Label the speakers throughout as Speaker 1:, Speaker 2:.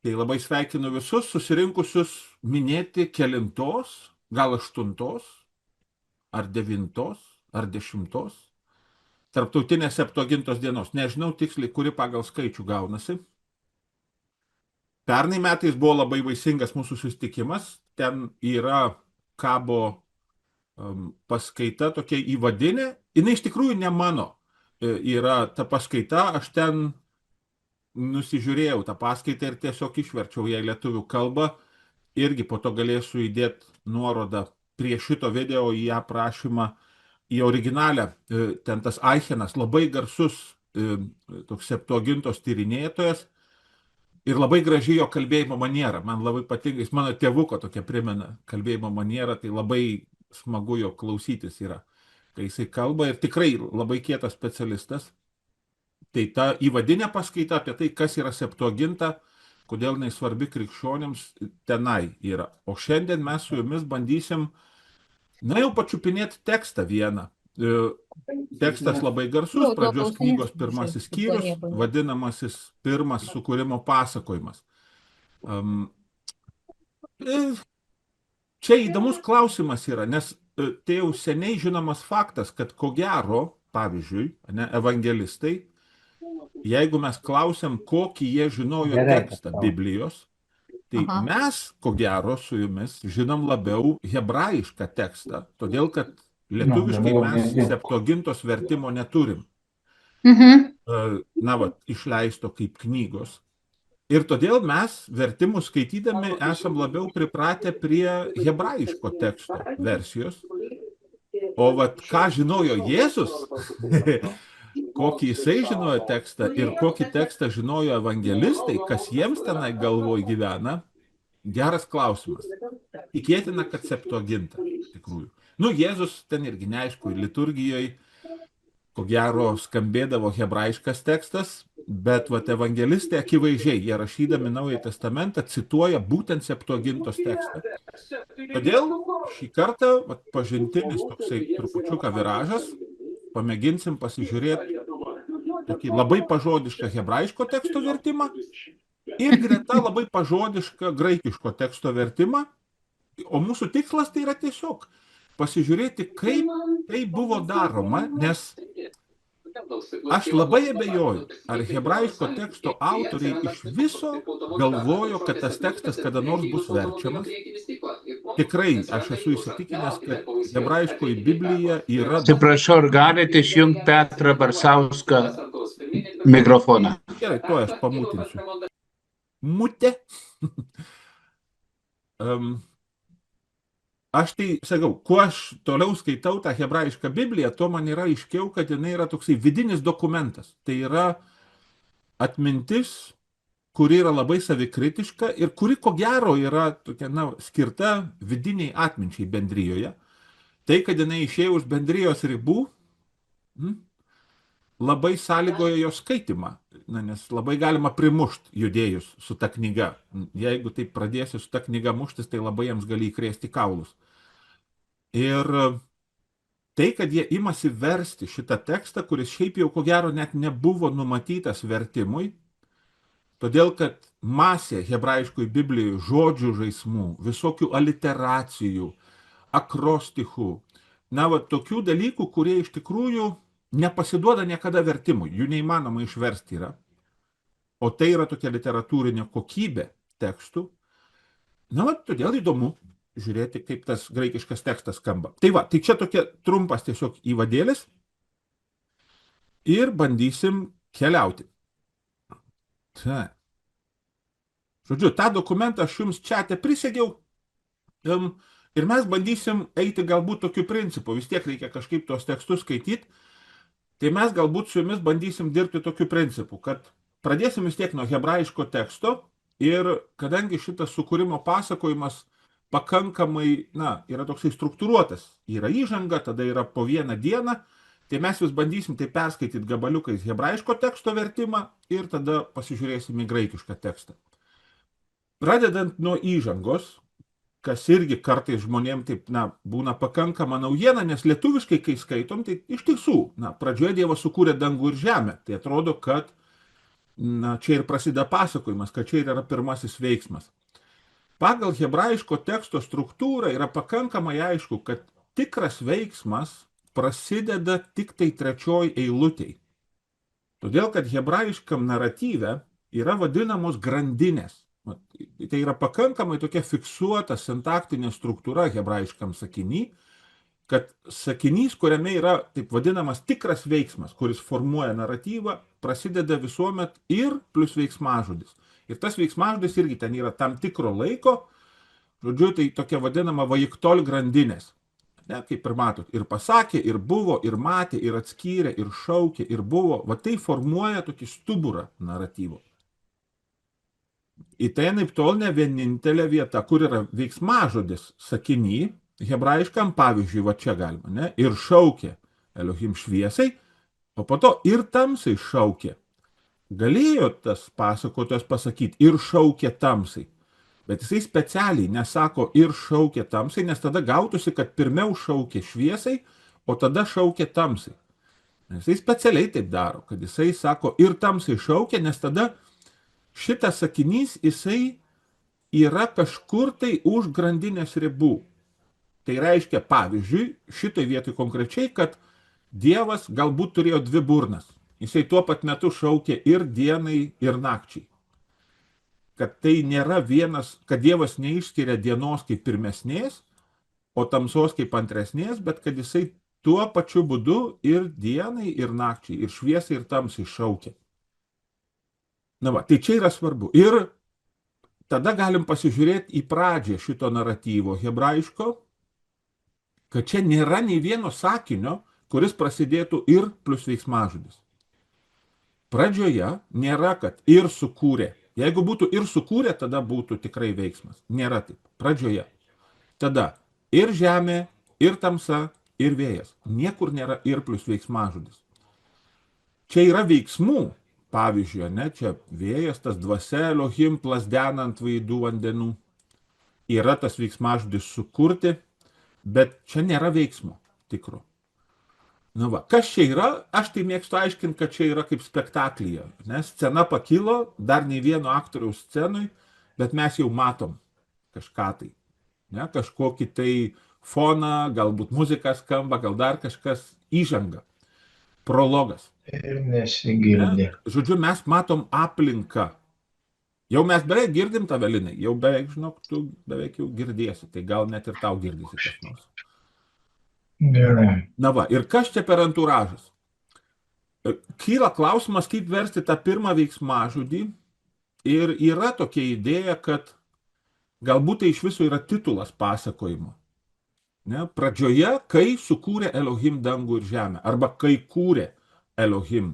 Speaker 1: Tai labai sveikinu visus susirinkusius minėti kelintos, gal 8 ar 9 ar 10 tarptautinės Septuagintos dienos. Nežinau tiksliai, kuri pagal skaičių gaunasi. Pernai metais buvo labai vaisingas mūsų susitikimas. Ten yra kabo paskaita tokia įvadinė. Jis iš tikrųjų ne mano yra ta paskaita. Aš ten nusižiūrėjau tą paskaitą ir tiesiog išverčiau ją į lietuvių kalbą. Irgi po to galėsiu įdėti nuorodą prie šito video į aprašymą, į originalę. Ten tas Aichenas, labai garsus toks Septuagintos tyrinėtojas ir labai graži jo kalbėjimo maniera. Man labai patinka, jis mano tėvuko tokia primena kalbėjimo maniera, tai labai smagu jo klausytis yra, kai jisai kalba ir tikrai labai kietas specialistas. Tai ta įvadinė paskaita apie tai, kas yra Septuaginta, kodėl jinai svarbi krikščionims, tenai yra. O šiandien mes su jumis bandysim, jau pačiupinėti tekstą vieną. Tekstas labai garsus, pradžios knygos 1 skyrius, vadinamasis pirmas sukūrimo pasakojimas. Čia įdomus klausimas yra, nes tai jau seniai žinomas faktas, kad ko gero, pavyzdžiui, evangelistai, jeigu mes klausiam, kokį jie žinojo tekstą Biblijos, tai mes, ko gero, su jumis žinom labiau hebrajišką tekstą, todėl kad lietuviškai mes Septuagintos vertimo neturim. Išleisto kaip knygos. Ir todėl mes vertimų skaitydami esam labiau pripratę prie hebrajiško teksto versijos. O ką žinojo Jėzus, kokį jisai žinojo tekstą ir kokį tekstą žinojo evangelistai, kas jiems tenai galvoj gyvena, geras klausimas. Tikėtina, kad Septuaginta, tikrųjų. Jėzus ten irgi neaišku, liturgijoje, ko gero, skambėdavo hebrajiškas tekstas, bet evangelistai akivaizdžiai, jie rašydami Naująjį testamentą, cituoja būtent Septuagintos tekstą. Todėl šį kartą pažintinis toksai trupučiuką viražas, pamėginsim pasižiūrėti tokį labai pažodišką hebrajiško teksto vertimą ir greta labai pažodišką graikiško teksto vertimą. O mūsų tikslas tai yra tiesiog pasižiūrėti, kaip tai buvo daroma, nes aš labai abejoju, ar hebrajiško teksto autoriai iš viso galvojo, kad tas tekstas kada nors bus verčiamas. Tikrai, aš esu įsitikinęs, kad hebrajiškoji Biblija yra...
Speaker 2: Atsiprašau, ar galite išjungti Petrą Barsauską mikrofoną?
Speaker 1: Gerai, to aš pamutinsiu. Mutė. Aš tai sakau, kuo aš toliau skaitau tą hebrajišką Bibliją, to man yra aiškiau, kad jinai yra toksai vidinis dokumentas. Tai yra atmintis, kuri yra labai savikritiška ir kuri ko gero yra tokia, skirta vidiniai atminčiai bendrijoje. Tai, kad jinai išėjo už bendrijos ribų, labai sąlygoja jo skaitimą, nes labai galima primušti judėjus su ta knyga. Jeigu taip pradėsi su ta knyga muštis, tai labai jiems gali įkrėsti kaulus. Ir tai, kad jie imasi versti šitą tekstą, kuris šiaip jau ko gero net nebuvo numatytas vertimui, todėl kad masė hebrajiškoj Biblijoj žodžių žaismų, visokių aliteracijų, akrostichų, tokių dalykų, kurie iš tikrųjų nepasiduoda niekada vertimui, jų neįmanoma išversti yra. O tai yra tokia literatūrinė kokybė tekstų. Todėl įdomu žiūrėti, kaip tas graikiškas tekstas skamba. Tai čia tokia trumpas tiesiog įvadėlis ir bandysim keliauti. Žodžiu, tą dokumentą aš jums čiate prisegiau ir mes bandysim eiti galbūt tokiu principu. Vis tiek reikia kažkaip tos tekstus skaityti. Tai mes galbūt su jumis bandysim dirbti tokiu principu, kad pradėsim vis tiek nuo hebrajiško teksto ir kadangi šitas sukūrimo pasakojimas pakankamai, yra toksai struktūruotas, yra įžanga, tada yra po vieną dieną, tai mes vis bandysim tai perskaityti gabaliukais hebrajiško teksto vertimą ir tada pasižiūrėsim į graikišką tekstą. Pradedant nuo įžangos, kas irgi kartais žmonėms taip, būna pakankama naujiena, nes lietuviškai, kai skaitom, tai iš tiesų, pradžioje Dievas sukūrė dangų ir žemę. Tai atrodo, kad na, čia ir prasideda pasakojimas, kad čia yra pirmasis veiksmas. Pagal hebrajiško teksto struktūrą yra pakankamai aišku, kad tikras veiksmas prasideda tik tai trečioj eilutėj. Todėl, kad hebrajiškam naratyve yra vadinamos grandinės. Tai yra pakankamai tokia fiksuota sintaktinė struktūra hebrajiškam sakiny, kad sakinys, kuriame yra taip vadinamas tikras veiksmas, kuris formuoja naratyvą, prasideda visuomet ir plus veiksmažodis. Ir tas veiksmažodis irgi ten yra tam tikro laiko, žodžiu, tai tokia vadinama vajiktol grandinės. Ne, kaip ir matot, ir pasakė, ir buvo, ir matė, ir atskyrė, ir šaukė, ir buvo. Va tai formuoja tokį stuburą naratyvo. Į tai naip tol ne vienintelė vieta, kur yra veiksmažodis sakiny, hebrajiškam pavyzdžiui, va čia galima, ne, ir šaukė Elohim šviesai, o po to ir tamsai šaukė. Galėjo tas pasakotojas pasakyti ir šaukė tamsai, bet jisai specialiai nesako ir šaukė tamsai, nes tada gautųsi, kad pirmiau šaukė šviesai, o tada šaukė tamsai. Jisai specialiai taip daro, kad jisai sako ir tamsai šaukė, nes tada šitas sakinys jisai yra kažkur tai už grandinės ribų. Tai reiškia, pavyzdžiui, šitoj vietoj konkrečiai, kad Dievas galbūt turėjo dvi burnas. Jisai tuo pat metu šaukė ir dienai, ir nakčiai. Kad tai nėra vienas, kad Dievas neišskiria dienos kaip pirmesnės, o tamsos kaip antresnės, bet kad jisai tuo pačiu būdu ir dienai, ir nakčiai, ir šviesai, ir tamsai šaukė. Na va, tai čia yra svarbu. Ir tada galim pasižiūrėti į pradžią šito naratyvo hebrajiško, kad čia nėra nei vieno sakinio, kuris prasidėtų ir plus veiksmažodis. Pradžioje nėra, kad ir sukūrė. Jeigu būtų ir sukūrė, tada būtų tikrai veiksmas. Nėra taip. Pradžioje. Tada ir žemė, ir tamsa, ir vėjas. Niekur nėra ir plus veiksmažodis. Čia yra veiksmų. Pavyzdžiui, ne, čia vėjas, tas dvasia Elohim plasdena ant veidų vandenų. Yra tas veiksmažodis sukurti, bet čia nėra veiksmo tikro. Na va, kas čia yra? Aš tai mėgstu aiškinti, kad čia yra kaip spektaklyje. Nes scena pakilo, dar nei vieno aktoriaus scenui, bet mes jau matom kažką tai. Ne, kažkokį tai foną, galbūt muzika skamba, gal dar kažkas įžanga. Prologas.
Speaker 2: Ir nesigirdi.
Speaker 1: Ne? Žodžiu, mes matom aplinką. Jau mes beveik girdim tą Evelinai, jau beveik, žinok, tu beveik jau girdėsi, tai gal net ir tau girdisi kas nors.
Speaker 2: Gerai.
Speaker 1: Na va, ir kas čia per anturažas? Kyla klausimas, kaip versti tą pirmą veiksmažodį ir yra tokia idėja, kad galbūt tai iš viso yra titulas pasakojimo. Ne? Pradžioje, kai sukūrė Elohim dangų ir žemę, arba kai kūrė Elohim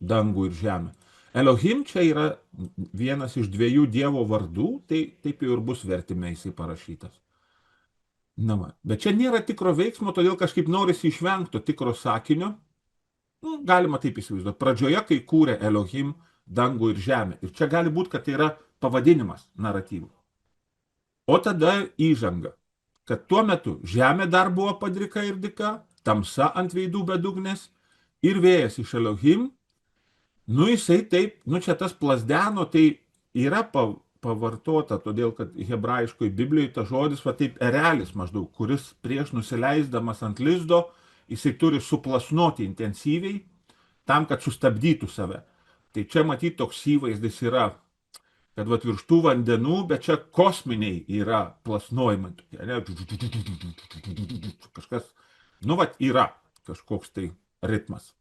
Speaker 1: dangų ir žemę. Elohim čia yra vienas iš dviejų Dievo vardų, tai taip jau ir bus vertime jisai parašytas. Na va, bet čia nėra tikro veiksmo, todėl kažkaip norisi išvengti tikro sakinio. Galima taip įsivaizduoti. Pradžioje, kai kūrė Elohim dangų ir žemę. Ir čia gali būti, kad tai yra pavadinimas naratyvų. O tada įžanga, kad tuo metu žemė dar buvo padrika ir dika, tamsa ant veidų bedugnės ir vėjas iš Elohim. Nu, jisai taip, čia tas plasdeno, tai yra pavartota, todėl kad hebrajiškoj Biblijoje tas žodis, va taip erelis maždaug, kuris prieš nusileisdamas ant lizdo, jisai turi suplasnoti intensyviai, tam, kad sustabdytų save. Tai čia matyti toks įvaizdis yra, kad va virš tų vandenų, bet čia kosminiai yra plasnojimai. Kažkas, nu va yra kažkoks tai ritmas.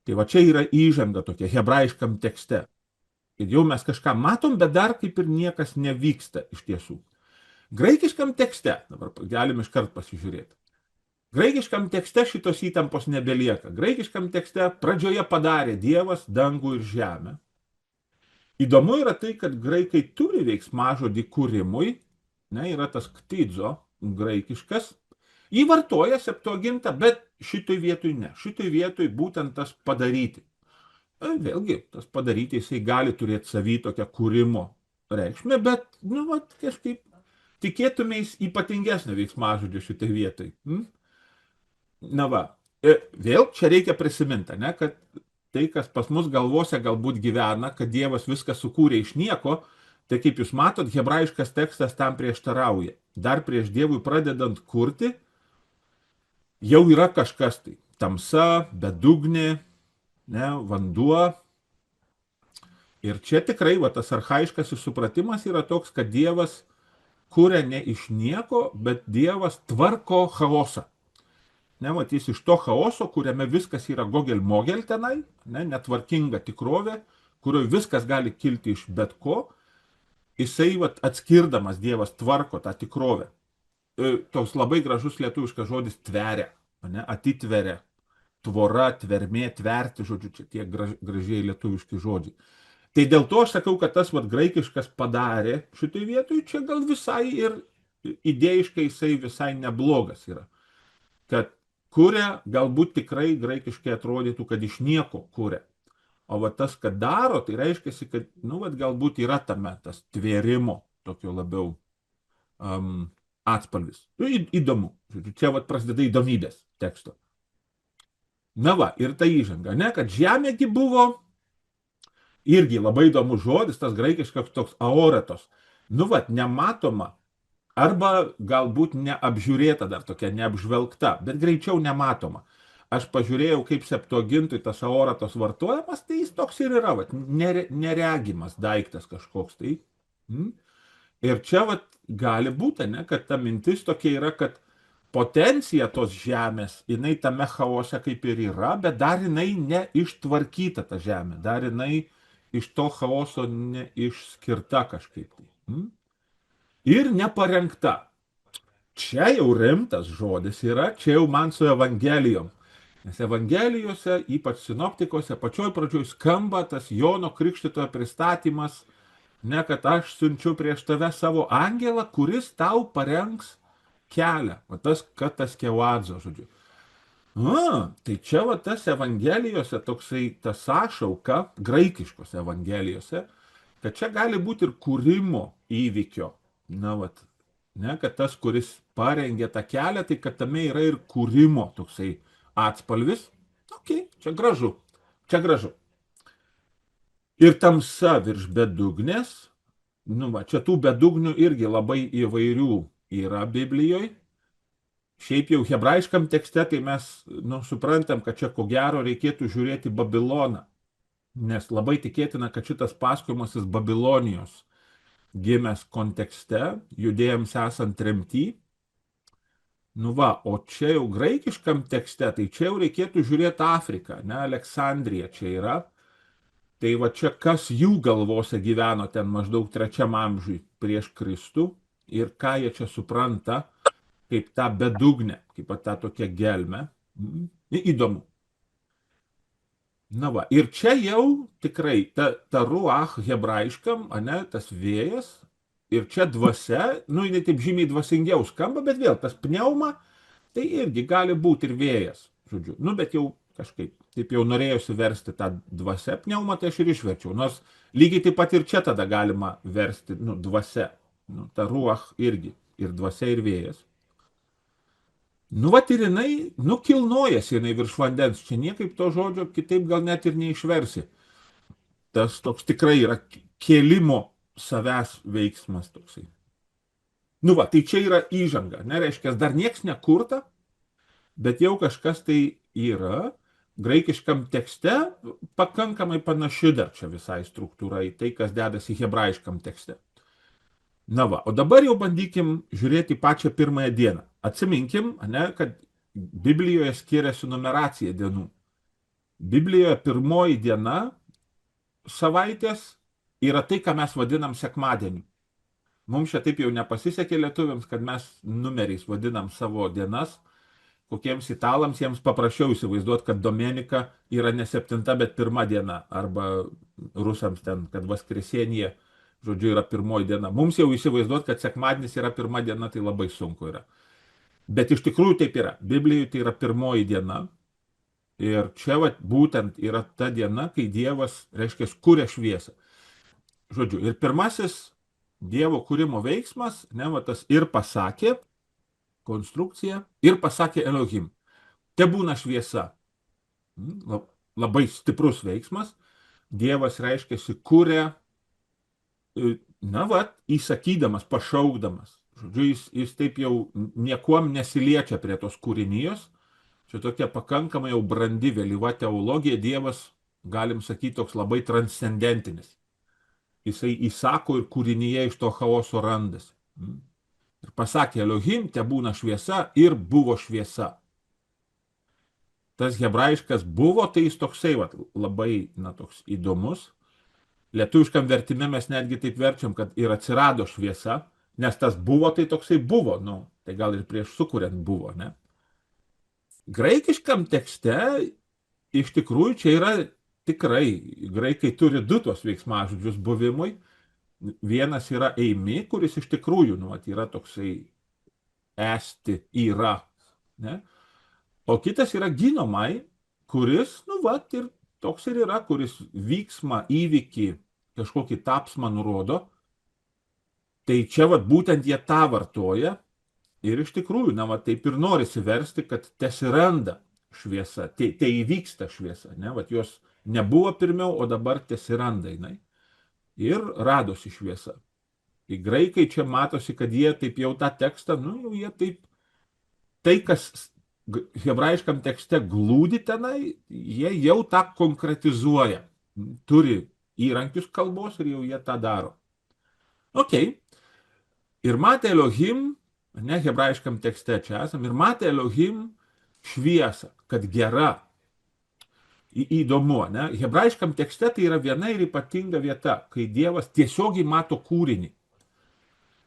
Speaker 1: Tai va čia yra įžanga tokia hebrajiškam tekste. Ir jau mes kažką matom, bet dar kaip ir niekas nevyksta iš tiesų. Graikiškam tekste, dabar galim iškart pasižiūrėti. Graikiškam tekste šitos įtampos nebelieka. Graikiškam tekste pradžioje padarė Dievas dangų ir žemę. Įdomu yra tai, kad graikai turi veiksmažodį kūrimui, ne, yra tas ktidzo graikiškas. Jį vartoja Septuaginta, bet šitoj vietoj ne. Šitoj vietoj būtent tas padaryti. Vėlgi, tas padaryti jisai gali turėti savy tokią kūrimo reikšmę, bet, nu, va, kažkaip tikėtumės ypatingesnio veiksmažodžio šitoj vietoj. Na va, vėl čia reikia prisiminti, ne, kad tai, kas pas mus galvose galbūt gyvena, kad Dievas viską sukūrė iš nieko, tai kaip jūs matot, hebrajiškas tekstas tam prieštarauja. Dar prieš Dievui pradedant kurti, jau yra kažkas tai. Tamsa, bedugnė, ne, vanduo. Ir čia tikrai va, tas archaiškas supratimas yra toks, kad Dievas kuria ne iš nieko, bet Dievas tvarko chaosą. Nematys iš to chaoso, kuriame viskas yra gogel-mogel tenai, ne, netvarkinga tikrovė, kurioje viskas gali kilti iš bet ko, jisai vat, atskirdamas Dievas tvarko tą tikrovę. Toks labai gražus lietuviškas žodis tveria, ne, atitveria, tvora, tvermė, tverti, žodžiu, čia tie gražiai lietuviški žodžiai. Tai dėl to aš sakau, kad tas vat, graikiškas padarė šitoj vietoj, čia gal visai ir idėjiškai jisai visai neblogas yra. Kad kuria, galbūt tikrai graikiškai atrodytų, kad iš nieko kuria. O va tas, kad daro, tai reiškia, kad, nu, vat, galbūt yra tame tas tvėrimo, tokio labiau atspalvis. Nu, įdomu. Čia vat prasideda įdomybės teksto. Na va, ir ta įžanga, ne, kad žemėgi buvo irgi labai įdomus žodis, tas graikiškas toks aoretos. Nu vat, nematoma, arba galbūt neapžiūrėta dar tokia, neapžvelgta, bet greičiau nematoma. Aš pažiūrėjau, kaip Septuagintui tas aoretos vartojamas, tai jis toks ir yra, vat, neregimas daiktas kažkoks. Tai. Ir čia vat, gali būti, ne, kad ta mintis tokia yra, kad potencija tos žemės, jinai tame chaose kaip ir yra, bet dar jinai neištvarkyta ta žemė, dar jinai iš to chaoso neišskirta kažkaip. Ir neparengta. Čia jau rimtas žodis yra, čia jau man su evangelijom. Nes evangelijose, ypač sinoptikose, pačioj pradžioj skamba tas Jono Krikštytojo pristatymas, ne, kad aš siunčiu prieš tave savo angelą, kuris tau parengs kelią. O tas kataskeuadzo, žodžiu. Tai čia va tas evangelijose toksai ta sąšauka, graikiškos evangelijose, kad čia gali būti ir kūrimo įvykio. Na, vat, ne, kad tas, kuris parengė tą kelią, tai kad tame yra ir kūrimo toksai atspalvis. Ok, čia gražu. Čia gražu. Ir tamsa virš bedugnės. Nu, va, čia tų bedugnių irgi labai įvairių yra Biblijoje. Šiaip jau hebrajiškam tekste, tai mes suprantam, kad čia ko gero reikėtų žiūrėti Babiloną. Nes labai tikėtina, kad šitas pasakojimasis Babilonijos gimęs kontekste, judėjams esant tremty. Nu va, o čia jau graikiškam tekste, tai čia jau reikėtų žiūrėti Afriką, ne, Aleksandrija čia yra. Tai va čia kas jų galvose gyveno ten maždaug 3 amžiui prieš Kristų ir ką jie čia supranta kaip tą bedugnę, kaip tą tokią gelmę. Įdomu. Na va, ir čia jau tikrai ta ruach hebrajiškam, ane, tas vėjas, ir čia dvasia, nu, jinai taip žymiai dvasingiau skamba, bet vėl tas pneuma, tai irgi gali būti ir vėjas, žodžiu. Nu, bet jau kažkaip, taip jau norėjusi versti tą dvasia pneumą, tai aš ir išverčiau. Nors lygiai taip pat ir čia tada galima versti, nu, dvasia. Nu, ta ruach irgi, ir dvasia, ir vėjas. Nu, vat ir jinai, kilnojasi jinai virš vandens. Čia niekaip to žodžio kitaip gal net ir neišversi. Tas toks tikrai yra kėlimo savęs veiksmas toksai. Nu, va, tai čia yra įžanga. Nereiškia, dar nieks nekurta, bet jau kažkas tai yra. Graikiškam tekste pakankamai panaši dar čia visai struktūra į tai, kas dedasi hebrajiškam tekste. Na va, o dabar jau bandykim žiūrėti pačią pirmąją dieną. Atsiminkim, ne, kad Biblijoje skiriasi numeracija dienų. Biblijoje pirmoji diena savaitės yra tai, ką mes vadinam sekmadieniu. Mums čia taip jau nepasisekė lietuviams, kad mes numeriais vadinam savo dienas. Kokiems italams jiems paprasčiau įsivaizduoti, kad Domenika yra ne 7, bet 1 diena. Arba rusams ten, kad Vaskresenija, žodžiu, yra pirmoji diena. Mums jau įsivaizduoti, kad sekmadienis yra 1 diena, tai labai sunku yra. Bet iš tikrųjų taip yra. Biblijoje tai yra pirmoji diena. Ir čia vat, būtent yra ta diena, kai Dievas, reiškia, kuria šviesą. Žodžiu, ir pirmasis Dievo kūrimo veiksmas, ne, va, tas ir pasakė, konstrukcija, ir pasakė Elohim. Te būna šviesa. labai stiprus veiksmas. Dievas reiškiasi kuria, na va, įsakydamas, pašaukdamas. Žodžiu, jis taip jau niekuom nesiliečia prie tos kūrinijos. Čia tokia pakankamai jau brandi vėlyva teologija, Dievas, galim sakyti, toks labai transcendentinis. Jisai įsako ir kūrinyje iš to chaoso randasi. Ir pasakė Elohim, te būna šviesa ir buvo šviesa. Tas hebrajiškas buvo, tai jis toksai va, labai toks įdomus. Lietuviškam vertime mes netgi taip verčiam, kad ir atsirado šviesa, nes tas buvo, tai toksai buvo, tai gal ir prieš sukuriant buvo, ne? Graikiškam tekste iš tikrųjų čia yra tikrai, graikai turi du tos veiksmažodžius buvimui. Vienas yra eimi, kuris iš tikrųjų, yra toksai esti, yra, ne? O kitas yra ginomai, kuris, ir toks ir yra, kuris vyksmą, įvykį, kažkokį tapsmą nurodo. Tai čia būtent jie tą vartoja ir iš tikrųjų, taip ir norisi versti, kad tesiranda šviesa, tai įvyksta šviesa, ne? Jos nebuvo pirmiau, o dabar tesiranda jinai. Ir radosi šviesa. Tai graikai čia matosi, kad jie taip jau tą tekstą, jie taip, tai kas hebrajiškam tekste glūdi tenai, jie jau tą konkretizuoja. Turi įrankius kalbos ir jau jie tą daro. Ok. Ir matė Elohim, ne hebrajiškam tekste čia esam, ir matė Elohim šviesą, kad gera. Įdomu, ne? Hebrajiškam tekste tai yra viena ir ypatinga vieta, kai Dievas tiesiogiai mato kūrinį.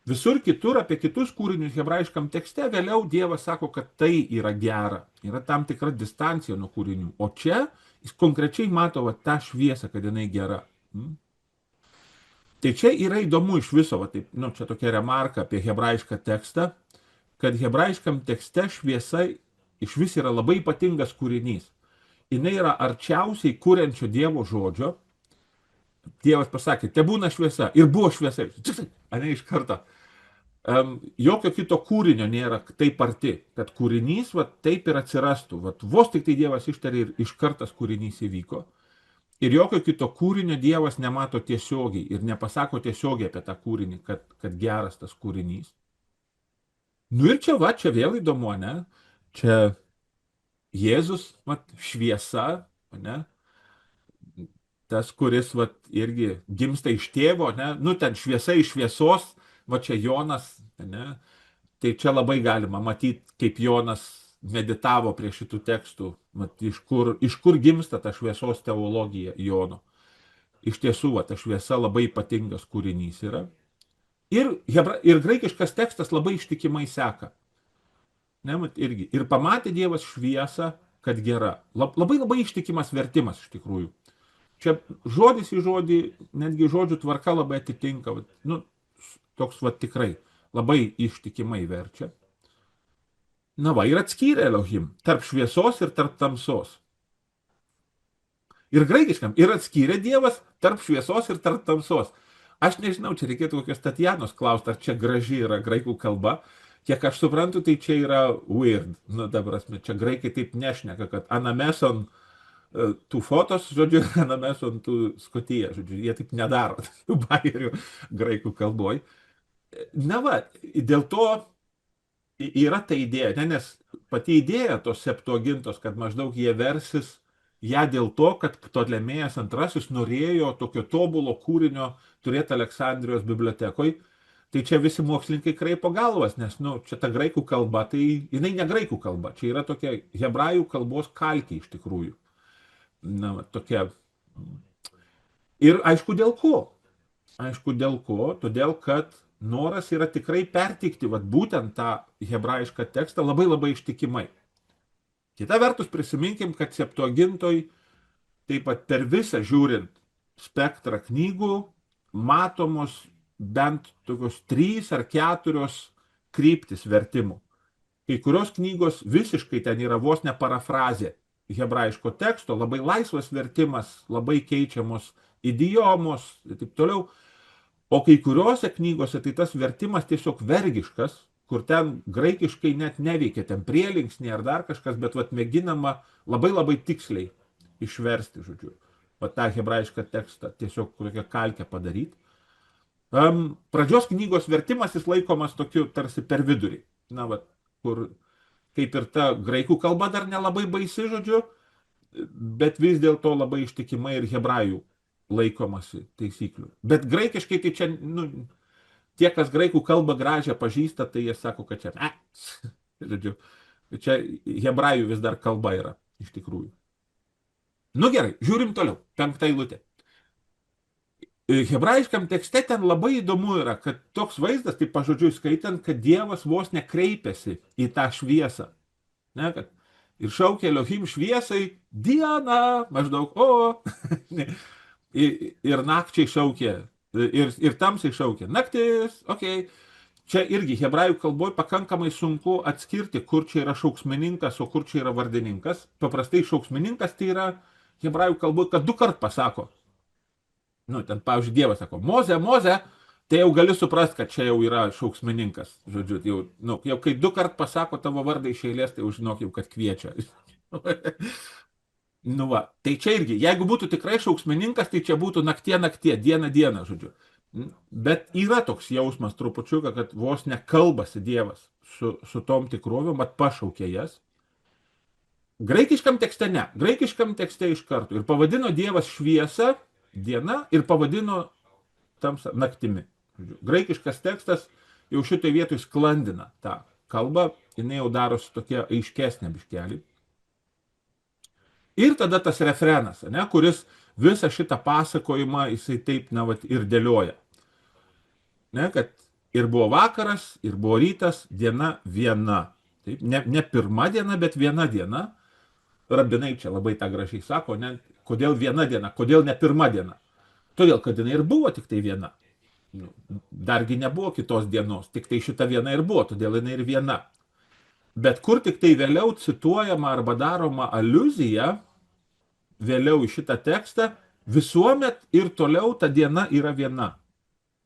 Speaker 1: Visur kitur apie kitus kūrinius hebrajiškam tekste vėliau Dievas sako, kad tai yra gera. Yra tam tikra distancija nuo kūrinių. O čia jis konkrečiai mato tą šviesą, kad jinai gera. Tai čia yra įdomu iš viso, taip, čia tokia remarka apie hebrajišką tekstą, kad hebrajiškam tekste šviesa iš vis yra labai ypatingas kūrinys. Jis yra arčiausiai kuriančio Dievo žodžio. Dievas pasakė, te būna šviesa. Ir buvo šviesa. Ane iš karto. Jokio kito kūrinio nėra taip arti, kad kūrinys taip ir atsirastų. Vos tik tai Dievas ištarė ir iš kartas kūrinys įvyko. Ir jokio kito kūrinio Dievas nemato tiesiogiai ir nepasako tiesiogiai apie tą kūrinį, kad geras tas kūrinys. Ir čia vėl įdomu, ne? Čia Jėzus, šviesa, ne? Tas, kuris irgi gimsta iš tėvo, ne? Ten šviesa iš šviesos, čia Jonas, ne? Tai čia labai galima matyti, kaip Jonas meditavo prie šitų tekstų, iš kur gimsta ta šviesos teologija Jono. Iš tiesų, ta šviesa labai ypatingas kūrinys yra. Ir graikiškas tekstas labai ištikimai seka. Ne, irgi. Ir pamatė Dievas šviesą, kad gera. Labai labai ištikimas vertimas iš tikrųjų. Čia žodis į žodį, netgi žodžių tvarka labai atitinka. Toks tikrai labai ištikimai verčia. Ir atskyrė Elohim tarp šviesos ir tarp tamsos. Ir graikiškam, ir atskyrė Dievas tarp šviesos ir tarp tamsos. Aš nežinau, čia reikėtų kokios Tatjanos klausti, ar čia graži yra graikų kalba. Kiek aš suprantu, tai čia yra weird. Dabar čia graikai taip nešneka, kad anameson tų fotos, žodžiu, anameson tų skotyje, žodžiu, jie taip nedaro, tų bairių graikų kalboj. Dėl to yra ta idėja, nes pati idėja tos septuagintos, kad maždaug jie versis ją dėl to, kad Ptolemėjas II norėjo tokio tobulo kūrinio turėti Aleksandrijos bibliotekoj. Tai čia visi mokslininkai kraipo galvas, nes čia ta graikų kalba, tai jinai ne graikų kalba, čia yra tokia hebrajų kalbos kalkė iš tikrųjų. Tokia. Ir aišku dėl ko? Aišku dėl ko? Todėl, kad noras yra tikrai perteikti būtent tą hebrajišką tekstą labai labai ištikimai. Kita vertus prisiminkim, kad Septuagintoj taip pat per visą žiūrint spektrą knygų matomos bent tokios 3 ar 4 kryptis vertimų. Kai kurios knygos visiškai ten yra vos ne parafrazė hebrajiško teksto, labai laisvas vertimas, labai keičiamos idiomos ir taip toliau. O kai kuriuose knygose tai tas vertimas tiesiog vergiškas, kur ten graikiškai net neveikia, ten prielinksniai ar dar kažkas, bet mėginama labai labai tiksliai išversti, žodžiu. Va tą hebrajišką tekstą tiesiog kokią kalkę padaryti. Pradžios knygos vertimas jis laikomas tokiu tarsi per vidurį. Na, va, kur kaip ir ta graikų kalba dar nelabai baisi, žodžiu, bet vis dėlto labai ištikimai ir hebrajų laikomasi taisyklių. Bet graikiškai tai čia, nu, tie, kas graikų kalbą gražią pažįsta, tai jie sako, kad čia, žodžiu, čia hebrajų vis dar kalba yra, iš tikrųjų. Nu gerai, žiūrim toliau, 5 eilutė. Hebrajiškam tekste ten labai įdomu yra, kad toks vaizdas, tai pažodžiui skaitant, kad Dievas vos nekreipiasi į tą šviesą. Ne, kad ir šaukia Elohim šviesai dieną, maždaug, ir nakčiai šaukia, ir tamsiai šaukia naktis, okei. Čia irgi hebrajų kalboje pakankamai sunku atskirti, kur čia yra šauksmininkas, o kur čia yra vardininkas. Paprastai šauksmininkas tai yra hebrajų kalboje, kad 2 kart pasako. Nu, ten, pavyzdžiui, Dievas sako, Moze, Moze, tai jau gali suprasti, kad čia jau yra šauksmininkas. Žodžiu, jau kai 2 kart pasako tavo vardą iš eilės, tai jau žinok jau, kad kviečia. Nu va, tai čia irgi, jeigu būtų tikrai šauksmininkas, tai čia būtų naktie, diena, žodžiu. Bet yra toks jausmas trupučiuką, kad vos nekalbasi Dievas su tom tikrovėm, bet pašaukė jas. Graikiškam tekste ne. Graikiškam tekste iš karto. Ir pavadino Dievas šviesą diena ir pavadino tamsą naktimi. Graikiškas tekstas jau šitoje vietoje sklandina tą kalbą, jinai jau darosi tokia aiškesnė biškelį. Ir tada tas refrenas, ne, kuris visą šitą pasakojimą jisai taip ir dėlioja. Ne, kad ir buvo vakaras, ir buvo rytas, diena viena. Taip, ne pirma diena, bet viena diena. Rabinai čia labai tą gražiai sako, ne, kodėl viena diena, kodėl ne pirma diena. Todėl, kad jinai ir buvo tik tai viena. Dargi nebuvo kitos dienos, tik tai šita viena ir buvo, todėl jinai ir viena. Bet kur tik tai vėliau cituojama arba daroma aliuzija, vėliau į šitą tekstą, visuomet ir toliau ta diena yra viena.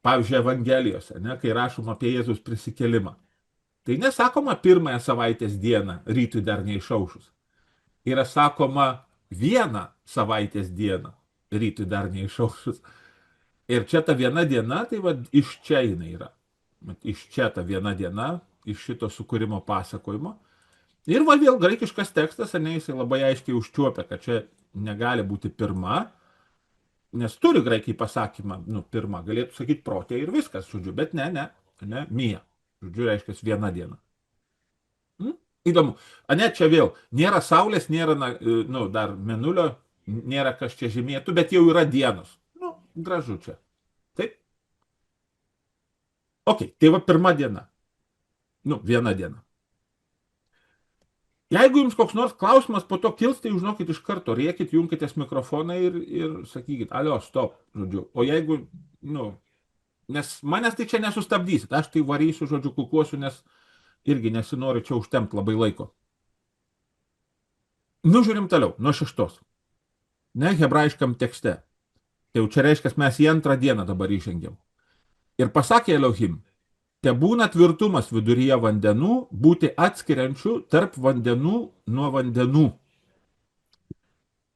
Speaker 1: Pavyzdžiui, Evangelijose, ne, kai rašoma apie Jėzus prisikėlimą. Tai nesakoma pirmąją savaitės dieną, rytui dar neišaušus. Yra sakoma vieną savaitės dieną, rytui dar neišaušus. Ir čia ta viena diena, tai va, iš čia jinai yra. Iš čia ta viena diena, iš šito sukūrimo pasakojimo. Ir va vėl graikiškas tekstas, ne, jisai labai aiškiai užčiuopia, kad čia negali būti pirma, nes turi graikiai pasakymą, nu, pirma, galėtų sakyti protė ir viskas, žodžiu, bet ne, mija. Žodžiu, reiškia viena diena. Įdomu. Ne, čia vėl, nėra saulės, nėra, nu, dar mėnulio, nėra kas čia žymėtų, bet jau yra dienos. Nu, gražu čia. Taip? Ok, tai va pirma diena. Nu, viena diena. Jeigu jums koks nors klausimas po to kils, tai žinokit iš karto, rėkit, junkitės mikrofoną ir sakykit, alio, stop, žodžiu. O jeigu, nu, nes manęs tai čia nesustabdysit, aš tai varysiu, žodžiu, kukuosiu, nes irgi nesinori čia užtempt labai laiko. Nu, žiūrim toliau, nuo 6. Ne, hebrajiškam tekste. Tai jau čia reiškia, mes į 2 dieną dabar įžengiam. Ir pasakė Elohim, te būna tvirtumas viduryje vandenų, būti atskiriančių tarp vandenų nuo vandenų.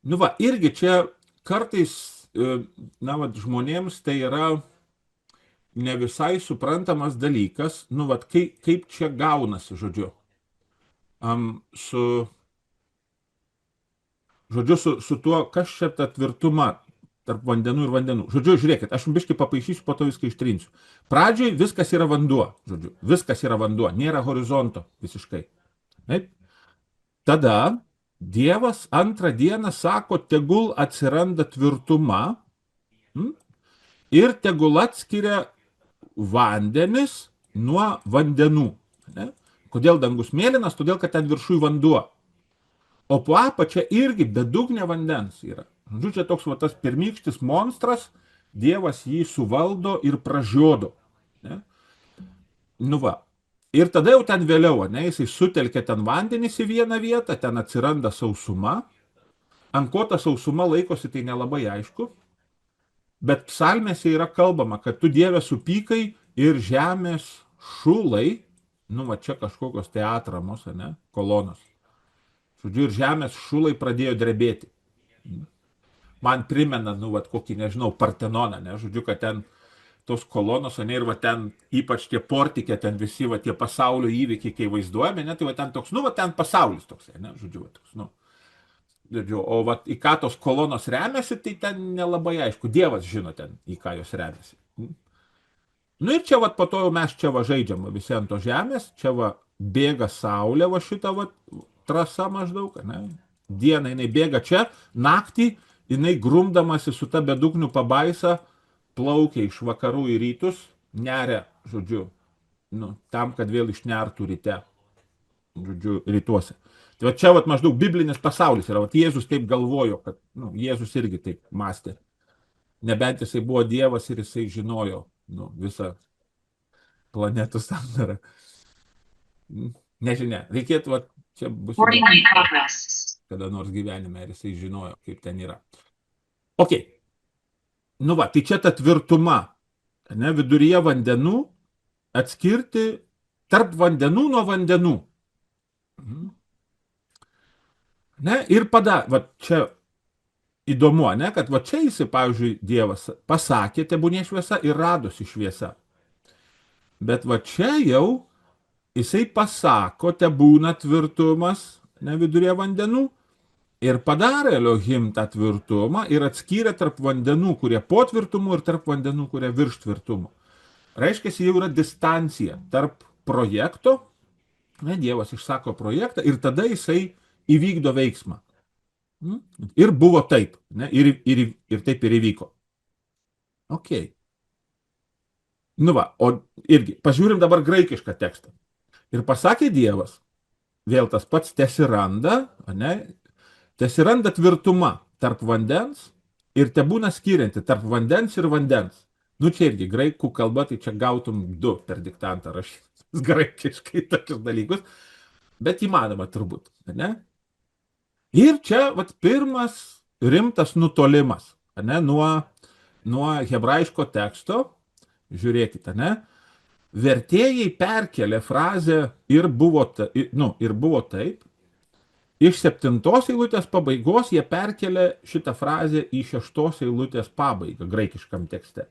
Speaker 1: Nu va, irgi čia kartais, na va, žmonėms tai yra ne visai suprantamas dalykas, nu va, kaip čia gaunasi, žodžiu. Su tuo, kas čia ta tvirtuma tarp vandenų ir vandenų. Žodžiu, žiūrėkit, aš biškai papaišysiu, po to viską ištrinsiu. Pradžioj viskas yra vanduo, žodžiu, viskas yra vanduo, nėra horizonto visiškai. Taip? Tada Dievas 2 dieną sako, tegul atsiranda tvirtuma ir tegul atskiria vandenis nuo vandenų. Ne? Kodėl dangus mėlynas? Todėl, kad ten viršui vanduo. O po apačia irgi bedugnė vandens yra. Žodžiu, čia toks va, tas pirmykštis monstras, Dievas jį suvaldo ir pražiodo. Ne? Nu va. Ir tada jau ten vėliau, ne, jisai sutelkia ten vandenis į vieną vietą, ten atsiranda sausuma. Ant ko ta sausuma laikosi, tai nelabai aišku. Bet psalmėse yra kalbama, kad tu Dieve supykai ir žemės šulai, nu va čia kažkokios tai atramos, ne, kolonos. Žodžiu, ir žemės šulai pradėjo drebėti. Man primena, kokį, nežinau, Partenoną, ne, žodžiu, kad ten tos kolonos, ne, ir ten ypač tie portikė, ten visi tie pasaulio įvykiai, kai vaizduojame, ne, tai ten toks, ten pasaulis toks, ne, žodžiu, toks, žodžiu, o į ką tos kolonos remiasi, tai ten nelabai aišku, Dievas žino ten, į ką jos remiasi. Ir čia po to mes čia žaidžiam visi ant to žemės, čia bėga saulė šitą trasa maždaug, ne, dieną jinai bėga čia, naktį jinai grumdamasi su ta bedugnių pabaisa plaukia iš vakarų į rytus, neria, žodžiu, tam, kad vėl išnertų ryte, žodžiu, rytuose. Tai čia maždaug biblinis pasaulis yra, Jėzus taip galvojo, kad Jėzus irgi taip mąstė. Nebent jisai buvo Dievas ir jisai žinojo visą planetų sandarą. Nežinia, reikėtų, čia bus kada nors gyvenime, ir jisai žinojo, kaip ten yra. Ok. Tai čia ta tvirtuma, ne, viduryje vandenų, atskirti tarp vandenų nuo vandenų. Ne, ir čia įdomu, ne, kad čia jisai, pavyzdžiui, Dievas pasakė, tebūnie šviesa ir radosi šviesa. Bet čia jau jisai pasako, tebūna tvirtumas, ne, viduryje vandenų, ir padarė Elohim tą tvirtumą ir atskyrė tarp vandenų, kurie po tvirtumu, ir tarp vandenų, kurie virš tvirtumu. Reiškia, jau yra distancija tarp projekto, ne, Dievas išsako projektą ir tada jisai įvykdo veiksmą. Ir buvo taip, ne, ir taip ir įvyko. Ok. O irgi, pažiūrim dabar graikišką tekstą. Ir pasakė Dievas, vėl tas pats tesiranda, ne, tesiranda tvirtuma tarp vandens ir tebūna skirianti tarp vandens ir vandens. Čia irgi graikų kalba, tai čia gautum 2 per diktantą rašytus graikiškai tokius dalykus, bet įmanoma turbūt, ne? Ir čia pirmas rimtas nutolimas, ne, nuo hebrajiško teksto, žiūrėkite, ne, vertėjai perkelė frazę ir buvo taip, iš 7 eilutės pabaigos jie perkelė šitą frazę į 6 eilutės pabaigą graikiškam tekste.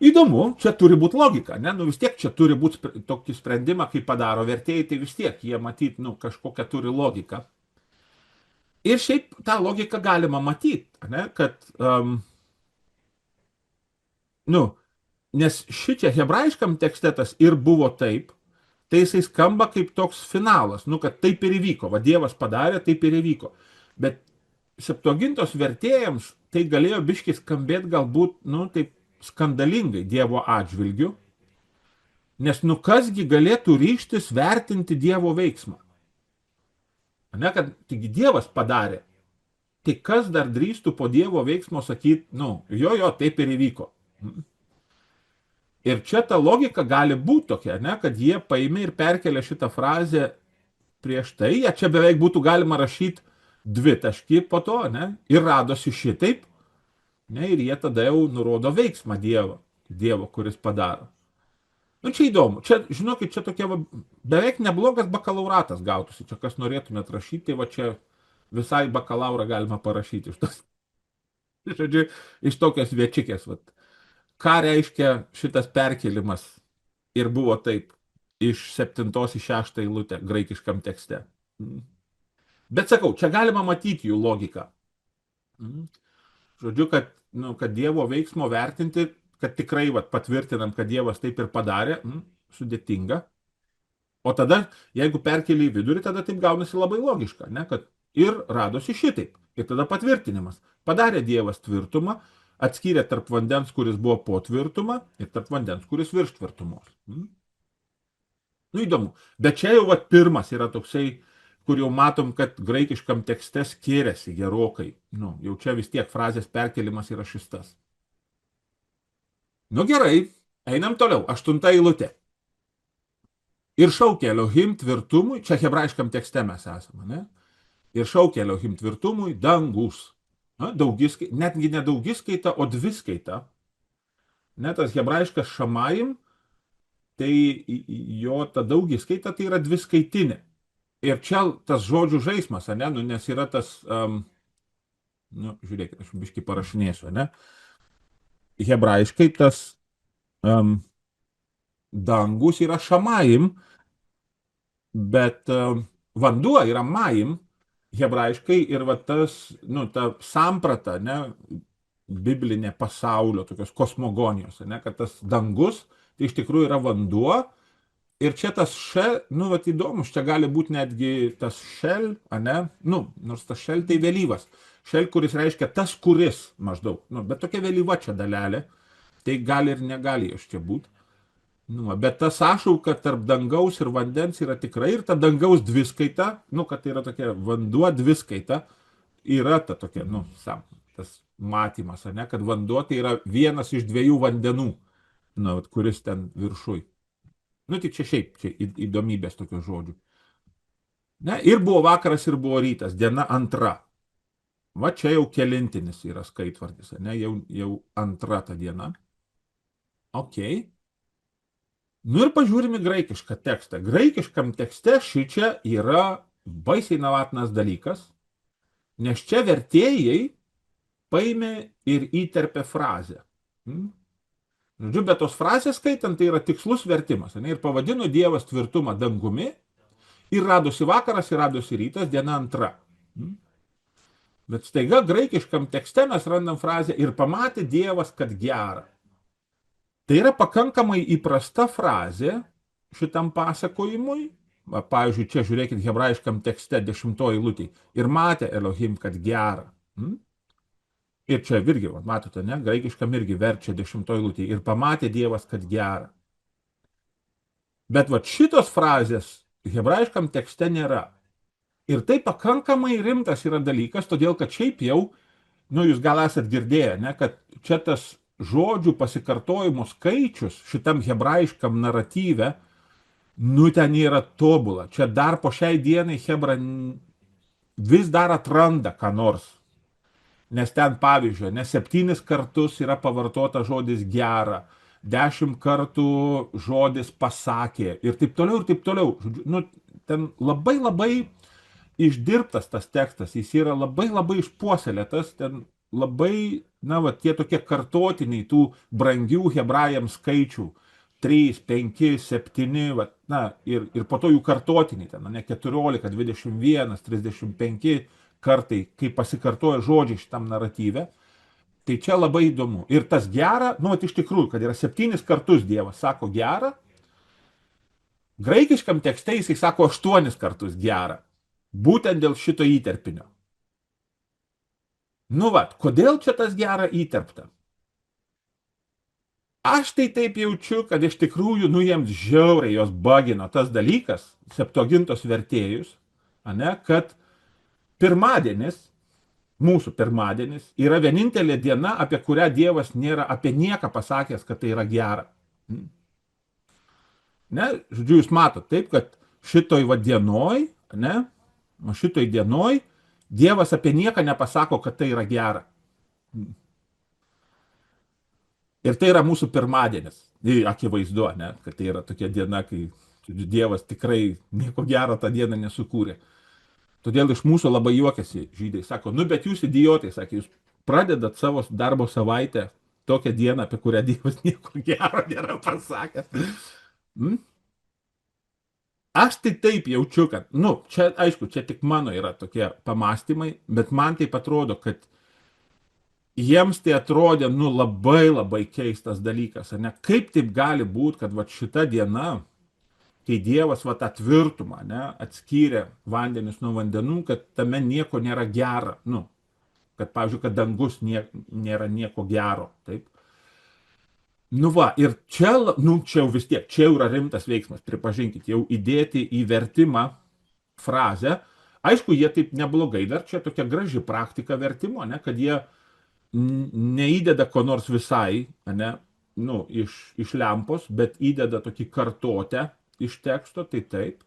Speaker 1: Įdomu, čia turi būti logika, ne? Vis tiek čia turi būti tokį sprendimą, kai padaro vertėjai, tai vis tiek jie matyti, kažkokią turi logiką. Ir šiaip tą logiką galima matyti, ne? Kad, nes šičia hebrajiškam tekste tas ir buvo taip, tai jisai skamba kaip toks finalas, kad taip ir įvyko, Dievas padarė, taip ir įvyko. Bet Septuagintos vertėjams tai galėjo biškai skambėti galbūt, taip skandalingai Dievo atžvilgiu, nes kasgi galėtų ryžtis vertinti Dievo veiksmą. Ne, kad taigi Dievas padarė, tai kas dar drįstų po Dievo veiksmo sakyti, jo, taip ir įvyko. Ir čia ta logika gali būti tokia, ne, kad jie paėmė ir perkelė šitą frazę prieš tai, čia beveik būtų galima rašyti 2 taškį po to, ne, ir radosi šitaip, ne, ir jie tada jau nurodo veiksmą Dievo, kuris padaro. Čia įdomu, čia, žinokit, čia tokia beveik neblogas bakalauratas gautųsi, čia kas norėtumėt rašyti, tai čia visai bakalaurą galima parašyti iš tos, žodžiu, iš tokios viečikės, Ką reiškia šitas perkelimas ir buvo taip iš 7 į 6 eilutę graikiškam tekste. Bet sakau, čia galima matyti jų logiką. Žodžiu, kad Dievo veiksmo vertinti, kad tikrai patvirtinam, kad Dievas taip ir padarė, sudėtinga. O tada, jeigu perkeli į vidurį, tada taip gaunasi labai logiška, ne, kad ir radosi šitaip. Ir tada patvirtinimas. Padarė Dievas tvirtumą, atskyrė tarp vandens, kuris buvo po tvirtumą, ir tarp vandens, kuris virš tvirtumos. Įdomu. Bet čia jau pirmas yra toksai, kur jau matom, kad graikiškam tekste skiriasi gerokai. Jau čia vis tiek frazės perkelimas yra šistas. Gerai, einam toliau. 8 eilutė. Ir šaukė Elohim tvirtumui, čia hebrajiškam tekste mes esame, ne? Ir šaukė Elohim tvirtumui dangus. Netgi ne daugiskaita, o dviskaita. Net tas hebrajiškas šamajim, tai jo ta daugiskaita tai yra dviskaitinė. Ir čia tas žodžių žaismas, ne, nu, nes yra tas, nu, žiūrėkit, aš biškai parašinėsiu, ne, hebrajiškai tas dangus yra šamajim, bet vanduo yra majim hebrajiškai ir va tas, nu, ta samprata, ne, biblinė pasaulio, tokios kosmogonijos, ne, kad tas dangus tai iš tikrųjų yra vanduo. Ir čia tas šel, nu, vat įdomus, čia gali būti netgi tas šel, ne, nu, nors tas šel tai vėlyvas. Šel, kuris reiškia tas, kuris maždaug, nu, bet tokia vėlyva čia dalelė, tai gali ir negali jos čia būti. Nu, bet ta sąšauka tarp dangaus ir vandens yra tikrai ir ta dangaus dviskaita, nu, kad tai yra tokia vanduo dviskaita, yra ta tokia, nu, tas matymas, ne, kad vanduo tai yra vienas iš dviejų vandenų, nu, kuris ten viršui. Nu, tai čia šiaip, čia įdomybės tokių žodžių. Ne, ir buvo vakaras, ir buvo rytas, diena antra. Va čia jau kelintinis yra skaitvardis, ne, jau antra ta diena. Ok. Nu ir pažiūrime graikišką tekstą. Graikiškam tekste šičia yra baisiai navatinas dalykas, nes čia vertėjai paėmė ir įterpė frazę. Žodžiu, bet tos frazės skaitant, tai yra tikslus vertimas. Ne? Ir pavadino Dievas tvirtumą dangumi ir radosi vakaras, ir radosi rytas, diena antra. Bet staiga graikiškam tekste mes randam frazę ir pamatė Dievas, kad gera. Tai yra pakankamai įprasta frazė šitam pasakojimui. Pavyzdžiui, čia žiūrėkit hebrajiškam tekste 10 eilutėj. Ir matė Elohim, kad gera. Ir čia irgi, matote, ne, graikiškam irgi verčia 10 eilutėj. Ir pamatė Dievas, kad gera. Bet va šitos frazės hebrajiškam tekste nėra. Ir tai pakankamai rimtas yra dalykas, todėl kad šiaip jau, nu, jūs gal esat girdėję, ne, kad čia tas žodžių pasikartojimo skaičius šitam hebrajiškam naratyve, nu, ten yra tobula. Čia dar po šiai dienai hebra vis dar atranda ką nors. Nes ten, pavyzdžiui, ne 7 kartus yra pavartota žodis gera, 10 kartų žodis pasakė ir taip toliau, ir taip toliau. Nu, ten labai labai išdirbtas tas tekstas, jis yra labai labai išpuoselėtas, ten labai, na, va, tie tokie kartotiniai tų brangių hebrajams skaičių, 3, 5, 7, va, na, ir po to jų kartotiniai, ten, ne, 14, 21, 35 kartai, kai pasikartoja žodžiai šitam naratyve, tai čia labai įdomu. Ir tas gera, nu, iš tikrųjų, kad yra 7 kartus Dievas sako gera, graikiškam tekste jisai sako 8 kartus gera, būtent dėl šito įterpinio. Nu, va, kodėl čia tas gera įterpta? Aš tai taip jaučiu, kad iš tikrųjų, nu, jiems žiauriai jos bagino tas dalykas, Septuagintos vertėjus, ne, kad pirmadienis, mūsų pirmadienis, yra vienintelė diena, apie kurią Dievas nėra apie nieką pasakęs, kad tai yra gera. Ne, žodžiu, jūs matot taip, kad šitoj va dienoj, ne, šitoj dienoj Dievas apie nieką nepasako, kad tai yra gera. Ir tai yra mūsų pirmadienis. Akivaizdu, ne, kad tai yra tokia diena, kai Dievas tikrai nieko gero tą dieną nesukūrė. Todėl iš mūsų labai juokiasi žydai. Sako, nu, bet jūs idiotai, sakė, jūs pradedat savo darbo savaitę tokią dieną, apie kurią Dievas nieko gero nėra pasakęs. Aš tai taip jaučiu, kad, nu, čia, aišku, čia tik mano yra tokie pamastymai, bet man taip atrodo, kad jiems tai atrodė, nu, labai labai keistas dalykas, ne? Kaip taip gali būti, kad va šita diena, kai Dievas va tą tvirtumą, ne, atskyrė vandenis nuo vandenų, kad tame nieko nėra gera, nu, kad, pavyzdžiui, kad dangus nėra nieko gero, taip. Nu va, ir čia, nu, čia jau vis tiek, čia jau yra rimtas veiksmas, pripažinkit, jau įdėti į vertimą frazę. Aišku, jie taip neblogai dar, čia tokia graži praktika vertimo, ne, kad jie neįdeda ko nors visai, ne, nu, iš lempos, bet įdeda tokį kartotę iš teksto, tai taip.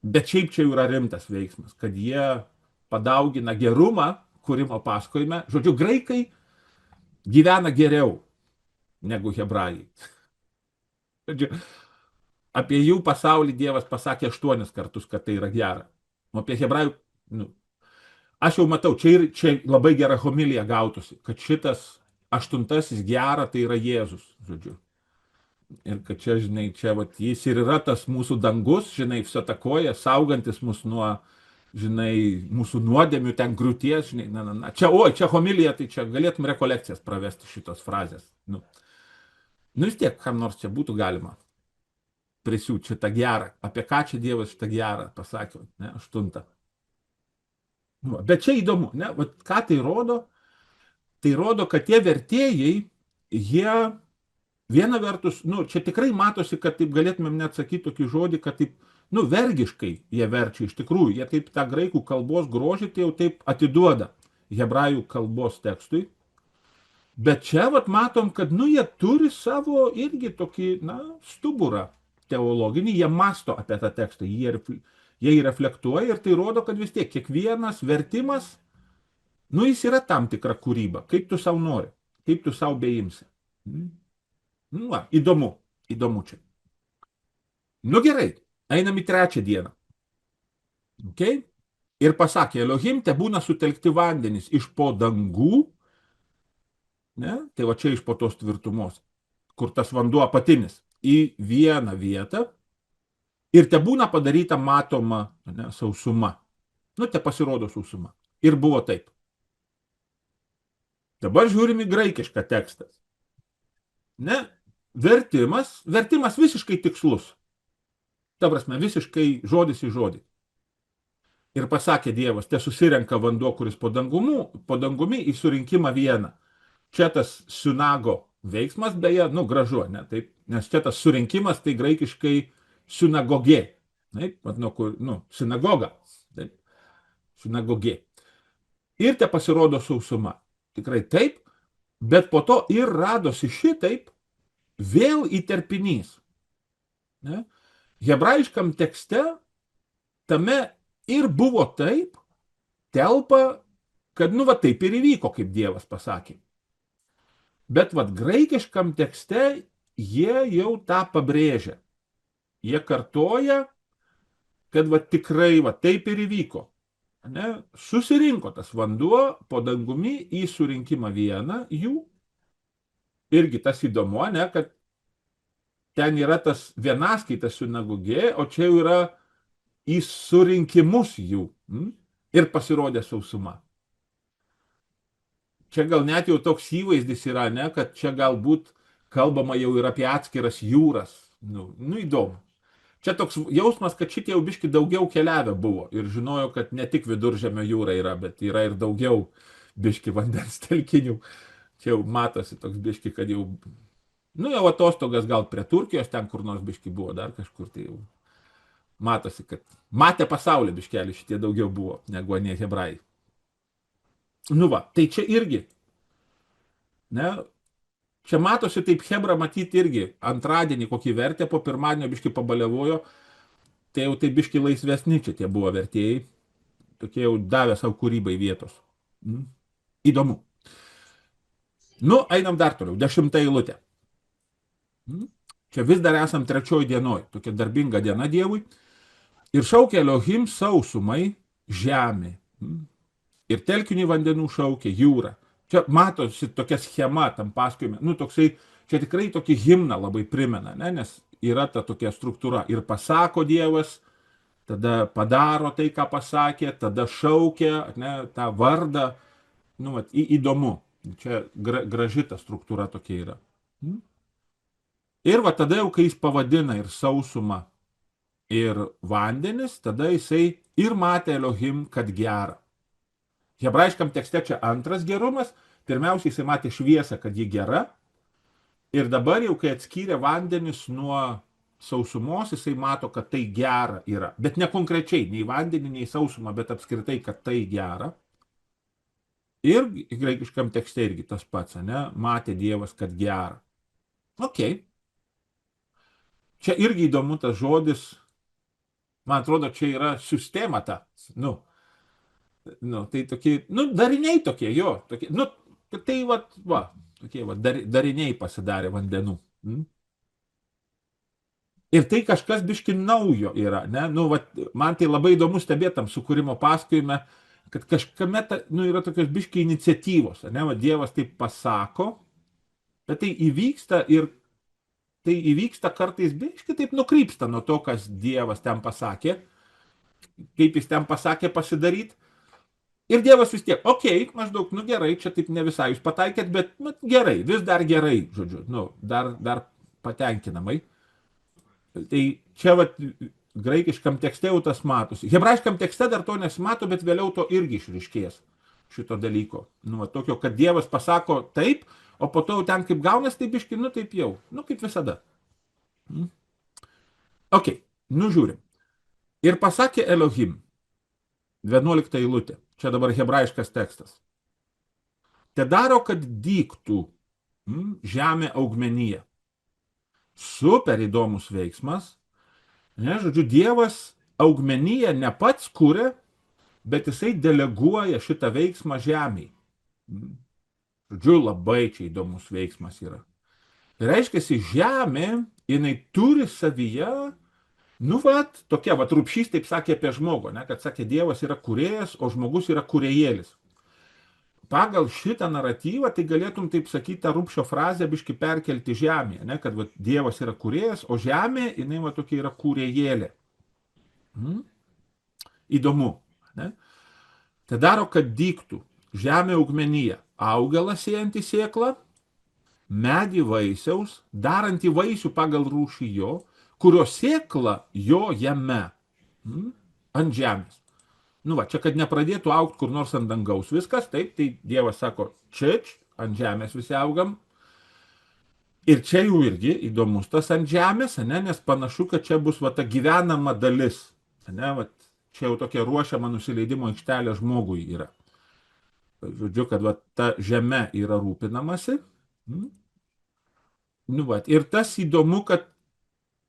Speaker 1: Bet šiaip čia jau yra rimtas veiksmas, kad jie padaugina gerumą, kūrimo pasakojime. Žodžiu, graikai gyvena geriau negu hebrajai. apie jų pasaulį Dievas pasakė 8 kartus, kad tai yra gera. O apie hebrajų, nu, aš jau matau, čia labai gera homilija gautųsi, kad šitas 8 gera, tai yra Jėzus, žodžiu. Ir kad čia, žinai, čia vat, jis ir yra tas mūsų dangus, žinai, visatakoja, saugantis mus nuo, žinai, mūsų nuodėmių, ten griūties, žinai, na. Čia, čia homilija, tai čia galėtum rekolekcijas pravesti šitos frazės. Nu vis tiek, kam nors čia būtų galima prisiūti šitą gerą. Apie ką čia Dievas šitą gerą pasakė, ne, 8. Bet čia įdomu, ne, vat, ką tai rodo? Tai rodo, kad tie vertėjai, jie viena vertus, čia tikrai matosi, kad taip galėtumėm net sakyti tokį žodį, kad taip, vergiškai jie verčia iš tikrųjų, jie taip tą graikų kalbos grožį tai jau taip atiduoda hebrajų kalbos tekstui. Bet čia vat matom, kad, jie turi savo irgi tokį, stuburą teologinį, jie masto apie tą tekstą, jie jį reflektuoja ir tai rodo, kad vis tiek kiekvienas vertimas, jis yra tam tikra kūryba, kaip tu savo nori, kaip tu savo beimsi. Įdomu čia. Gerai, einam į 3 dieną. Okay? Ir pasakė, Elohim tebūna sutelkti vandenys iš po dangų, ne? Tai va čia iš po tos tvirtumos, kur tas vanduo apatinis, į vieną vietą ir tebūna padaryta matoma, ne, sausuma. Te pasirodo sausuma. Ir buvo taip. Dabar žiūrim į graikišką tekstą. Ne, vertimas visiškai tikslus. Ta prasme, visiškai žodis į žodį. Ir pasakė Dievas, te susirenka vanduo, kuris po dangumi į surinkimą vieną. Čia tas synago veiksmas, beje, gražu, ne, taip, nes čia tas surinkimas, tai graikiškai synagogė. Taip, sinagoga. Taip, sinagogė. Ir te pasirodo sausuma. Tikrai taip, bet po to ir radosi šitaip vėl įterpinys. Ne? Hebrajiškam tekste tame ir buvo taip, telpa, kad, taip ir įvyko, kaip Dievas pasakė. Bet, graikiškam tekste jie jau tą pabrėžia. Jie kartoja, kad, tikrai, taip ir įvyko. Ne? Susirinko tas vanduo po dangumi į surinkimą vieną jų. Irgi tas įdomu, ne, kad ten yra tas vienaskaitas sinagogė, o čia jau yra į surinkimus jų. Ir pasirodė sausuma. Čia gal net jau toks įvaizdis yra, ne, kad čia galbūt kalbama jau ir apie atskiras jūras. Įdomu. Čia toks jausmas, kad šitie jau biški daugiau keliavę buvo ir žinojo, kad ne tik Viduržemio jūra yra, bet yra ir daugiau biški vandens telkinių. Čia jau matosi toks biški, kad jau, jau atostogas gal prie Turkijos, ten kur nors biški buvo, dar kažkur tai jau matosi, kad matė pasaulį biškelį šitie daugiau buvo, negu anie hebrajai. Tai čia irgi, ne, čia matosi taip hebra matyti irgi, antradienį kokį vertę, po pirmadienio biški pabaliavojo, tai jau tai biški laisvesni čia tie buvo vertėjai, tokie jau davė savo kūrybai vietos. Įdomu. Einam dar toliau, 10 eilutė. Čia vis dar esam 3 dienoj, tokia darbinga diena Dievui. Ir šaukė Elohim sausumai žemė. Ir telkinių vandenų šaukė jūra. Čia matosi tokia schema tam pasakojime, toksai, čia tikrai tokį himną labai primena, ne, nes yra ta tokia struktūra. Ir pasako Dievas, tada padaro tai, ką pasakė, tada šaukia, ne, tą vardą. Įdomu. Čia graži ta struktūra tokia yra. Ir tada jau, kai jis pavadina ir sausumą, ir vandenis, tada jisai ir matė Elohim, kad gera. Hebrajiškam tekste čia antras gerumas. Pirmiausia, jisai matė šviesą, kad ji gera. Ir dabar jau, kai atskyrė vandenis nuo sausumos, jisai mato, kad tai gera yra. Bet ne konkrečiai, nei vandenį, nei sausumą, bet apskritai, kad tai gera. Ir graikiškam tekste irgi tas pats, ne? Matė Dievas, kad gera. Ok. Čia irgi įdomu tas žodis. Man atrodo, čia yra sistema ta. Tai tokie, dariniai tokie, jo. Tokie, tai tokie dariniai pasidarė vandenų. Ir tai kažkas biški naujo yra, ne? Nu, vat, man tai labai įdomu stebėti tam sukūrimo pasakojime, kad kažkame yra tokios biški iniciatyvos, ne? Va, Dievas taip pasako, bet tai įvyksta ir tai įvyksta kartais biški taip nukrypsta nuo to, kas Dievas ten pasakė, kaip jis ten pasakė pasidaryti. Ir Dievas vis tiek, maždaug, nu gerai, čia taip ne visai jūs pataikėt, bet gerai, vis dar gerai, žodžiu, nu, dar patenkinamai. Tai čia vat graikiškam tekste jau tas matosi. Hebrajiškam tekste dar to nesimato, bet vėliau to irgi išryškės šito dalyko. Nu, va, tokio, kad Dievas pasako taip, o po to jau ten kaip gaunas, taip biški, nu taip jau, nu kaip visada. Nu žiūrim. Ir pasakė Elohim, 11 eilutė, čia dabar hebrajiškas tekstas. Te daro, kad dygtų žemė augmenija. Super įdomus veiksmas. Ne, žodžiu, Dievas augmeniją ne pats kuria, bet jisai deleguoja šitą veiksmą žemėj. Žodžiu, labai čia įdomus veiksmas yra. Tai reiškia, žemė, jinai turi savyje, nu vat, tokia, vat Rupšys taip sakė apie žmogų, ne, kad sakė, Dievas yra kūrėjas, o žmogus yra kūrėjėlis. Pagal šitą naratyvą, tai galėtum taip sakyti tą Rupšio frazę biški perkelti žemėje, ne, kad vat, Dievas yra kūrėjas, o žemė, jinai va tokia yra kūrėjėlė. Įdomu, ne? Tai daro, kad dygtų žemė augmenija, augalas sėjantį sėklą, medį vaisiaus, darantį vaisių pagal rūšį jo, kurio sėkla jo jame, ant žemės. Nu va, čia kad nepradėtų augti kur nors ant dangaus viskas, taip, tai Dievas sako, ant žemės visi augam. Ir čia jau irgi įdomus tas ant žemės, ne, nes panašu, kad čia bus va ta gyvenama dalis. Ne, va, čia jau tokia ruošiama nusileidimo aikštelė žmogui yra. Žodžiu, kad va, ta žeme yra rūpinamasi. Nu va, ir tas įdomu, kad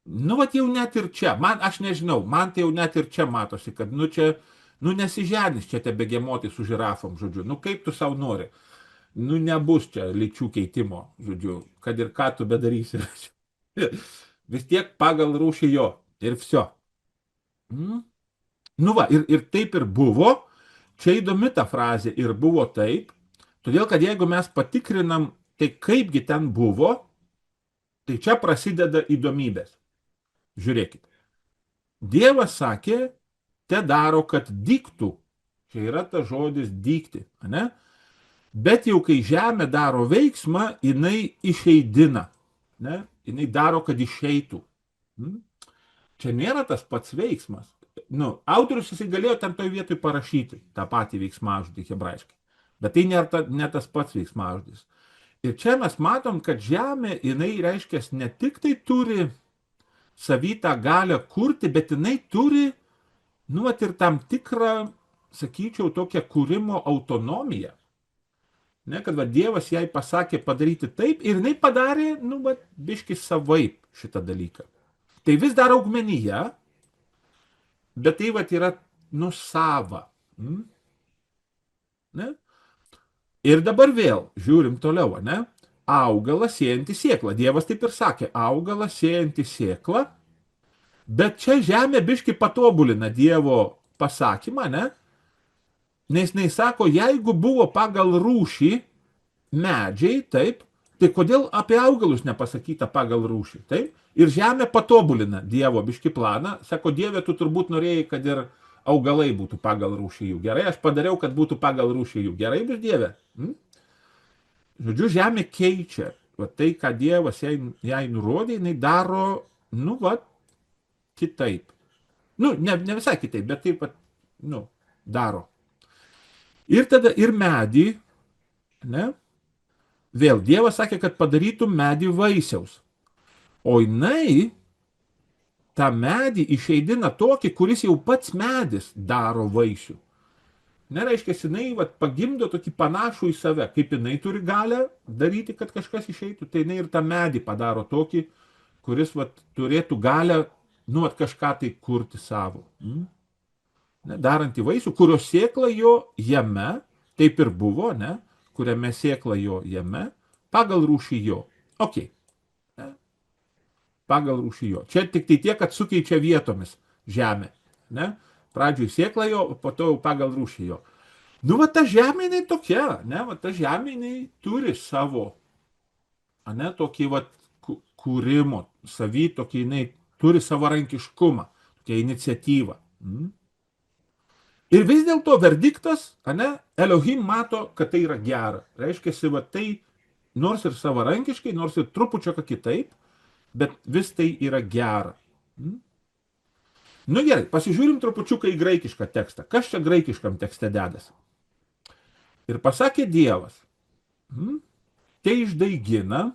Speaker 1: nu va, jau net ir čia, aš nežinau, man tai jau net ir čia matosi, kad nu čia nu nesiženis čia te begemotai su žirafom, žodžiu, nu kaip tu savo nori, nu nebus čia lyčių keitimo, žodžiu, kad ir ką tu bedarysi. Vis tiek pagal rūšį jo ir viso. Nu va, ir taip ir buvo, čia įdomi ta frazė, ir buvo taip, todėl kad jeigu mes patikrinam, tai kaipgi ten buvo, tai čia prasideda įdomybės. Žiūrėkit. Dievas sakė, te daro, kad dygtų. Čia yra tas žodis dygti, ne? Bet jau kai žemė daro veiksmą, jinai išeidina. Ne? Jinai daro, kad išeitų. Čia nėra tas pats veiksmas. Nu, autorius jisai galėjo ten toj vietoj parašyti tą patį veiksmažodį hebrajiškai. Bet tai nėra ne tas pats veiksmažodis. Ir čia mes matom, kad žemė, jinai reiškia ne tik tai turi savytą galią kurti, bet jinai turi nu, vat ir tam tikrą, sakyčiau, tokią kūrimo autonomiją. Ne, kad va, Dievas jai pasakė padaryti taip ir jinai padarė, nu, va, biški savaip šitą dalyką. Tai vis dar augmenija, bet tai va, yra, nu, sava. Ne? Ir dabar vėl, žiūrim toliau, ne? Augalas sėjantį sėklą. Dievas taip ir sakė, augalas sėjantį sėklą. Bet čia žemė biški patobulina Dievo pasakymą, ne? Nes jis sako, jeigu buvo pagal rūšį medžiai, taip, tai kodėl apie augalus nepasakyta pagal rūšį, taip? Ir žemė patobulina Dievo biški planą, sako, Dieve, tu turbūt norėjai, kad ir augalai būtų pagal rūšį jų. Gerai, aš padariau, kad būtų pagal rūšį jų. Gerai bus, Dieve? Žodžiu, žemė keičia. Va tai, ką Dievas jai nurodė, jinai daro, nu, va, kitaip. Nu, ne visai kitaip, bet taip pat, nu, daro. Ir tada ir medį, ne? Vėl Dievas sakė, kad padarytum medį vaisiaus. O jinai tą medį išeidina tokį, kuris jau pats medis daro vaisių. Nereiškia, jinai vat, pagimdo tokį panašų į save, kaip jinai turi galę daryti, kad kažkas išeitų, tai jinai ir tą medį padaro tokį, kuris vat, turėtų galę nu, vat, kažką tai kurti savo. Ne, darantį vaisių, kurio sėkla jo jame, taip ir buvo, ne, kuriame sėkla jo jame, pagal rūšį jo. Ok. Ne. pagal rūšį jo. Čia tik tai tiek, kad sukeičia vietomis žemė. Ne? Pradžiui sėkla jo, po to jau pagal rūšį jo. Nu, va ta žemė jinai tokia, ne, va ta žemė jinai turi savo, ne, tokį va kūrimo, savy tokį jinai turi savarankiškumą, tokia iniciatyva. Ir vis dėlto verdiktas, ne, Elohim mato, kad tai yra gera. Reiškia, va tai nors ir savarankiškai, nors ir trupučią kitaip, bet vis tai yra gera. Nu gerai, pasižiūrim trupučiuką į graikišką tekstą. Kas čia graikiškam tekste dedasi? Ir pasakė Dievas, tai išdaigina,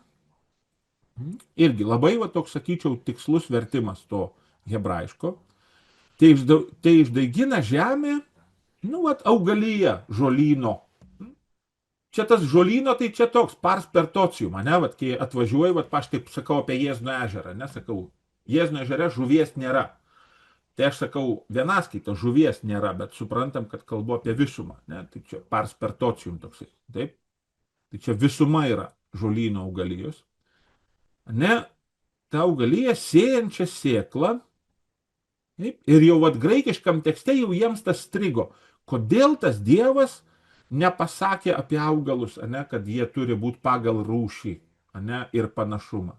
Speaker 1: irgi labai va toks, sakyčiau, tikslus vertimas to hebrajiško, tai išdaigina žemė, nu, vat, augalyje, žolyno. Čia tas žolyno, tai čia toks pars per tocium, ne, vat, kai atvažiuoju, vat, aš taip sakau apie Jėzno ežerą, nesakau, Jėzno ežere žuvies nėra. Tai aš sakau, vienaskaito žuvies nėra, bet suprantam, kad kalbu apie visumą, ne, tai čia pars per tocium toksai, taip. Tai čia visuma yra žolyno augalijos. Ne, ta augalija sėjančia sėklą, taip, ir jau vat graikiškam tekste jau jiems tas strigo. Kodėl tas Dievas nepasakė apie augalus, ne, kad jie turi būti pagal rūšį, ne, ir panašumą.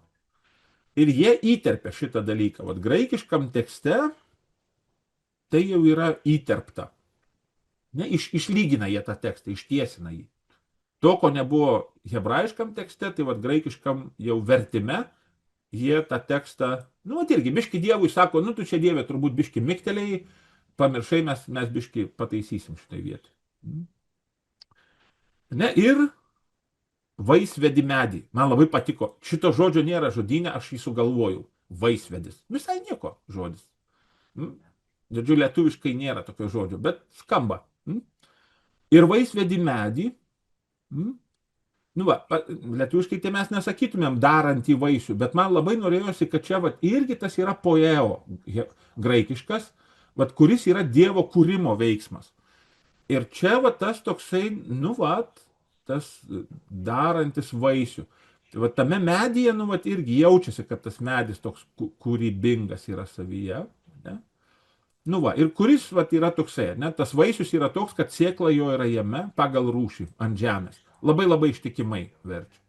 Speaker 1: Ir jie įterpia šitą dalyką. Vat graikiškam tekste tai jau yra įterpta. Ne, išlygina jie tą tekstą, ištiesina jį. To, ko nebuvo hebrajiškam tekste, tai vat graikiškam jau vertime, jie tą tekstą, nu, vat irgi, biški Dievui sako, nu, tu čia Dieve turbūt biški miktelėjai, pamiršai, mes biški pataisysim šitai vietą. Ne, ir vaisvedi medį. Man labai patiko. Šito žodžio nėra žodyne, aš jį sugalvojau. Vaisvedis. Visai nieko žodis. Žodžiu, lietuviškai nėra tokio žodžio, bet skamba. Ir vaisvedi medį. Nu va, lietuviškai tai mes nesakytumėm darantį vaisių, bet man labai norėjosi, kad čia vat, irgi tas yra poeo graikiškas, vat, kuris yra Dievo kūrimo veiksmas. Ir čia vat, tas toksai, nu vat, tas darantis vaisių. Vat, tame medyje, nu vat, irgi jaučiasi, kad tas medis toks kūrybingas yra savyje. Ne? Nu va, ir kuris vat, yra toksai, ne? Tas vaisius yra toks, kad sėkla jo yra jame pagal rūšį ant žemės. Labai labai ištikimai verčia.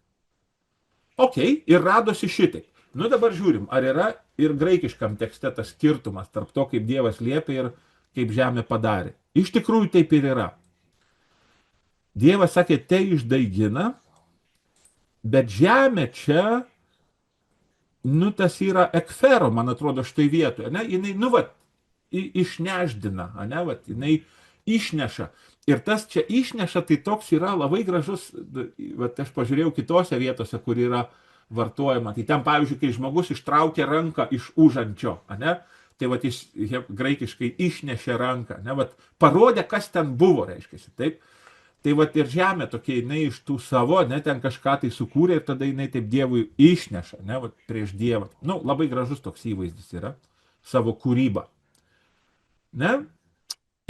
Speaker 1: Ok, ir radosi šitai. Nu dabar žiūrim, ar yra ir graikiškam tekste tas skirtumas tarp to, kaip Dievas liepia ir kaip žemė padarė. Iš tikrųjų taip ir yra. Dievas sakė, tai išdaigina, bet žemė čia, nu tas yra ekfero, man atrodo, štai vietoje. Ne? Jinai, nu vat, išneždina, ne? Vat, jinai išneša. Ir tas čia išneša, tai toks yra labai gražus, vat, aš pažiūrėjau kitose vietose, kur yra vartojama. Tai ten, pavyzdžiui, kai žmogus ištraukia ranką iš užančio, ne? Tai vat, jis graikiškai išnešė ranką, ne? Vat, parodė, kas ten buvo, reiškia, taip. Tai vat ir žemė tokia, jinai iš tų savo, ne, ten kažką tai sukūrė ir tada jinai taip Dievui išneša, ne, vat, prieš Dievą. Nu, labai gražus toks įvaizdis yra, savo kūrybą. Ne?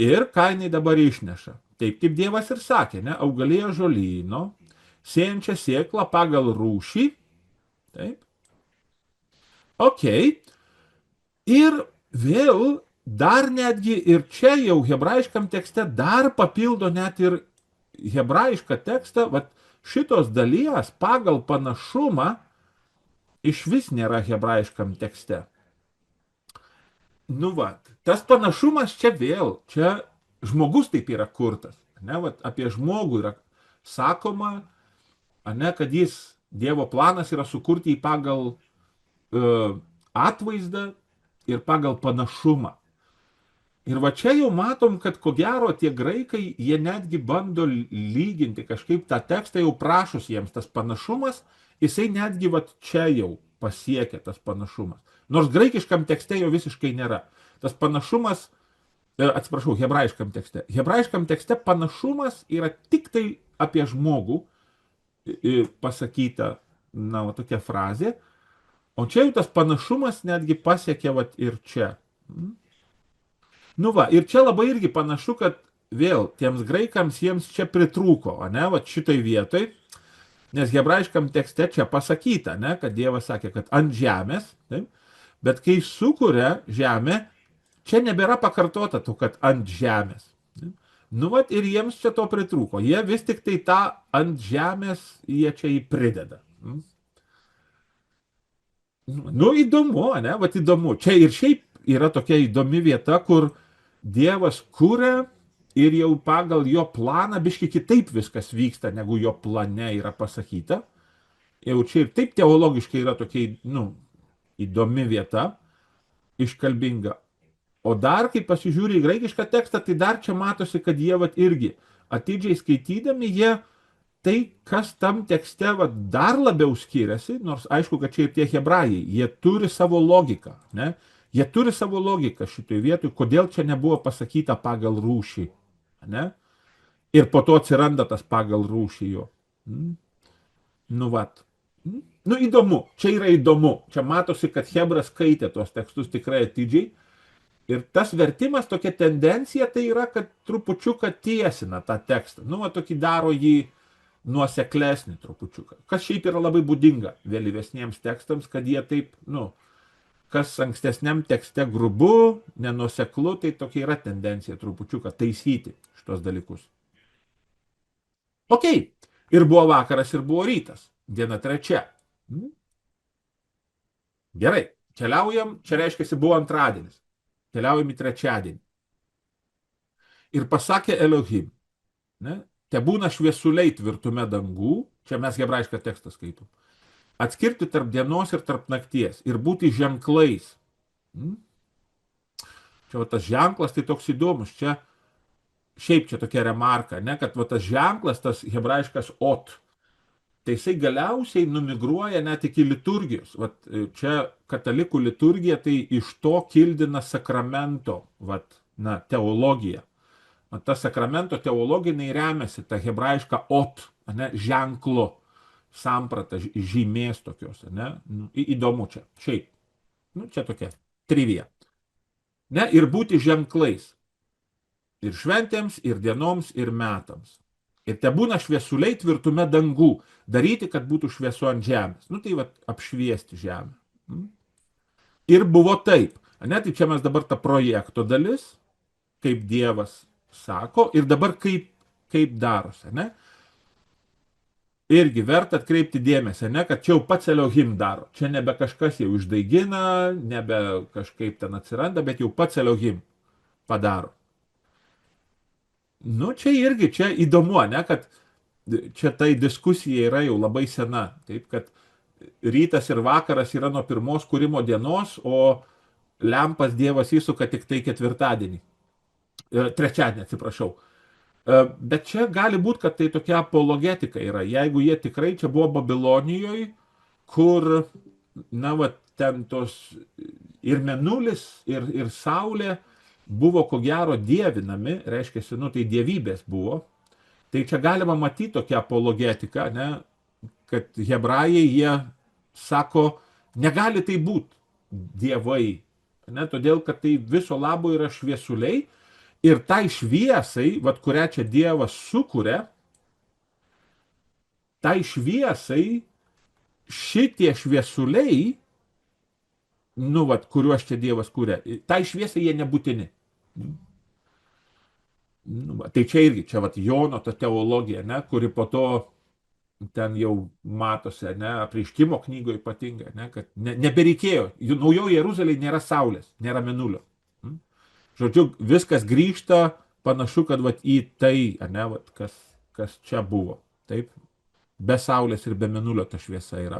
Speaker 1: Ir ką jinai dabar išneša? Taip kaip Dievas ir sakė, ne, augalija žolyno, sėjančia sėklą pagal rūšį. Taip. Ok. Ir vėl dar netgi ir čia jau hebrajiškam tekste dar papildo net ir hebrajišką tekstą, vat, šitos dalies pagal panašumą iš vis nėra hebrajiškam tekste. Nu vat, tas panašumas čia vėl, čia žmogus taip yra kurtas, ne, vat, apie žmogų yra sakoma, ne, kad jis, Dievo planas yra sukurti jį pagal atvaizdą ir pagal panašumą. Ir va čia jau matom, kad ko gero tie graikai, jie netgi bando lyginti kažkaip tą tekstą, jau prašus jiems tas panašumas, jisai netgi va čia jau pasiekia tas panašumas. Nors graikiškam tekste jo visiškai nėra. Tas panašumas, atsiprašau, hebrajiškam tekste. Hebrajiškam tekste panašumas yra tik tai apie žmogų pasakyta, na, va, tokia frazė, o čia jau tas panašumas netgi pasiekia va ir čia. Nu va, ir čia labai irgi panašu, kad vėl tiems graikams jiems čia pritrūko, ne, va šitai vietai, Nes hebrajiškam tekste čia pasakyta, ne, kad Dievas sakė, kad ant žemės, taip, bet kai sukuria žemę, čia nebėra pakartota to, kad ant žemės. Nu, vat, ir jiems čia to pritrūko. Jie vis tik tai tą ant žemės, jie čia jį prideda. Nu, įdomu, ne, vat įdomu. Čia ir šiaip yra tokia įdomi vieta, kur Dievas kuria ir jau pagal jo planą biški kitaip viskas vyksta, negu jo plane yra pasakyta. Jau čia ir taip teologiškai yra tokia, nu, įdomi vieta, iškalbinga. O dar, kai pasižiūri į graikišką tekstą, tai dar čia matosi, kad jie vat irgi atidžiai skaitydami, jie tai, kas tam tekste vat dar labiau skiriasi, nors aišku, kad čia ir tie hebrajai, jie turi savo logiką, ne? Jie turi savo logiką šitoje vietoje, kodėl čia nebuvo pasakyta pagal rūšį, ne? Ir po to atsiranda tas pagal rūšį jo. Nu, vat. Nu, įdomu, čia yra įdomu. Čia matosi, kad Hebras skaitė tuos tekstus tikrai atidžiai. Ir tas vertimas, tokia tendencija, tai yra, kad trupučiuką tiesina tą tekstą. Nu, va, tokį daro jį nuoseklesnį trupučiuką. Kas šiaip yra labai būdinga vėlyvesniems tekstams, kad jie taip, nu, kas ankstesniam tekste grubu, nenuoseklu, tai tokia yra tendencija trupučiuką taisyti šitos dalykus. Ok, ir buvo vakaras, ir buvo rytas. Diena trečia. Gerai, keliaujam, čia reiškia, buvo antradienis. Keliaujam į trečiadienį. Ir pasakė Elohim, ne, te būna šviesuliai tvirtume dangų, čia mes hebrajišką tekstą skaitom, atskirti tarp dienos ir tarp nakties ir būti ženklais. Čia va, tas ženklas tai toks įdomus, čia šiaip čia tokia remarka, ne, kad va, tas ženklas, tas hebrajiškas ot, tai jisai galiausiai numigruoja net iki liturgijos. Vat, čia katalikų liturgija, tai iš to kildina sakramento na, teologija. Ta sakramento teologiniai remiasi ta hebrajiška ot, ne, ženklo samprata, žymės tokios. Ne? Įdomu čia. Šiaip. Nu, čia tokia trivija. Ne? Ir būti ženklais. Ir šventėms, ir dienoms, ir metams. Ir te būna šviesuliai tvirtume dangų, daryti, kad būtų šviesu ant žemės. Nu tai va, apšviesti žemę. Ir buvo taip. Ne, tai čia mes dabar ta projekto dalis, kaip Dievas sako, ir dabar kaip darosi. Ne? Irgi verta atkreipti dėmesį, ne, kad čia jau pats Elohim daro. Čia nebe kažkas jau išdaigina, nebe kažkaip ten atsiranda, bet jau pats Elohim padaro. Nu, čia irgi, čia įdomu, ne, kad čia tai diskusija yra jau labai sena, taip, kad rytas ir vakaras yra nuo pirmos kūrimo dienos, o lempas Dievas įsuka tik tai ketvirtadienį, trečiadienį, atsiprašau. Bet čia gali būti, kad tai tokia apologetika yra, jeigu jie tikrai čia buvo Babilonijoje, kur, na, va, ten tos ir mėnulis, ir saulė, buvo ko gero dievinami, reiškia, nu, tai dievybės buvo. Tai čia galima matyti tokią apologetiką, ne, kad hebrajai, jie sako, negali tai būti dievai, ne, todėl, kad tai viso labo yra šviesuliai ir tai šviesai, vat, kurią čia Dievas sukuria, tai šviesai šitie šviesuliai, nu, vat, kuriuos čia Dievas kuria, tai šviesai jie nebūtini. Nu, va, tai čia irgi, čia vat, Jono ta teologija, ne, kuri po to ten jau matosi, ne, Apreiškimo knygoje ypatingai, ne, kad nebereikėjo, naujoje Jeruzalėje nėra saulės, nėra mėnulio. Žodžiu, viskas grįžta panašu, kad vat, į tai, ne, vat, kas čia buvo. Taip, be saulės ir be mėnulio ta šviesa yra.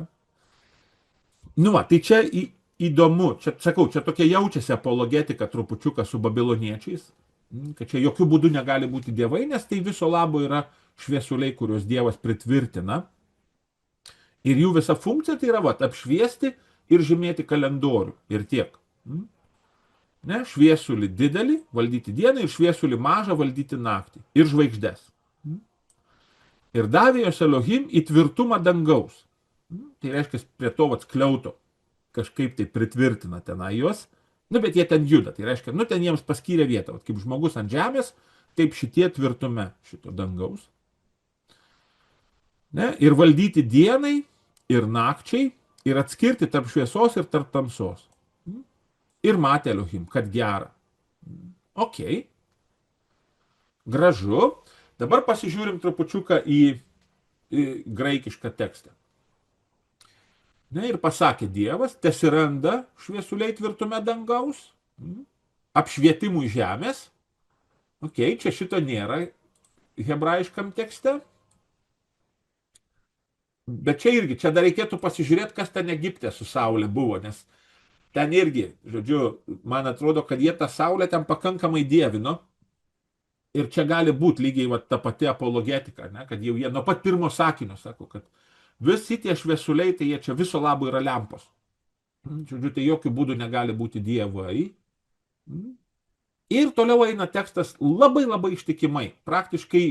Speaker 1: Nu, va, tai čia įdomu, čia, sakau, čia tokia jaučiasi apologetika trupučiuką su babiloniečiais, kad čia jokių būdų negali būti dievai, nes tai viso labo yra šviesuliai, kuriuos Dievas pritvirtina. Ir jų visa funkcija tai yra, va, apšviesti ir žymėti kalendorių. Ir tiek. Ne, šviesulį didelį valdyti dieną ir šviesulį mažą valdyti naktį. Ir žvaigždes. Ir davė jos Elohim į tvirtumą dangaus. Tai reiškia, prie to vat skliauto kažkaip tai pritvirtina tenai juos, nu, bet jie ten juda, tai reiškia, nu, ten jiems paskyrė vietą, vat, kaip žmogus ant žemės, taip šitie tvirtume šito dangaus. Ne? Ir valdyti dienai ir nakčiai, ir atskirti tarp šviesos ir tarp tamsos. Ir matė Elohim, kad gera. Ok, gražu. Dabar pasižiūrim trupučiuką į graikišką tekstą. Ne, ir pasakė Dievas, tesiranda šviesuliai tvirtume dangaus, apšvietimui žemės. Ok, čia šito nėra hebrajiškam tekste. Bet čia irgi, čia dar reikėtų pasižiūrėti, kas ten Egipte su Saulė buvo, nes ten irgi, žodžiu, man atrodo, kad jie tą Saulę ten pakankamai dievino. Ir čia gali būti lygiai va, ta pati apologetika, ne, kad jau jie nuo pat pirmo sakinio sako, kad visi tie šviesuliai, tai jie čia viso labo yra lempos. Žodžiu, tai jokių būdų negali būti dievai. Ir toliau eina tekstas labai labai ištikimai. Praktiškai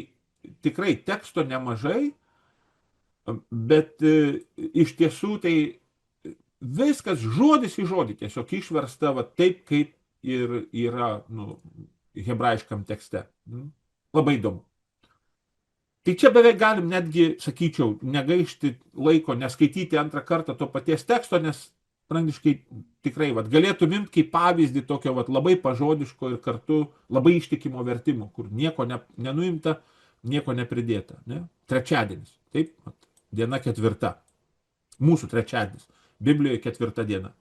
Speaker 1: tikrai teksto nemažai, bet iš tiesų tai viskas žodis į žodį tiesiog išversta va, taip, kaip ir yra hebrajiškam tekste. Labai įdomu. Tai čia beveik galim netgi, sakyčiau, negaišti laiko, neskaityti antrą kartą to paties teksto, nes praktiškai tikrai vat, galėtų imti kaip pavyzdį tokio vat, labai pažodiško ir kartu labai ištikimo vertimo, kur nieko nenuimta, nieko nepridėta. Ne? Trečiadienis. Taip, vat, diena 4. Mūsų trečiadienis. Biblijoje 4 diena.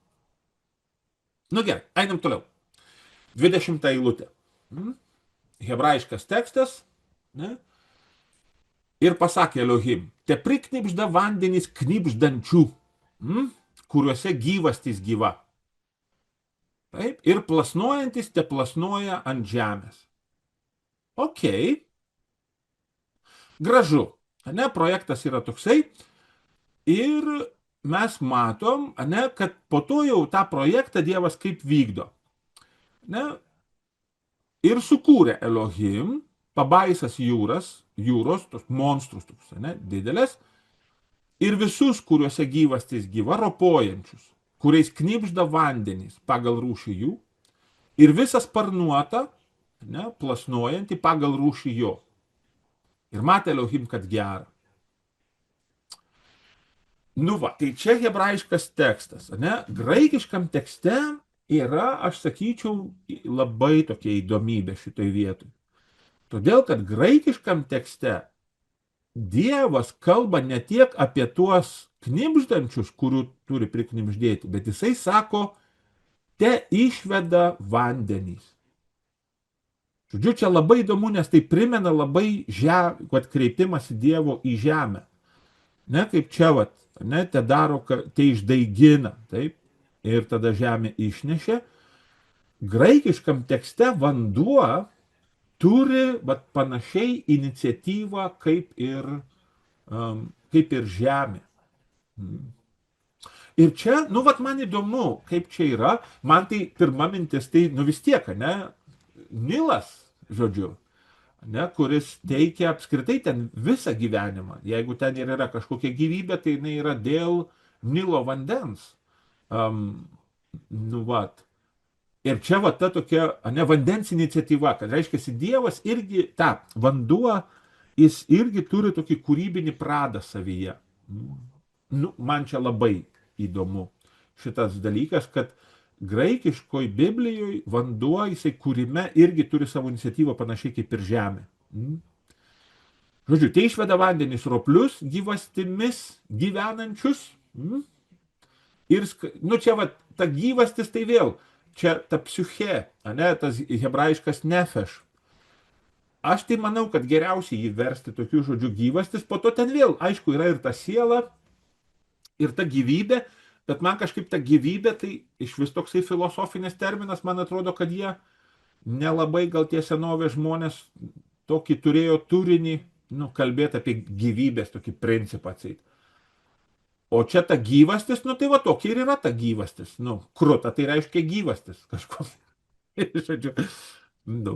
Speaker 1: Nu gerai, einam toliau. 20 eilutė. Hebrajiškas tekstas. Ne? Ir pasakė Elohim, te priknipžda vandenys knipždančių, kuriuose gyvastis gyva. Taip, ir plasnuojantis te plasnuoja ant žemės. Ok. Gražu. Ne, projektas yra toksai. Ir mes matom, ne, kad po to jau tą projektą Dievas kaip vykdo. Ne? Ir sukūrė Elohim pabaisas jūros, tos monstrus, toks, ne, didelės, ir visus, kuriuose gyvastis gyva, ropojančius, kuriais knipžda vandenys pagal rūšį jų, ir visas sparnuota, ne, plasnuojanti pagal rūšį jo. Ir matė Elohim, kad gera. Nu va, tai čia hebrajiškas tekstas, ne? Graikiškam tekste yra, aš sakyčiau, labai tokia įdomybė šitoj vietoj. Todėl, kad graikiškam tekste Dievas kalba ne tiek apie tuos knibždančius, kurių turi priknibždėti, bet jisai sako, te išveda vandenys. Žodžiu, čia labai įdomu, nes tai primena labai kreipimąsi Dievo į žemę. Ne, kaip čia, vat, ne, te daro, te išdaigina, taip, ir tada žemė išnešė. Graikiškam tekste vanduo turi vat, panašiai iniciatyvą kaip ir žemė. Ir čia, nu, vat, man įdomu, kaip čia yra, man tai pirma mintis, tai, nu, vis tiek, ne, Nilas, žodžiu, ne, kuris teikia apskritai ten visą gyvenimą. Jeigu ten ir yra kažkokia gyvybė, tai jinai yra dėl Nilo vandens. Nu, vat. Ir čia va ta tokia, ne, vandens iniciatyva, kad reiškia, Dievas irgi, vanduo, jis irgi turi tokį kūrybinį pradą savyje. Nu, man čia labai įdomu šitas dalykas, kad graikiškoj Biblijoje vanduo, jisai kūrime irgi turi savo iniciatyvą panašiai kaip ir žemė. Žodžiu, tai išveda vandenys roplius, gyvastimis gyvenančius. Ir, nu, čia va, ta gyvastis tai vėl, čia ta psiche, ne, tas hebrajiškas nefeš. Aš tai manau, kad geriausiai jį versti tokių žodžių gyvastis, po to ten vėl, aišku, yra ir ta siela, ir ta gyvybė, bet man kažkaip ta gyvybė, tai iš vis toksai filosofinis terminas, man atrodo, kad jie nelabai gal tie senovės žmonės tokį turėjo turinį, nu, kalbėti apie gyvybės tokį principą atseit. O čia ta gyvastis, nu tai va tokia ir yra ta gyvastis. Nu, kruta tai reiškia gyvastis kažko. Žodžiu, nu.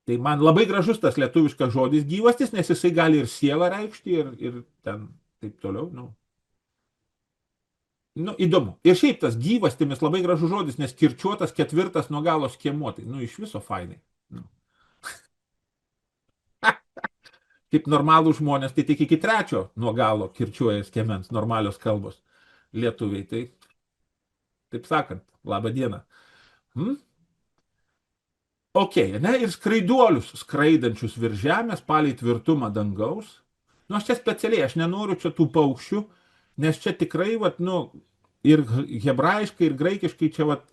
Speaker 1: Tai man labai gražus tas lietuviškas žodis gyvastis, nes jisai gali ir sielą reikšti, ir ten taip toliau, nu. Nu, įdomu. Ir šiaip tas gyvastimis labai gražus žodis, nes kirčiuotas 4 nuo galo skiemuo. Tai, nu, iš viso fainai. Nu. kaip normalų žmonės, tai tik iki trečio nuo galo kirčiuoja skiemens, normalios kalbos lietuviai. Tai, taip sakant, labą dieną. Ok, ne, ir skraiduolius skraidančius virš žemės, palei tvirtumą dangaus. Nu, aš čia specialiai, aš nenoriu čia tų paukščių, nes čia tikrai, vat, nu, ir hebrajiškai, ir graikiškai čia, vat,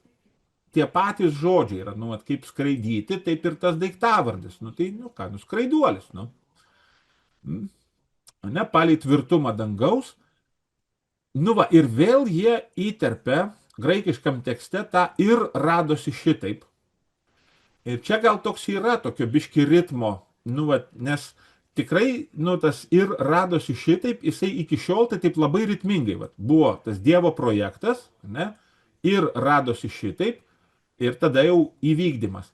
Speaker 1: tie patys žodžiai yra, nu, vat, kaip skraidyti, taip ir tas daiktavardis. Nu, tai, nu, ką, nu, skraiduolis, nu. Ne, palei tvirtumą dangaus. Nu, va, ir vėl jie įterpia graikiškam tekste tą ir radosi šitaip. Ir čia gal toks yra tokio biški ritmo, nu, va, nes tikrai, nu, tas ir radosi šitaip, jisai iki šiol tai taip labai ritmingai, va, buvo tas Dievo projektas, ne, ir radosi šitaip, ir tada jau įvykdymas.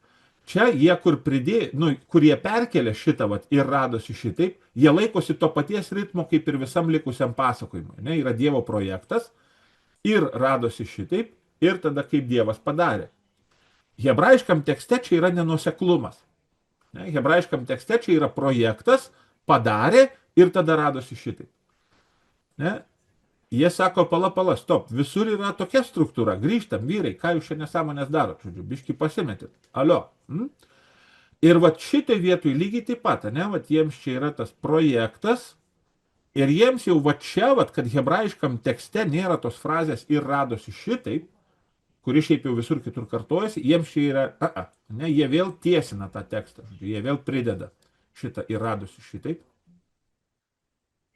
Speaker 1: Čia jie, kur pridėjo, nu, kur jie perkelė šitą, va, ir radosi šitaip, jie laikosi to paties ritmo, kaip ir visam likusiam pasakojimui, ne, yra Dievo projektas, ir radosi šitaip, ir tada kaip Dievas padarė. Hebrajiškam tekste čia yra nenuoseklumas. Ne, hebrajiškam tekste čia yra projektas, padarė ir tada radosi šitaip. Ne? Jie sako, pala, stop, visur yra tokia struktūra, grįžtam, vyrai, ką jūs čia nesąmonės darot, žodžiu, biški pasimetit, alio. Ir va šitoj vietoj lygiai taip pat, ne, va jiems čia yra tas projektas, ir jiems jau va čia, va, kad hebrajiškam tekste nėra tos frazės ir radosi šitaip, kuri šiaip jau visur kitur kartojasi, jiems čia yra, ne, jie vėl tiesina tą tekstą, jie vėl prideda šitą ir radosi šitaip.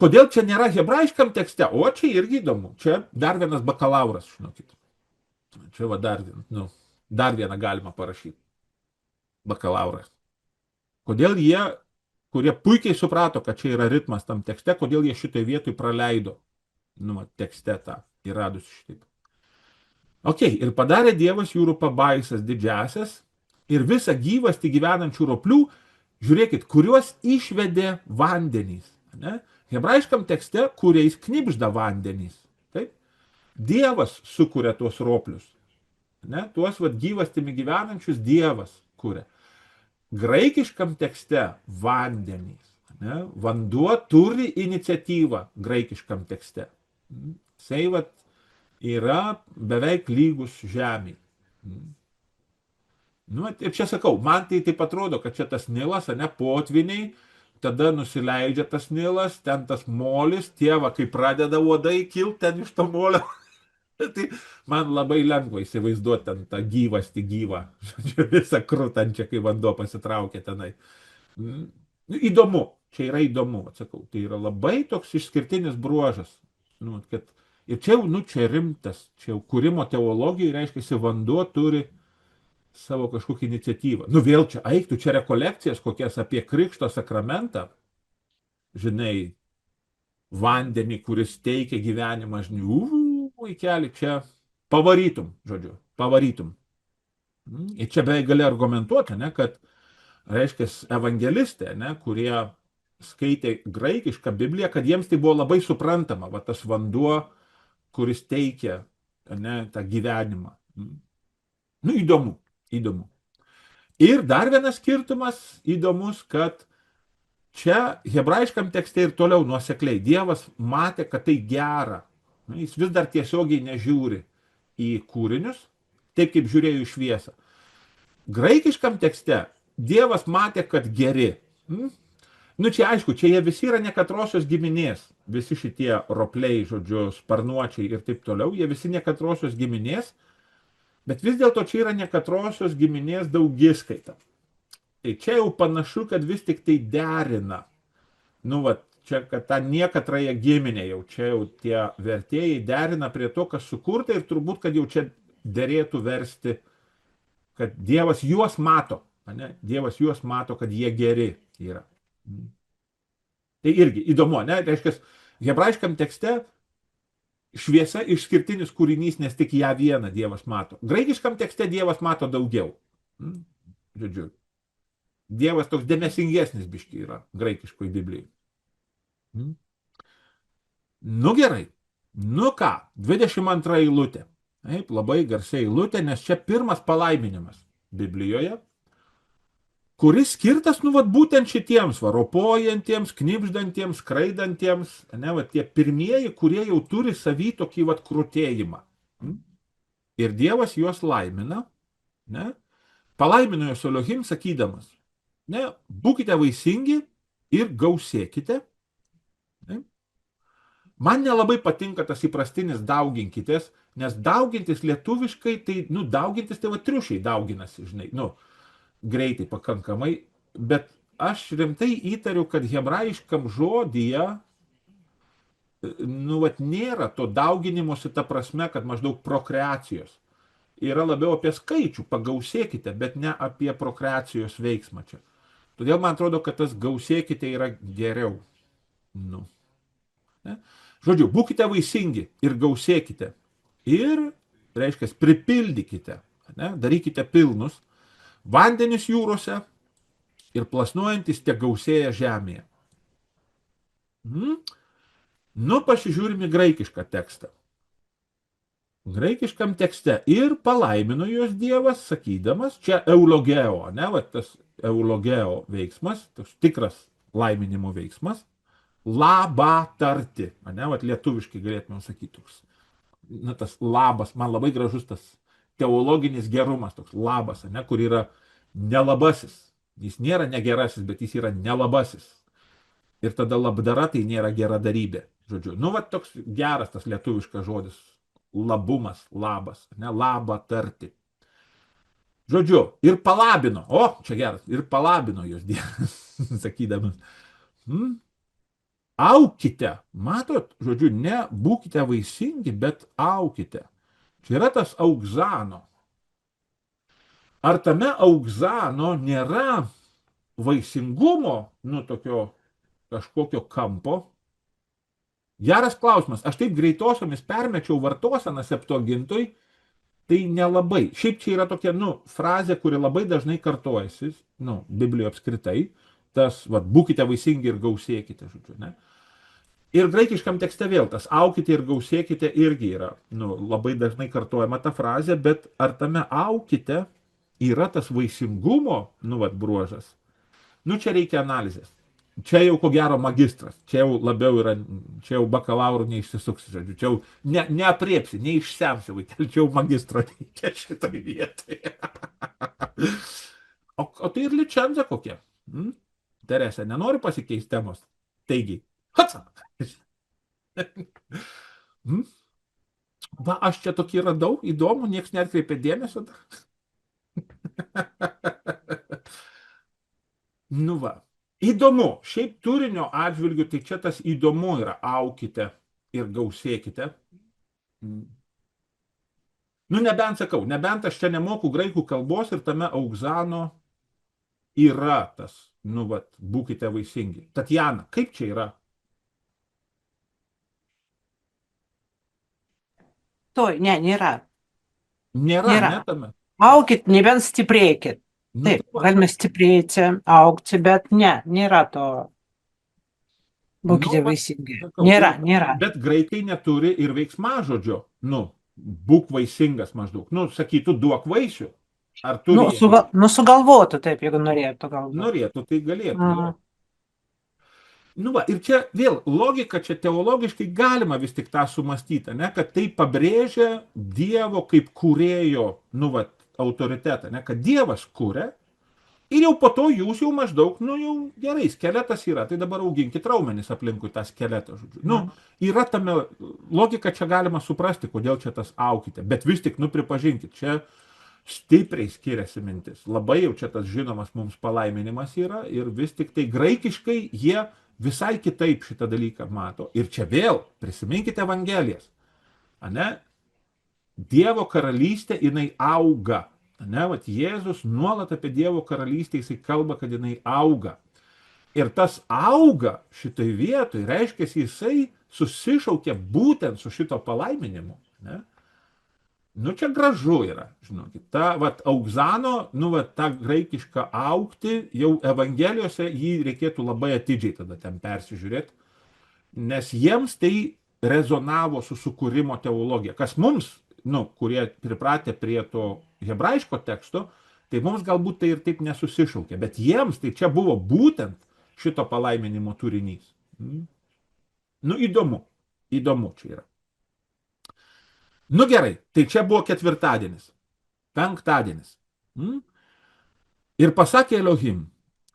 Speaker 1: Kodėl čia nėra hebrajiškam tekste? O čia irgi įdomu, čia dar vienas bakalauras, žinokit. Čia va dar vieną galima parašyti. Bakalauras. Kodėl jie, kurie puikiai suprato, kad čia yra ritmas tam tekste, kodėl jie šitoje vietoje praleido, nu, tekste tą ir radosi šitaip. Ok, ir padarė Dievas jūrų pabaisas didžiasias ir visą gyvastį gyvenančių roplių, žiūrėkit, kuriuos išvedė vandenys. Ne? Hebrajiškam tekste, kuriais knibžda vandenys. Taip? Dievas sukuria tuos roplius. Ne? Tuos vat, gyvastimi gyvenančius Dievas kuria. Graikiškam tekste vandenys. Ne? Vanduo turi iniciatyvą graikiškam tekste. Jisai vat, yra beveik lygus žemė. Nu, ir čia sakau, man tai taip atrodo, kad čia tas Nilas, ne, potviniai, tada nusileidžia tas Nilas, ten tas molis, tėva, kai pradeda uodai kilti ten iš to molio. Tai man labai lengva įsivaizduoti ten tą gyvastį gyvą, visą krutančią, kai vanduo pasitraukia tenai. Įdomu, čia yra įdomu, atsakau, tai yra labai toks išskirtinis bruožas, nu, kad ir čia jau, nu, čia rimtas, čia jau kūrimo teologijai reiškia, vanduo turi savo kažkokią iniciatyvą. Nu, vėl čia eiktų, čia rekolekcijas kokias apie Krikšto sakramentą, žinai, vandenį, kuris teikia gyvenimą, žinai, vaikeli, čia pavarytum, žodžiu, pavarytum. Ir čia beveik gali argumentuoti, ne, kad, reiškia, evangelistai, ne, kurie skaitė graikišką Bibliją, kad jiems tai buvo labai suprantama, va tas vanduo, kuris teikia, ne, tą gyvenimą. Nu, įdomu, įdomu. Ir dar vienas skirtumas įdomus, kad čia hebrajiškam tekste ir toliau nuosekliai Dievas matė, kad tai gera. Jis vis dar tiesiogiai nežiūri į kūrinius, taip kaip žiūrėjo į šviesą. Graikiškam tekste Dievas matė, kad geri. Nu, čia aišku, čia jie visi yra nekatrosios giminės, visi šitie ropliai, žodžiu, sparnuočiai ir taip toliau, jie visi nekatrosios giminės, bet vis dėlto čia yra nekatrosios giminės daugiskaita. Tai čia jau panašu, kad vis tik tai derina, nu, va, čia, kad tą nekatrąją giminę jau, čia jau tie vertėjai derina prie to, kas sukurta ir turbūt, kad jau čia derėtų versti, kad Dievas juos mato, ne? Dievas juos mato, kad jie geri yra. Tai irgi įdomu, ne? Reiškia, hebrajiškam tekste šviesa išskirtinis kūrinys, nes tik ją vieną Dievas mato. Graikiškam tekste Dievas mato daugiau. Žodžiu, Dievas toks dėmesingesnis biški yra graikiškoj Biblijai. Nu gerai, nu ką, 22 eilutė. Taip, labai garsiai eilutė, nes čia pirmas palaiminimas Biblijoje, kuris skirtas, nu, vat, būtent šitiems, ropojantiems, knipždantiems, skraidantiems, ne, vat, tie pirmieji, kurie jau turi savy tokį, vat, krūtėjimą. Ir Dievas juos laimina, ne, palaimino juos Elohim sakydamas, ne, būkite vaisingi ir gausėkite. Ne. Man nelabai patinka tas įprastinis dauginkitės, nes daugintis lietuviškai, tai, nu, daugintis tai va triušiai dauginasi, žinai, nu, greitai pakankamai, bet aš rimtai įtariu, kad hebrajiškam žodyje, nu, vat nėra to dauginimosi ta prasme, kad maždaug prokreacijos. Yra labiau apie skaičių, pagausėkite, bet ne apie prokreacijos veiksmą čia. Todėl man atrodo, kad tas gausėkite yra geriau. Nu. Ne? Žodžiu, būkite vaisingi ir gausėkite. Ir, reiškia, pripildykite, ne? Darykite pilnus, vandenis jūrose ir plasnuojantis tie gausėja žemėje. Nu, pasižiūrime graikišką tekstą. Graikiškam tekste ir palaimino juos Dievas, sakydamas, čia eulogeo, ne, va, tas eulogeo veiksmas, tas tikras laiminimo veiksmas, labą tarti, ne, va, lietuviškai galėtume sakyti toks, na, tas labas, man labai gražus tas teologinis gerumas, toks labas, ne, kur yra nelabasis, jis nėra negerasis, bet jis yra nelabasis. Ir tada labdara tai nėra geradarybė, žodžiu, nu, va, toks geras tas lietuviškas žodis, labumas, labas, ne, labą tarti. Žodžiu, ir palabino, o, čia geras, ir palabino jos Dievas, sakydamas, aukite, matot, žodžiu, ne būkite vaisingi, bet aukite. Čia yra tas augzano. Ar tame augzano nėra vaisingumo, nu, tokio kažkokio kampo? Geras klausimas. Aš taip greitosiomis permečiau vartoseną Septuagintui, tai nelabai. Šiaip čia yra tokia, nu, frazė, kuri labai dažnai kartojasi, nu, Biblijoje apskritai, tas, va, būkite vaisingi ir gausėkite, žodžiu, ne? Ir graikiškam tekste vėl tas aukite ir gausėkite irgi yra, nu, labai dažnai kartojama ta frazė, bet ar tame aukite yra tas vaisingumo, nu, va, bruožas? Nu, čia reikia analizės. Čia jau ko gero magistras, čia jau labiau yra, čia jau bakalaurų neišsisuksi, žodžiu, čia jau neapriepsi, neišsemsi, vaikėl, čia jau magistro reikia šitoj vietoje. O tai ir licenza kokia? Terese, nenori pasikeisti temos? Taigi, hatsa. Va, aš čia tokį radau, įdomu, nieks neatkreipė dėmesio. Nu va. Įdomu, šiaip turinio atžvilgiu, tai čia tas įdomu yra, aukite ir gausėkite. Nu, nebent sakau, nebent aš čia nemoku graikų kalbos ir tame augzano yra tas, nu, vat, būkite vaisingi. Tatjana, kaip čia yra?
Speaker 3: Ne, nėra.
Speaker 1: Nėra. Ne tame.
Speaker 3: Aukit, nebent stiprėkit.
Speaker 1: Nu,
Speaker 3: Taip, galime stiprėti, augti, bet ne, nėra to. Būkite vaisingi. Nėra.
Speaker 1: Bet graikai neturi ir veiksmažodžio, nu, būk vaisingas maždaug. Nu, sakytų, duok vaisių. Ar turi?
Speaker 3: Sugalvotų taip, jeigu norėtų galbūt.
Speaker 1: Norėtų, tai galėtų. Nu va, ir čia vėl logika, čia teologiškai galima vis tik tą sumastyti, ne, kad tai pabrėžia Dievo kaip kūrėjo, nu va, autoritetą, ne, kad Dievas kūrė ir jau po to jūs jau maždaug, nu jau gerai, skeletas yra, tai dabar auginkit raumenis aplinkui tą skeletą, žodžiu. Nu, yra tame logika, čia galima suprasti, kodėl čia tas aukite, bet vis tik, nu, pripažinkit, čia stipriai skiriasi mintis. Labai jau čia tas žinomas mums palaiminimas yra ir vis tik tai graikiškai jie visai kitaip šitą dalyką mato. Ir čia vėl prisiminkite Evangelijas. Ane? Dievo karalystė, jinai auga. Ne, vat Jėzus nuolat apie Dievo karalystę jisai kalba, kad jinai auga. Ir tas auga šitai vietoj, reiškia, jisai susišaukia būtent su šito palaiminimu. Ne? Nu, čia gražu yra, žinokit. Ta, vat, augzano, nu, vat, ta graikiška augti, jau Evangelijose jį reikėtų labai atidžiai tada ten persižiūrėti, nes jiems tai rezonavo su sukūrimo teologija. Kas mums, nu, kurie pripratę prie to hebrajiško teksto, Tai mums galbūt tai ir taip nesusišaukė, bet jiems tai čia buvo būtent šito palaiminimo turinys. Nu, įdomu čia yra. Nu gerai, tai čia buvo ketvirtadienis, penktadienis. Ir pasakė Elohim,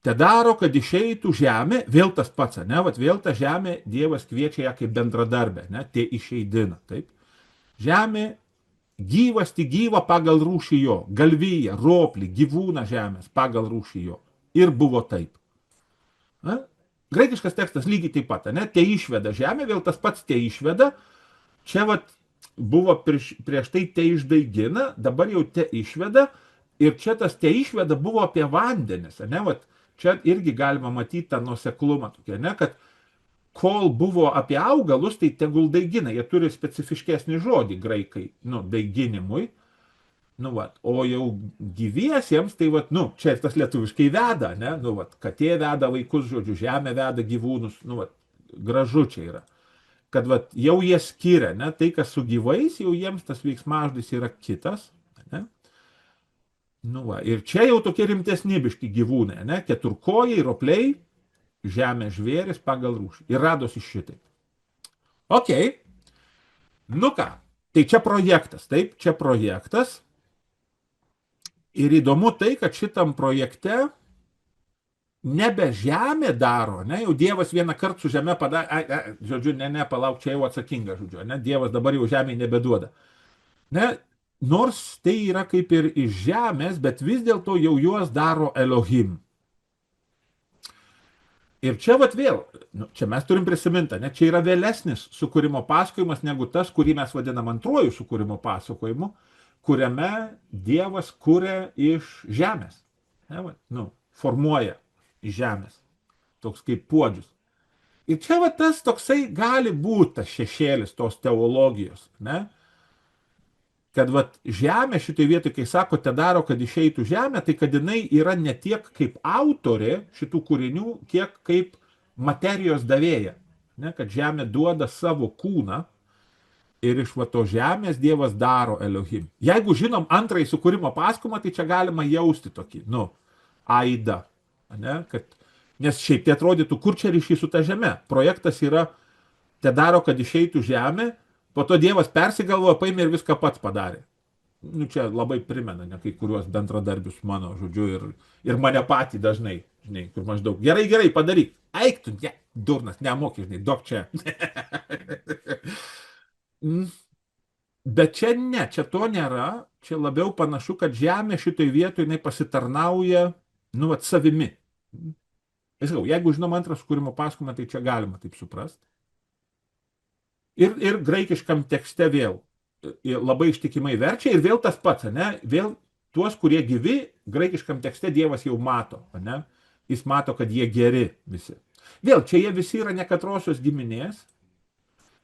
Speaker 1: te daro, kad išeitų žemė, vėl tas pats, ne, vat vėl ta žemė, Dievas kviečia ją kaip bendradarbę, ne, tie išeidina, taip. Žemė gyvasti gyva pagal rūšį jo, galvyje, roplį, gyvūną žemės pagal rūšį jo. Ir buvo taip. Na? Graikiškas tekstas lygiai taip pat, ne, te išveda žemė, vėl tas pats te išveda, čia vat buvo prieš tai te išdaigina, dabar jau te išveda, ir čia tas te išveda buvo apie vandenis, ne, vat čia irgi galima matyti tą nuoseklumą, tokia, ne, kad kol buvo apie augalus, tai tegul daigina, jie turi specifiškesnį žodį graikai, nu, daiginimui, nu, vat, o jau gyviesiems, tai, vat, nu, čia tas lietuviškai veda, ne, nu, vat, katė veda vaikus, žodžiu, žemė veda gyvūnus, nu, vat, gražu čia yra, kad, vat, jau jie skiria, ne, tai, kas su gyvais, jau jiems tas veiksmažodis yra kitas, ne, nu, va, ir čia jau tokie rimtesnybiški gyvūnai, ne, keturkojai, ropliai, žemė žvėris pagal rūšį. Ir radosi šitaip. Ok. Nu ką, tai čia projektas, taip, čia projektas. Ir įdomu tai, kad šitam projekte nebe žemė daro, ne, jau Dievas vieną kartą su žemė padarė, žodžiu, palauk, čia jau atsakinga, žodžiu, ne, Dievas dabar jau žemė nebeduoda. Ne, nors tai yra kaip ir iš žemės, bet vis dėlto jau juos daro Elohim. Ir čia vat vėl, nu, čia mes turim prisiminti, ne, čia yra vėlesnis sukūrimo pasakojimas negu tas, kurį mes vadinam antruoju sukūrimo pasakojimu, kuriame Dievas kuria iš žemės. Ne, vat, nu, formuoja iš žemės. Toks kaip puodžius. Ir čia vat tas toksai gali būti tas šešėlis tos teologijos, ne? Kad vat žemė šitoj vietoj, kai sako, te daro, kad išeitų žemė, tai kad jinai yra ne tiek kaip autorė šitų kūrinių, kiek kaip materijos davėja. Ne, kad žemė duoda savo kūną ir iš va to žemės Dievas daro Elohim. Jeigu žinom antrąjį sukūrimo pasakojimą, tai čia galima jausti tokį, nu, aidą. Ne, kad, nes šiaip tai atrodytų, kur čia ryšys su ta žeme. Projektas yra, te daro, kad išeitų žemė, po to Dievas persigalvojo, paėmė ir viską pats padarė. Nu, čia labai primena, ne, kai kuriuos bendradarbius mano, žodžiu, ir mane patį dažnai, žinai, kur maždaug, gerai, padaryk, eik tu, ne, durnas, nemoki, žinai, duok čia. Bet čia ne, čia to nėra, čia labiau panašu, kad žemė šitoj vietoj jinai pasitarnauja, nu, vat, savimi. Sakau, jeigu žinom antrą sukūrimo pasakojimą, tai čia galima taip suprasti. Ir graikiškam tekste vėl labai ištikimai verčia ir vėl tas pats, ne? Vėl tuos, kurie gyvi, graikiškam tekste Dievas jau mato, ne? Jis mato, kad jie geri visi. Vėl, čia jie visi yra nekatrosios giminės,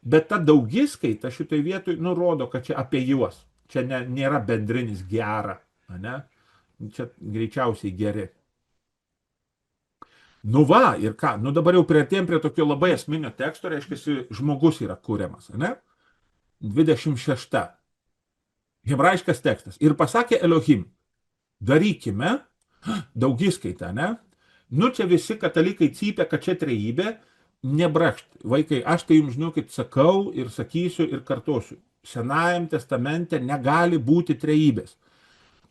Speaker 1: bet ta daugiskaita šitoj vietoj nurodo, kad čia apie juos. Čia nėra bendrinis gera, ne? Čia greičiausiai geri. Nu va, ir ką, nu dabar jau priartėjom prie tokio labai esminio teksto, reiškia, žmogus yra kuriamas, ne? 26. Hebrajiškas tekstas. Ir pasakė Elohim, darykime, daugiskaitą, ne? Nu čia visi katalikai cypia, kad čia trejybė, nebrakšt. Vaikai, aš tai jums žinokit sakau ir sakysiu ir kartosiu. Senajam testamente negali būti trejybės.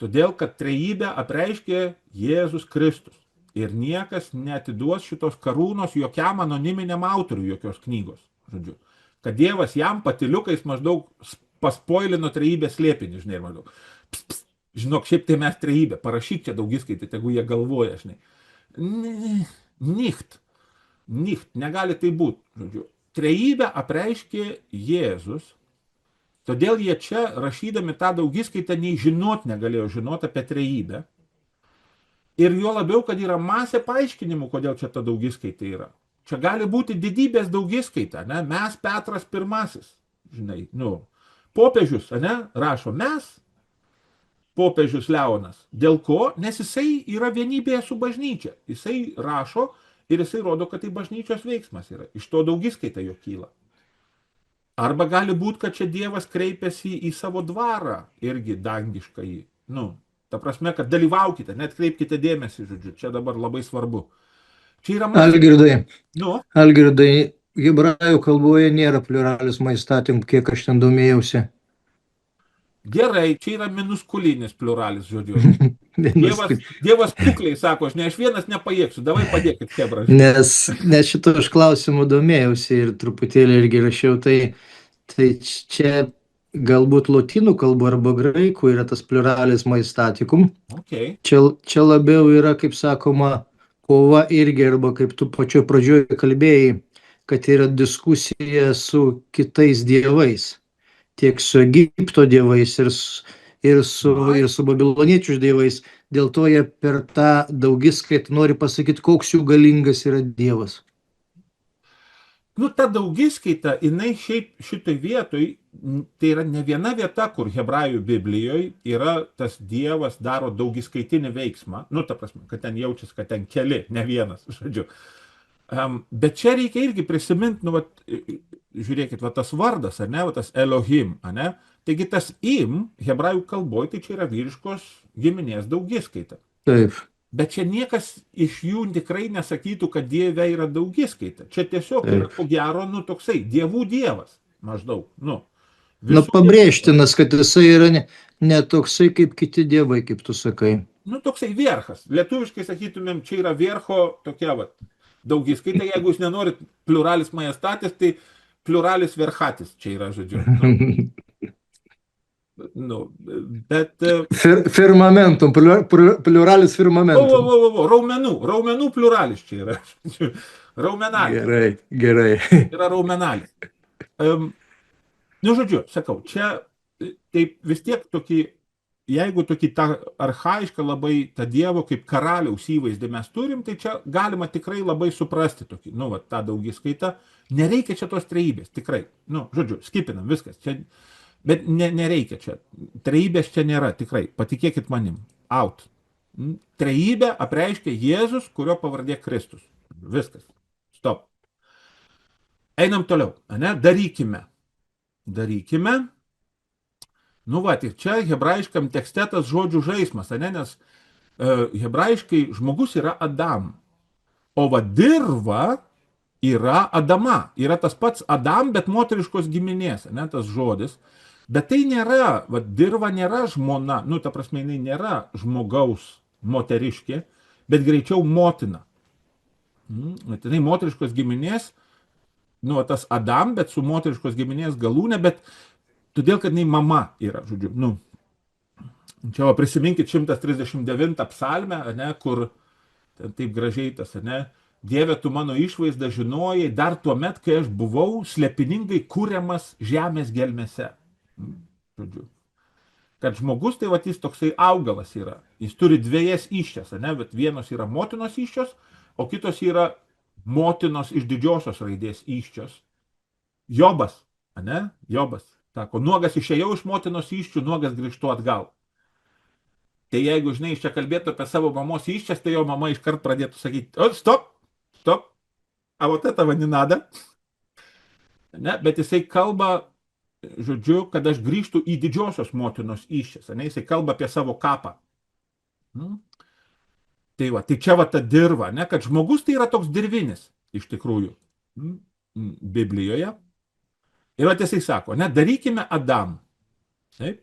Speaker 1: Todėl, kad trejybę apreiškė Jėzus Kristus. Ir niekas neatiduos šitos karūnos jokiam anoniminiam autoriui jokios knygos. Žodžiu, kad Dievas jam patiliukais maždaug paspoilino trejybės slėpinį, žinai, ir maždaug. Žinok, šiaip tai mes trejybę, parašyk čia daugiskaitį, tegu jie galvoja, žinai. Nicht, negali tai būti. Žodžiu, trejybę apreiškė Jėzus, todėl jie čia, rašydami tą daugiskaitą, nei žinot negalėjo žinot apie trejybę. Ir jo labiau, kad yra masė paaiškinimų, kodėl čia ta daugiskaita yra. Čia gali būti didybės daugiskaita, ne? Mes Petras pirmasis, žinai, nu, popiežius, ne, rašo mes, popiežius Leonas. Dėl ko? Nes jisai yra vienybėje su bažnyčia. Jisai rašo ir jisai rodo, kad tai bažnyčios veiksmas yra. Iš to daugiskaita jo kyla. Arba gali būti, kad čia Dievas kreipiasi į savo dvarą, irgi dangiškąjį, nu, Ta prasme, kad dalyvaukite, net kreipkite dėmesį, žodžiu, čia dabar labai svarbu. Čia yra
Speaker 2: Algirdai,
Speaker 1: Nu,
Speaker 2: Algirdai, hebrajų kalboje nėra pluralizmo įstatymų, kiek aš ten domėjausi.
Speaker 1: gerai, čia yra minuskulinis pluralis, žodžiu.
Speaker 2: Nes,
Speaker 1: Dievas kukliai sako, aš vienas nepajėgsiu, davai padėkit, hebra.
Speaker 2: nes šito aš klausimu domėjausi ir truputėlį irgi rašiau, tai čia galbūt lotynų kalbų arba graikų yra tas pluralizmo įstatymų.
Speaker 1: Okay.
Speaker 2: Čia labiau yra, kaip sakoma, kova irgi, arba kaip tu pačioj pradžioje kalbėjai, kad yra diskusija su kitais dievais, tiek su Egipto dievais ir su babiloniečių dievais. Dėl to jie per tą daugiskaitą nori pasakyti, koks jų galingas yra dievas.
Speaker 1: Nu, ta daugiskaita, jinai šiaip šitoj vietoj, tai yra ne viena vieta, kur hebrajų Biblijoje yra tas dievas daro daugiskaitinį veiksmą. Nu, ta prasme, kad ten jaučiasi, kad ten keli, ne vienas, žodžiu. Bet čia reikia irgi prisiminti, nu, žiūrėkit, tas vardas, ar ne, tas Elohim, ar ne? Taigi tas im, hebrajų kalboje, tai čia yra vyriškos giminės daugiskaita.
Speaker 2: Taip.
Speaker 1: Bet čia niekas iš jų tikrai nesakytų, kad Dieve yra daugiskaita. Čia tiesiog yra, ko gero, nu, toksai dievų dievas, maždaug, nu.
Speaker 2: Pabrėžtinas, kad jisai yra ne toksai kaip kiti dievai, kaip tu sakai.
Speaker 1: Nu, toksai vierchas. Lietuviškai sakytumėm, čia yra viercho tokia, daugiskaita. Jeigu jūs nenorit pluralis majestatis, tai pluralis verchatis čia yra, žodžiu. Bet...
Speaker 2: Firmamentum, pluralis firmamentum.
Speaker 1: Raumenų pluralis čia yra. Raumenalis.
Speaker 2: Gerai.
Speaker 1: Yra raumenalis. Nu, žodžiu, sakau, čia taip vis tiek tokį, jeigu tokį tą archaišką labai tą Dievo kaip karaliaus įvaizdį mes turim, tai čia galima tikrai labai suprasti tokį, nu, tą daugiskaitą. Nereikia čia tos trejybės, tikrai. Nu, žodžiu, skipinam viskas. Čia, bet nereikia čia. Trejybės čia nėra, tikrai. Patikėkit manim. Out. Trejybę apreiškia Jėzus, kurio pavardė Kristus. Viskas. Stop. Einam toliau. Ne? Darykime. Nu, ir čia hebrajiškam tekste tas žodžių žaismas, ne? Nes hebrajiškai žmogus yra Adam. O dirva yra Adama. Yra tas pats Adam, bet moteriškos giminės, ne, tas žodis. Bet tai nėra, dirva nėra žmona, nu, ta prasme, jinai nėra žmogaus moteriškė, bet greičiau motina. Tai moteriškos giminės, nu, tas Adam, bet su moteriškos giminės galūne, bet todėl, kad jinai mama yra, žodžiu, nu. Čia prisiminkit 139 psalmę, ne, kur taip gražiai tas, ne, Dieve, tu mano išvaizdą žinojai dar tuo met, kai aš buvau slepiningai kuriamas žemės gelmėse. Žodžiu. Kad žmogus, tai jis toksai augalas yra. Jis turi dviejas iščias, ne, bet vienos yra motinos iščios, o kitos yra motinos iš didžiosios raidės iščios. Jobas, ne, Jobas. Sako, nuogas išėjau iš motinos iščių, nuogas grįžtu atgal. Tai jeigu, žinai, čia kalbėtų apie savo mamos iščias, tai jo mama iškart pradėtų sakyti, stop, a вот это не надо. Ne, bet jisai kalba, žodžiu, kad aš grįžtų į didžiosios motinos iščias, ne, jisai kalba apie savo kapą. Tai čia ta dirva, ne, kad žmogus tai yra toks dirvinis, iš tikrųjų, Biblijoje. Ir jisai sako, ne, darykime Adam, taip,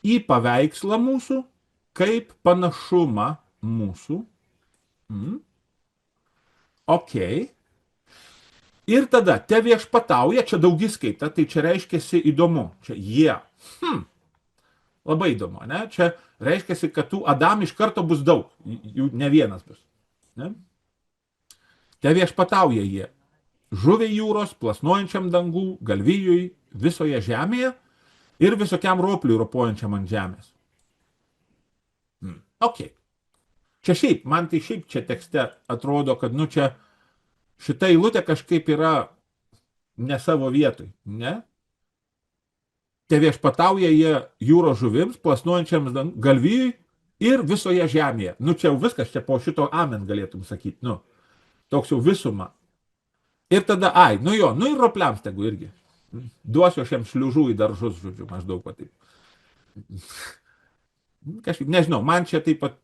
Speaker 1: į paveikslą mūsų, kaip panašumą mūsų. Ok. Ir tada te viešpatauja, čia daugiskaita, tai čia reiškiasi įdomu. Čia jie. Labai įdomu, ne? Čia reiškiasi, kad tų Adam iš karto bus daug. Jų ne vienas bus. Ne? Te viešpatauja jie. Žuviai jūros, plasnojančiam dangų, galvijui, visoje žemėje ir visokiam ropliui ropojančiam ant žemės. Ok. Čia šiaip, man tai šiaip čia tekste atrodo, kad, nu, čia šita eilutė kažkaip yra ne savo vietoj, ne? Te viešpatauja jie jūros žuvims, plasnuojančiam galvijui ir visoje žemėje. Nu, čia jau viskas, čia po šito amen galėtum sakyti, nu, toks jau visuma. Ir tada, nu ir ropliams tegu irgi. Duosiu aš jiems šliužų į daržus, žodžiu, maždaug taip. Kažkaip, nežinau, man čia taip pat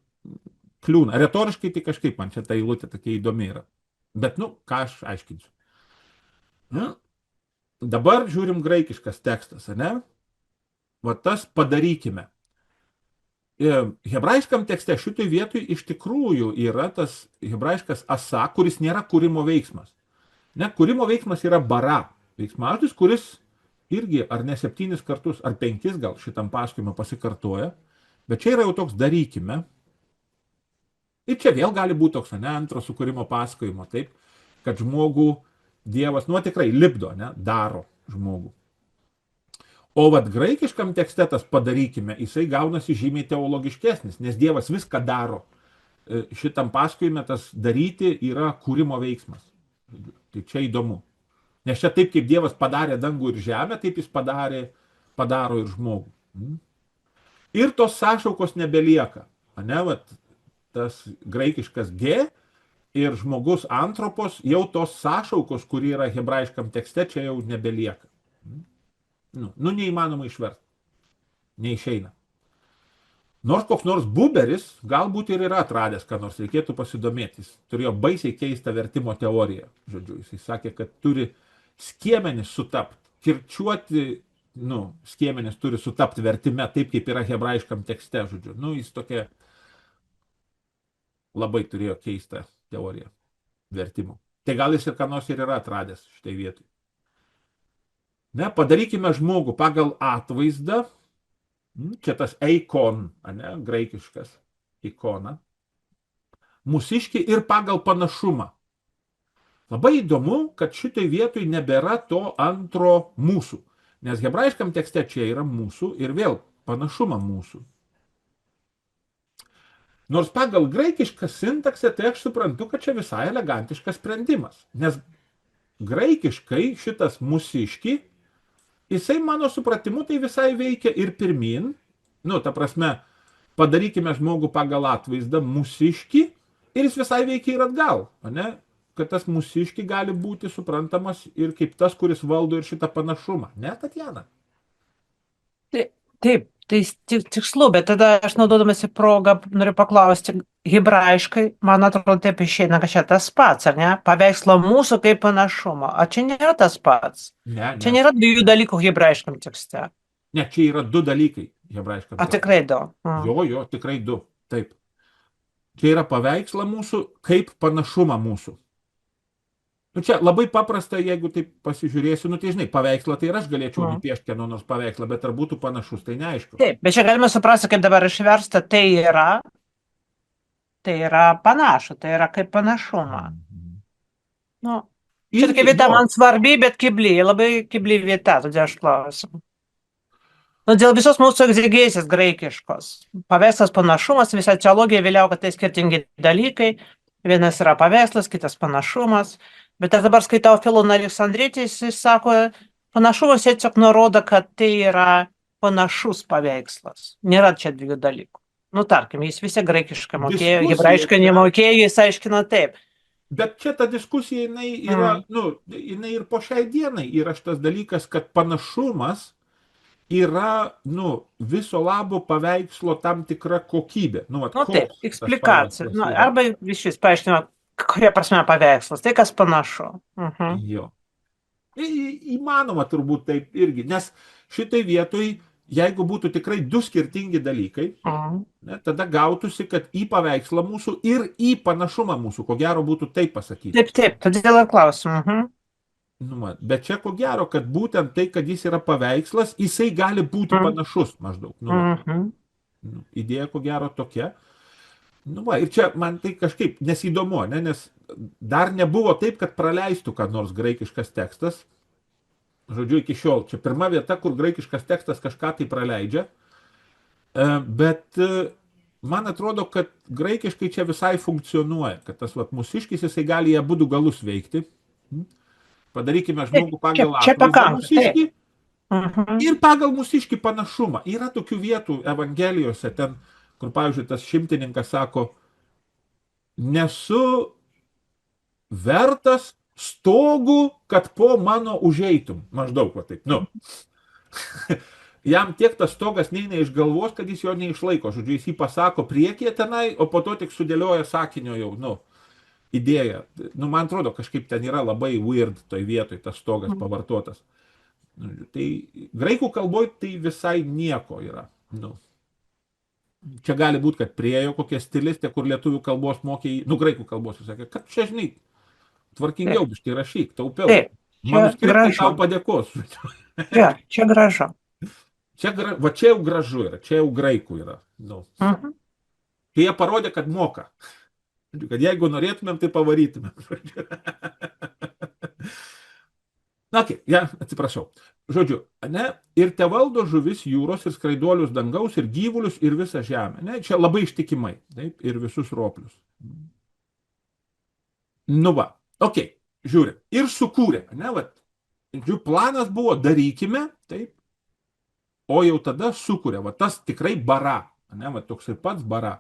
Speaker 1: kliūna. Retoriškai tai kažkaip man čia ta eilutė tokia įdomi yra. Bet, ką aš aiškinsiu. Dabar žiūrim graikiškas tekstas, ne? Va tas padarykime. Hebrajiškam tekste šitoj vietoj iš tikrųjų yra tas hebrajiškas asa, kuris nėra kūrimo veiksmas. Ne, kūrimo veiksmas yra bara. Veiksmažodis, kuris irgi ar ne 7 kartus, ar 5 gal šitam pasakojimui pasikartoja, bet čia yra jau toks darykime. Ir čia vėl gali būti toks, ne, antro sukūrimo pasakojimo, taip, kad žmogų Dievas, tikrai lipdo, ne, daro žmogų. O vat graikiškam tekste tas padarykime, jisai gaunasi žymiai teologiškesnis, nes Dievas viską daro. Šitam pasakojime tas daryti yra kūrimo veiksmas. Tai čia įdomu. Nes čia taip, kaip Dievas padarė dangų ir žemę, taip jis padaro ir žmogų. Ir tos sąšaukos nebelieka. Ne, vat, tas graikiškas G ir žmogus antropos, jau tos sąšaukos, kuri yra hebrajiškam tekste, čia jau nebelieka. Neįmanoma išversti. Neišeina. Nors koks nors Buberis galbūt ir yra atradęs, ką nors reikėtų pasidomėti. Jis turėjo baisiai keistą vertimo teoriją. Žodžiu, jis sakė, kad turi skiemenis sutapti. Kirčiuoti, skiemenis turi sutapti vertime taip, kaip yra hebrajiškam tekste. Žodžiu, jis tokia labai turėjo keistą teoriją vertimo. Tai gal jis ir ką nors ir yra atradęs šitai vietoj. Ne, padarykime žmogų pagal atvaizdą. Čia tas eikon, ne, graikiškas ikona. Mūsiškį ir pagal panašumą. Labai įdomu, kad šitai vietoj nebėra to antro mūsų. Nes hebrajiškam tekste čia yra mūsų ir vėl panašumą mūsų. Nors pagal graikišką sintaksę, tai aš suprantu, kad čia visai elegantiškas sprendimas. Nes graikiškai šitas mūsiškį, jisai mano supratimu tai visai veikia ir pirmin. Ta prasme, padarykime žmogų pagal atvaizdą mūsiškį ir jis visai veikia ir atgal. Ne? Kad tas mūsiškį gali būti suprantamas ir kaip tas, kuris valdo ir šitą panašumą. Ne, Tatjana?
Speaker 3: Taip, tai tikslu, bet tada aš naudodamasi progą noriu paklausti, hebrajiškai, man atrodo, taip išeina, kad čia tas pats, ar ne? Paveikslo mūsų kaip panašumo. A čia nėra tas pats?
Speaker 1: Ne.
Speaker 3: Čia nėra 2 dalykų hebrajiškam tekste.
Speaker 1: Ne, čia yra 2 dalykai hebrajiškam tekste.
Speaker 3: A tikrai 2?
Speaker 1: Jo, tikrai 2. Taip. Čia yra paveikslą mūsų kaip panašumą mūsų. Čia labai paprasta, jeigu taip pasižiūrėsiu, tai žinai, paveikslą tai ir aš galėčiau nupiešti kieno nors paveikslą, bet ar būtų panašus, tai neaišku.
Speaker 3: Taip, bet čia galime suprasti, kaip dabar išversta, tai yra panašu, tai yra kaip panašumą. Čia tokia vieta man svarbi, bet kibli, labai kibli vieta, todėl aš klausiu. Dėl visos mūsų egzegezės graikiškos. Paveikslas panašumas, visa teologija vėliau, kad tai skirtingi dalykai. Vienas yra paveikslas, kitas panašumas. Bet aš dabar skaitau Filoną Aleksandrietis, jis sako, panašumas tiesiog nurodo, kad tai yra panašus paveikslas. Nėra čia 2 dalykų. Tarkim, jis visi graikiškai mokėjo, hebrajiškai nemokėjo, jis aiškina taip.
Speaker 1: Bet čia ta diskusija, jinai yra, jinai ir po šiai dienai yra šitas dalykas, kad panašumas yra, viso labo paveikslo tam tikra kokybė.
Speaker 3: Taip, eksplikacija. Arba iš paaiškino, kurie prasme paveikslas, tai kas panašu.
Speaker 1: Jo. Įmanoma turbūt taip irgi, nes šitai vietoj, jeigu būtų tikrai 2 skirtingi dalykai, tada gautųsi, kad į paveikslą mūsų ir į panašumą mūsų, ko gero būtų taip pasakyti.
Speaker 3: Taip, todėl ir klausim.
Speaker 1: Bet čia ko gero, kad būtent tai, kad jis yra paveikslas, jisai gali būti panašus maždaug. Idėja ko gero tokia. Ir čia man tai kažkaip nesidomu, nes dar nebuvo taip, kad praleistų ką nors graikiškas tekstas. Žodžiu, iki šiol. Čia pirma vieta, kur graikiškas tekstas kažką tai praleidžia. Bet man atrodo, kad graikiškai čia visai funkcionuoja, kad tas mūsiškis jisai gali abu galus veikti. Padarykime žmogų pagal atvaizdą mūsiškį ir pagal mūsiškį panašumą. Yra tokių vietų Evangelijose, ten, kur, pavyzdžiui, tas šimtininkas sako, nesu vertas stogų, kad po mano užeitum. Maždaug va taip. jam tiek tas stogas neina iš galvos, kad jis jo neišlaiko. Žodžiu, jis jį pasako priekyje tenai, o po to tik sudėlioja sakinio jau, idėją. Man atrodo, kažkaip ten yra labai weird toj vietoj tas stogas pavartotas. Tai graikų kalboje tai visai nieko yra. Čia gali būti, kad priejo kokia stilistė, kur lietuvių kalbos mokė, graikų kalbos, ir sakė, kad čia, žinai, tvarkingiau biškai rašyk, taupiau.
Speaker 3: Taip,
Speaker 1: Manuskriptai tau padėkos.
Speaker 3: Čia gražu.
Speaker 1: Va čia jau gražu yra, čia jau graikų yra. Tai jie parodė, kad moka. Kad jeigu norėtumėm, tai pavarytumėm. Atsiprašau. Žodžiu, ir te valdo žuvis jūros, ir skraiduolius dangaus, ir gyvulius, ir visą žemę. Čia labai ištikimai. Taip, ir visus roplius. Žiūrė. Ir sukūrė. Planas buvo, darykime, taip, o jau tada sukūrė. Tas tikrai bara. Toksai pats bara.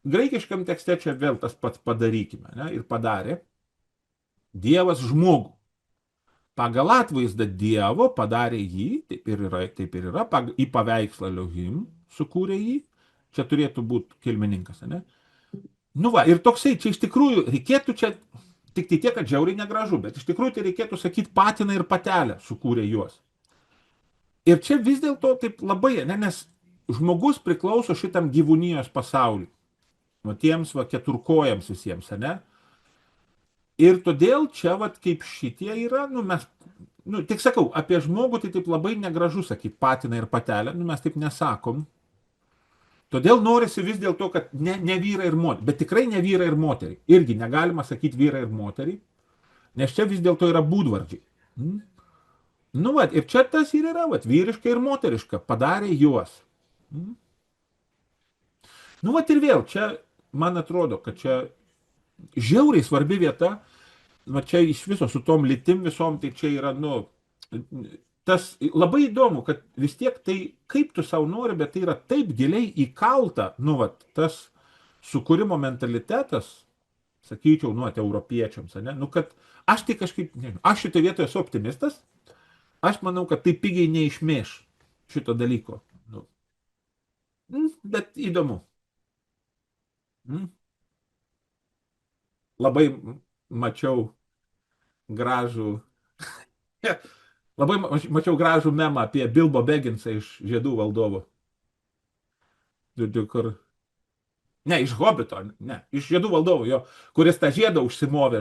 Speaker 1: Graikiškam tekste čia vėl tas pats padarykime. Ir padarė Dievas žmogų. Pagal atvaizdą Dievo padarė jį, taip ir yra, į paveikslą Elohim sukūrė jį. Čia turėtų būti kilmininkas. Ir toksai, čia iš tikrųjų reikėtų čia, tik tiek, kad žiauriai negražu, bet iš tikrųjų tai reikėtų sakyti patiną ir patelę sukūrė juos. Ir čia vis dėlto taip labai, nes žmogus priklauso šitam gyvūnijos pasauliui. Tiems keturkojams visiems, Ir todėl čia, kaip šitie yra, mes, tik sakau, apie žmogų tai taip labai negražu sakyti patiną ir patelę, mes taip nesakom. Todėl norisi vis dėlto, kad ne vyrai ir moteriai, bet tikrai ne vyrai ir moteriai. Irgi negalima sakyti vyrai ir moteriai, nes čia vis dėlto yra būdvardžiai. Ir čia tas ir yra, vyriška ir moteriška, padarė juos. Ir vėl, čia, man atrodo, kad čia žiauriai svarbi vieta, čia iš viso su tom lytim visom, tai čia yra, tas labai įdomu, kad vis tiek tai, kaip tu savo nori, bet tai yra taip giliai įkalta, tas sukūrimo mentalitetas, sakyčiau, europiečiams, kad aš tai kažkaip, nežinau, aš šitoje vietoje esu optimistas, aš manau, kad tai pigiai neišmėš šito dalyko. Bet įdomu. Labai mačiau gražų memą apie Bilbo Bagginsą iš Žiedų valdovo. Ne, iš Hobito, iš Žiedų valdovo, kuris tą žiedą užsimovė,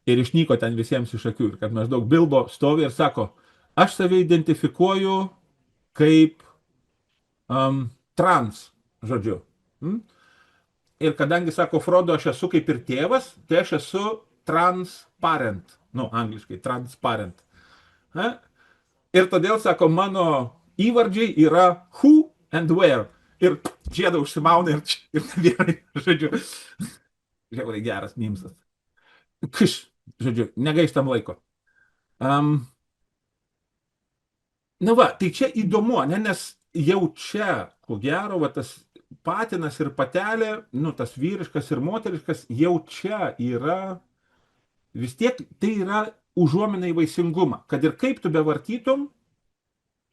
Speaker 1: ir išnyko ten visiems iš akių. Ir kad maždaug Bilbo stovi ir sako, aš save identifikuoju kaip trans, Ir kadangi, sako Frodo, aš esu kaip ir tėvas, tai aš esu transparent. Angliškai, transparent. Ir todėl, sako, mano įvardžiai yra who and where. Ir žiedą užsimauna ir vyrai, žiauriai geras mimsas. Negaištam laiko. Tai čia įdomu, nes jau čia, ko gero, tas patinas ir patelė, tas vyriškas ir moteriškas, jau čia yra, vis tiek tai yra užuomina į vaisingumą. Kad ir kaip tu bevartytum,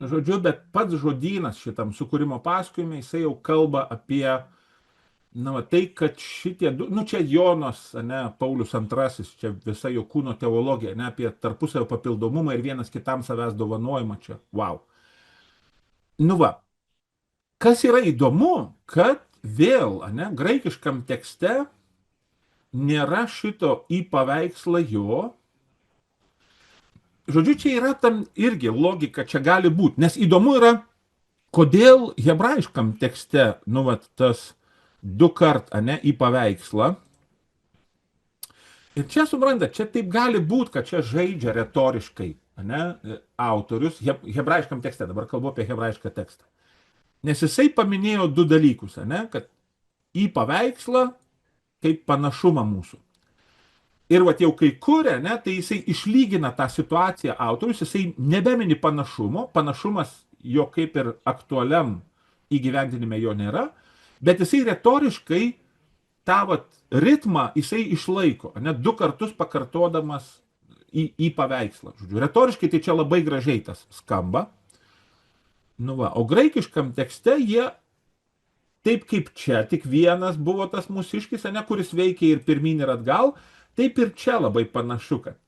Speaker 1: bet pats žodynas šitam sukūrimo pasakojime, jisai jau kalba apie, tai, kad šitie du, čia Jonas, Paulius II, čia visa jo kūno teologija, apie tarpusavio papildomumą ir vienas kitam savęs dovanojimą čia. Wow. Kas yra įdomu, kad vėl, graikiškam tekste nėra šito į paveikslą jo. Čia yra tam irgi logika, čia gali būti. Nes įdomu yra, kodėl hebrajiškam tekste, tas du kart, į paveikslą. Ir čia supranta, čia taip gali būti, kad čia žaidžia retoriškai, autorius, hebrajiškam tekste, dabar kalbu apie hebrajišką tekstą. Nes jisai paminėjo du dalykus, kad į paveikslą kaip panašumą mūsų. Ir jau kai kuria, tai jisai išlygina tą situaciją autorius, jisai nebemini panašumo, panašumas jo kaip ir aktualiam įgyvendinime jo nėra, bet jisai retoriškai tą ritmą jisai išlaiko, du kartus pakartodamas į paveikslą. Retoriškai tai čia labai gražiai tas skamba. Nu va, o graikiškam tekste jie taip kaip čia tik vienas buvo tas mūsiškis, ne, kuris veikia ir pirmin ir atgal, taip ir čia labai panašu, kad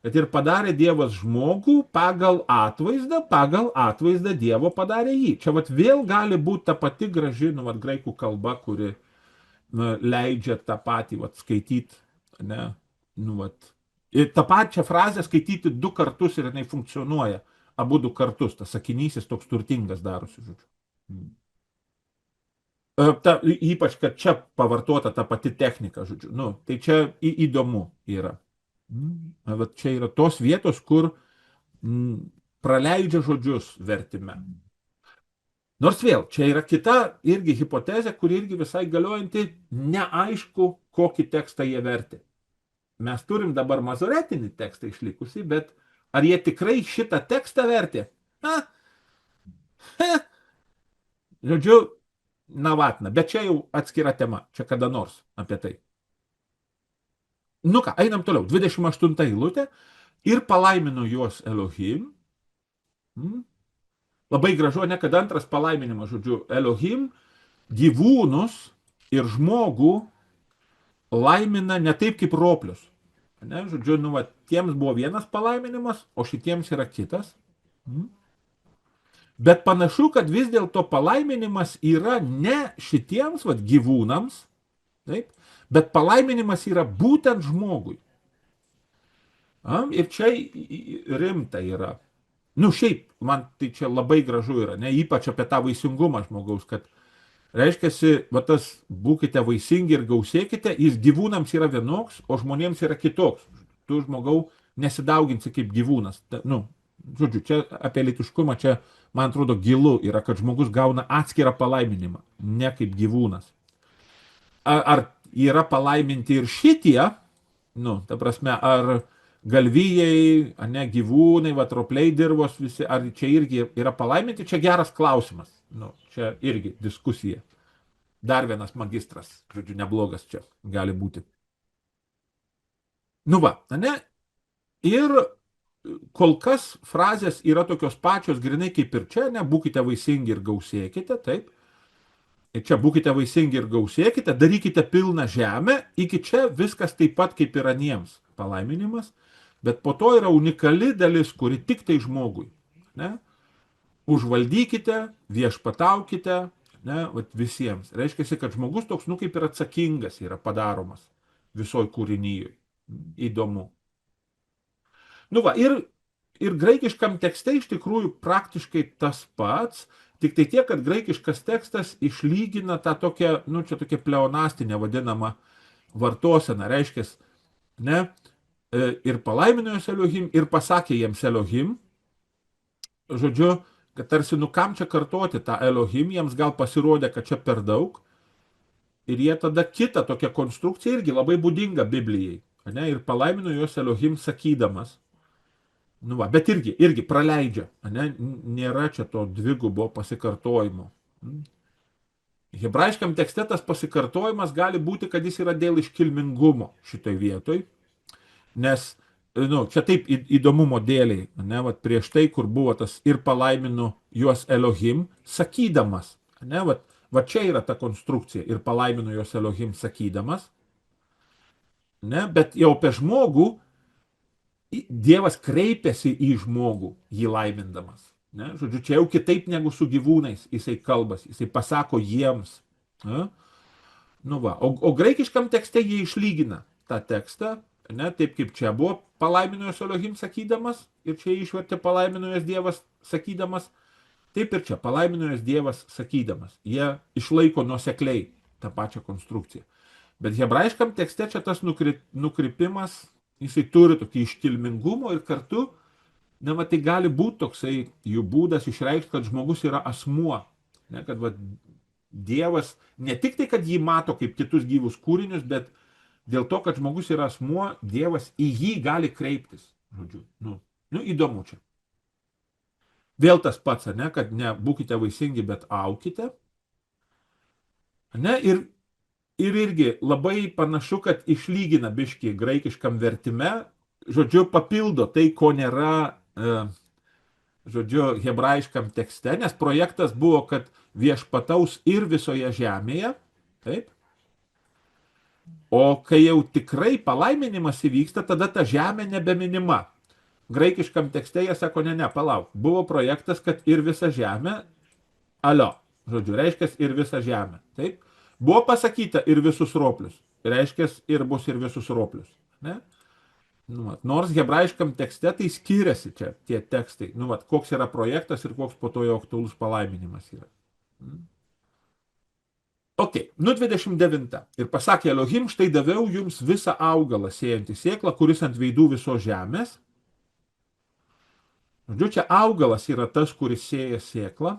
Speaker 1: ir padarė Dievas žmogų pagal atvaizdą Dievo padarė jį. Čia vat vėl gali būti ta pati graži, nu, vat, graikų kalba, kuri leidžia tą patį vat, skaityti, ne, nu, vat. Ir tą pačią frazę skaityti 2 kartus ir jinai funkcionuoja, abu 2 kartus, tas sakinys jis toks turtingas darosi, žodžiu. Ypač, kad čia pavartota ta pati technika, žodžiu. Nu, tai čia įdomu yra. Vat čia yra tos vietos, kur praleidžia žodžius vertime. Nors vėl, čia yra kita irgi hipotezė, kuri irgi visai galiojanti, neaišku, kokį tekstą jie vertė. Mes turim dabar mazoretinį tekstą išlikusį, bet ar jie tikrai šitą tekstą vertė? Žodžiu, navatna, bet čia jau atskira tema, čia kada nors apie tai. Nu ką, einam toliau, 28 eilutė, ir palaimino juos Elohim. Labai gražu, ne, kad antras palaiminimas, žodžiu, Elohim gyvūnus ir žmogų laimina ne taip kaip roplius. Ne, žodžiu, nu, va, tiems buvo vienas palaiminimas, o šitiems yra kitas. Bet panašu, kad vis dėlto palaiminimas yra ne šitiems vat, gyvūnams, taip, bet palaiminimas yra būtent žmogui. Ir čia rimta yra. Nu, šiaip, man tai čia labai gražu yra, ne, ypač apie tą vaisingumą žmogaus, kad reiškiasi, va tas būkite vaisingi ir gausėkite, jis gyvūnams yra vienoks, o žmonėms yra kitoks. Tu žmogau nesidauginsi kaip gyvūnas. Nu, žodžiu, čia apie lytiškumą, čia, man atrodo, gilu yra, kad žmogus gauna atskirą palaiminimą, ne kaip gyvūnas. Ar yra palaiminti ir šitie, nu, ta prasme, ar galvijai, ne gyvūnai, vatropliai dirvos visi, ar čia irgi yra palaiminti, čia geras klausimas. Nu, čia irgi diskusija. Dar vienas magistras, žodžiu, neblogas čia gali būti. Nu va, ne? Ir kol kas frazės yra tokios pačios, grinai kaip ir čia, ne, būkite vaisingi ir gausėkite, taip. Ir čia būkite vaisingi ir gausėkite, darykite pilną žemę, iki čia viskas taip pat kaip ir aniems palaiminimas, bet po to yra unikali dalis, kuri tik tai žmogui, ne. Užvaldykite, viešpataukite, ne, vat visiems. Reiškia, kad žmogus toks, nu, kaip ir atsakingas yra padaromas visoj kūrinyjui. Įdomu. Nu va, ir graikiškam tekste iš tikrųjų praktiškai tas pats, tik tai tiek, kad graikiškas tekstas išlygina tą tokią, nu, čia tokia pleonastinė vadinama vartosena. Reiškia, ne, ir palaimino juos Elohim, ir pasakė jiems Elohim. Žodžiu, kad tarsi, nu kam čia kartoti tą Elohim, jiems gal pasirodė, kad čia per daug, ir jie tada kitą tokią konstrukciją irgi labai būdinga Biblijai, ne, ir palaimino juos Elohim sakydamas, nu va, bet irgi praleidžia, ne, nėra čia to dvigubo pasikartojimo. Hebrajiškam tekste tas pasikartojimas gali būti, kad jis yra dėl iškilmingumo šitoj vietoj, nes nu, čia taip įdomumo dėliai, ne, vat prieš tai, kur buvo tas ir palaimino juos Elohim, sakydamas, ne, vat čia yra ta konstrukcija, ir palaimino juos Elohim sakydamas, ne, bet jau apie žmogų Dievas kreipiasi į žmogų, jį laimindamas, ne, žodžiu, čia jau kitaip negu su gyvūnais jisai kalbasi, jisai pasako jiems, ne, nu va, o graikiškam tekste jie išlygina tą tekstą, ne, taip kaip čia buvo palaimino juos Elohim sakydamas, ir čia išvertė palaimino juos Dievas sakydamas, taip ir čia palaimino juos Dievas sakydamas. Jie išlaiko nuosekliai tą pačią konstrukciją. Bet hebrajiškam tekste čia tas nukrypimas, jisai turi tokį iškilmingumo ir kartu, ne, va, tai gali būti toksai jų būdas išreikšti, kad žmogus yra asmuo, ne, kad va, Dievas ne tik tai, kad jį mato kaip kitus gyvus kūrinius, bet dėl to, kad žmogus yra asmuo, Dievas į jį gali kreiptis. Žodžiu, nu įdomu čia. Vėl tas pats, ne, kad ne būkite vaisingi, bet aukite. Ne, ir irgi labai panašu, kad išlygina biškį graikiškam vertime, žodžiu, papildo tai, ko nėra žodžiu, hebrajiškam tekste, nes projektas buvo, kad viešpataus ir visoje žemėje, taip, o kai jau tikrai palaiminimas įvyksta, tada ta žemė nebeminima. Graikiškam tekste jie sako, ne, palauk, buvo projektas, kad ir visa žemė, žodžiu, reiškia ir visa žemė, taip, buvo pasakyta ir visus roplius, reiškia ir bus ir visus roplius, ne? Nors hebrajiškam tekste tai skiriasi čia tie tekstai, koks yra projektas ir koks po to jo aktualus palaiminimas yra. Ok, 29. Ir pasakė Elohim, štai daviau jums visą augalą sėjantį sėklą, kuris ant veidų visos žemės. Žodžiu, čia augalas yra tas, kuris sėja sėklą.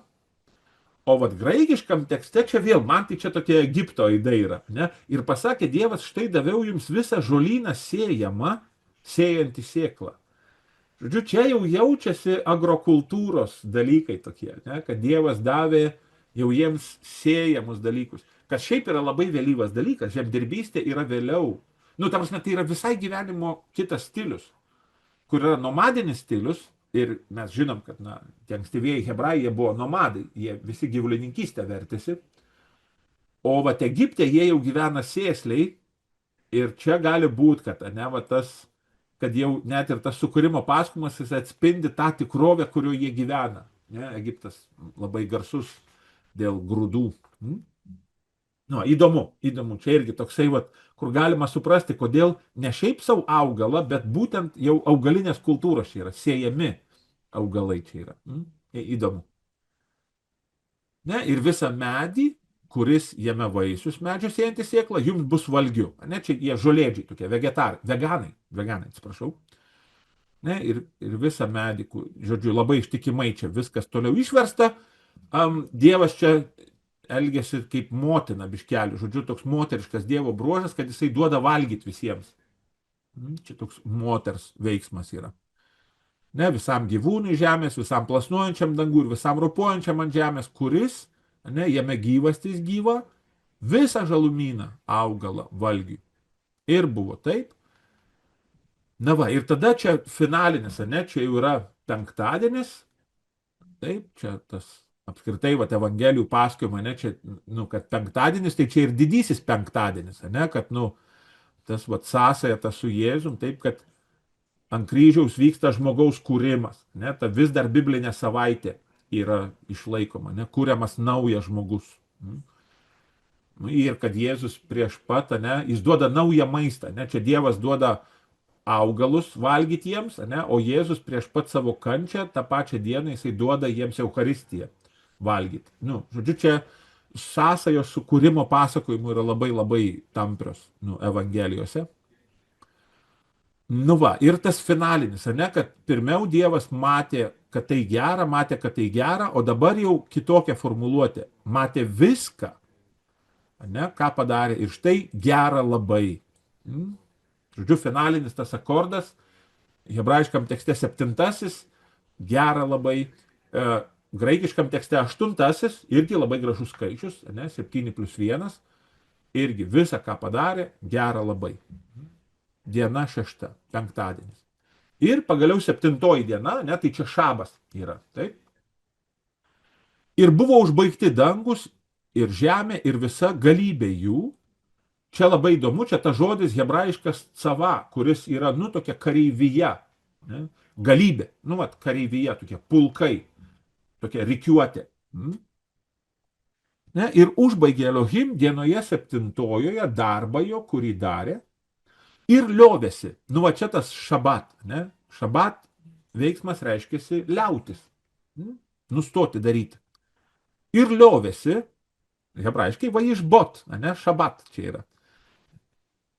Speaker 1: O graikiškam tekste čia vėl, man tai čia tokia Egipto aidai yra, ne? Ir pasakė Dievas, štai daviau jums visą žolyną sėjamą, sėjantį sėklą. Žodžiu, čia jau jaučiasi agrokultūros dalykai tokie, ne? Kad Dievas davė jau jiems sėjamus dalykus. Kas šiaip yra labai vėlyvas dalykas, žemdirbystė yra vėliau. Ta prasme, tai yra visai gyvenimo kitas stilius, kur yra nomadinis stilius ir mes žinom, kad tie ankstyvieji hebrajai jie buvo nomadai, jie visi gyvulininkystę vertėsi, o Egipte jie jau gyvena sėsliai ir čia gali būti, kad kad jau net ir tas sukūrimo pasakojimas jis atspindi tą tikrovę, kurioje jie gyvena. Ne? Egiptas labai garsus dėl grūdų. Įdomu. Čia irgi toksai, kur galima suprasti, kodėl ne šiaip savo augalą, bet būtent jau augalinės kultūros čia yra, siejami augalai čia yra. Įdomu. Ne? Ir visą medį, kuris jame vaisius medžio sėjantį sėklą, jums bus valgiu. Ne? Čia jie žolėdžiai tokie, veganai, atsiprašau. Ne? Ir visą medį, žodžiu, labai ištikimai čia viskas toliau išversta. Dievas čia elgiasi kaip motina biškelių, žodžiu, toks moteriškas Dievo bruožas, kad jisai duoda valgyti visiems. Čia toks moters veiksmas yra. Ne, visam gyvūnui žemės, visam plasnuojančiam dangų ir visam ropuojančiam ant žemės, kuris, ne, jame gyvastis gyva, visą žalumyną augalą valgiui. Ir buvo taip. Ir tada čia finalinis, ne, čia jau yra penktadienis. Taip, čia tas apskritai evangelijų pasakojama, ne, čia, kad penktadienis, tai čia ir didysis penktadienis, ne, kad, tas sąsaja tas su Jėzum, taip, kad ant kryžiaus vyksta žmogaus kūrimas, ne, ta vis dar biblinė savaitė yra išlaikoma, ne, kūriamas naujas žmogus. Ir kad Jėzus prieš pat, ne, jis duoda naują maistą, ne, čia Dievas duoda augalus valgyti jiems, ne, o Jėzus prieš pat savo kančią, tą pačią dieną jisai duoda jiems Eucharistiją valgyti. Žodžiu, čia sąsajos su kūrimo pasakojimu yra labai labai tamprios evangelijose. Ir tas finalinis, ne, kad pirmiau Dievas matė, kad tai gera, o dabar jau kitokia formuluotė. Matė viską, ne, ką padarė ir štai gera labai. Žodžiu, finalinis tas akordas, hebrajiškam tekste 7, gera labai, graikiškam tekste 8, irgi labai gražus skaičius, ne, 7+1, irgi visą, ką padarė, gera labai. Diena 6, penktadienis. Ir pagaliau 7 diena, ne, tai čia šabas yra, taip. Ir buvo užbaigti dangus ir žemė ir visa galybė jų. Čia labai įdomu, čia ta žodis hebrajiškas cava, kuris yra, tokia kareivyje, ne, galybė, kareivyje, tokie pulkai, tokia rikiuotė. Ne, ir užbaigė Elohim dienoje 7 darbą jo, kurį darė. Ir liovėsi. Čia tas šabat, ne? Šabat veiksmas reiškiasi liautis. Nustoti daryti. Ir liovėsi, hebrajiškai, išbot, ne? Šabat čia yra.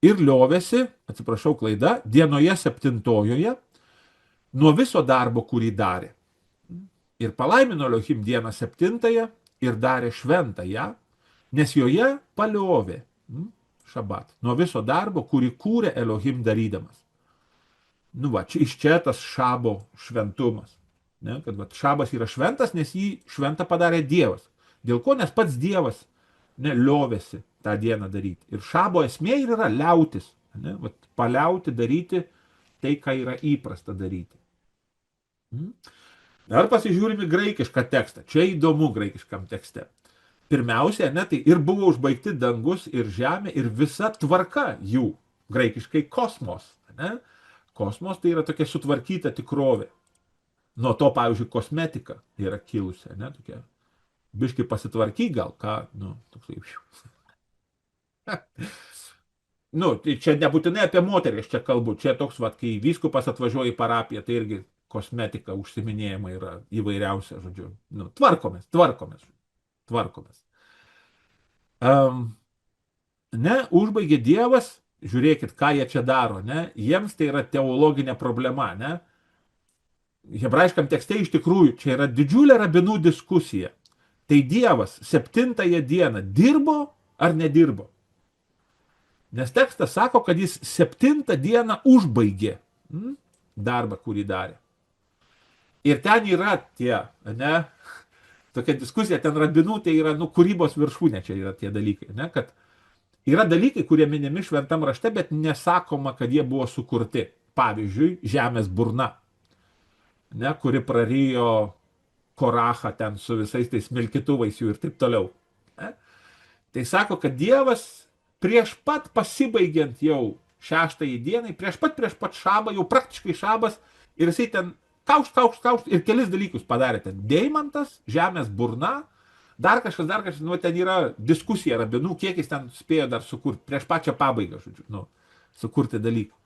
Speaker 1: Ir liovėsi, atsiprašau klaida, dienoje 7 nuo viso darbo, kurį darė. Ir palaimino Elohim dieną 7 ir darė šventąją, nes joje paliovė. Šabat. Nuo viso darbo, kurį kūrė Elohim darydamas. Iš čia tas šabo šventumas. Ne, kad šabas yra šventas, nes jį šventą padarė Dievas. Dėl ko? Nes pats Dievas liovėsi tą dieną daryti. Ir šabo esmė yra liautis. Ne, paliauti daryti tai, ką yra įprasta daryti. Dar pasižiūrime graikišką tekstą. Čia įdomu graikiškam tekste. Pirmiausia, ne, tai ir buvo užbaigti dangus ir žemė ir visa tvarka jų. Graikiškai kosmos. Ne? Kosmos tai yra tokia sutvarkyta tikrovė. Nuo to, pavyzdžiui, kosmetika yra kilusi. Ne? Tokia biškai pasitvarky gal, ką, nu, toksai. Nu, tai čia nebūtinai apie moteris čia kalbu. Čia toks, vat, kai vyskupas atvažiuoja į parapiją, tai irgi kosmetika užsiminėjama yra įvairiausia, žodžiu. Nu, tvarkomės. Ne, užbaigė Dievas, žiūrėkit, ką jie čia daro, ne, jiems tai yra teologinė problema, ne. Hebrajiškam tekste iš tikrųjų čia yra didžiulė rabinų diskusija. Tai Dievas 7 dieną dirbo ar nedirbo? Nes tekstas sako, kad jis 7 dieną užbaigė darbą, kurį darė. Ir ten yra tie, ne, tokia diskusija, ten rabinų, tai yra, nu, kūrybos viršūnė, čia yra tie dalykai, ne, kad yra dalykai, kurie minimi šventam rašte, bet nesakoma, kad jie buvo sukurti. Pavyzdžiui, žemės burna, ne, kuri prarijo Korachą ten su visais tais smilkytuvais jų ir taip toliau. Ne. Tai sako, kad Dievas prieš pat pasibaigiant jau 6 dienai, prieš pat šabą, jau praktiškai šabas, ir jisai ten kaušt ir kelis dalykus padarė. Ten deimantas, žemės burna, dar kažkas, nu, ten yra diskusija rabinų, kiek jis ten spėjo dar sukurti, prieš pačią pabaigą, žodžiu, nu, sukurti dalykų.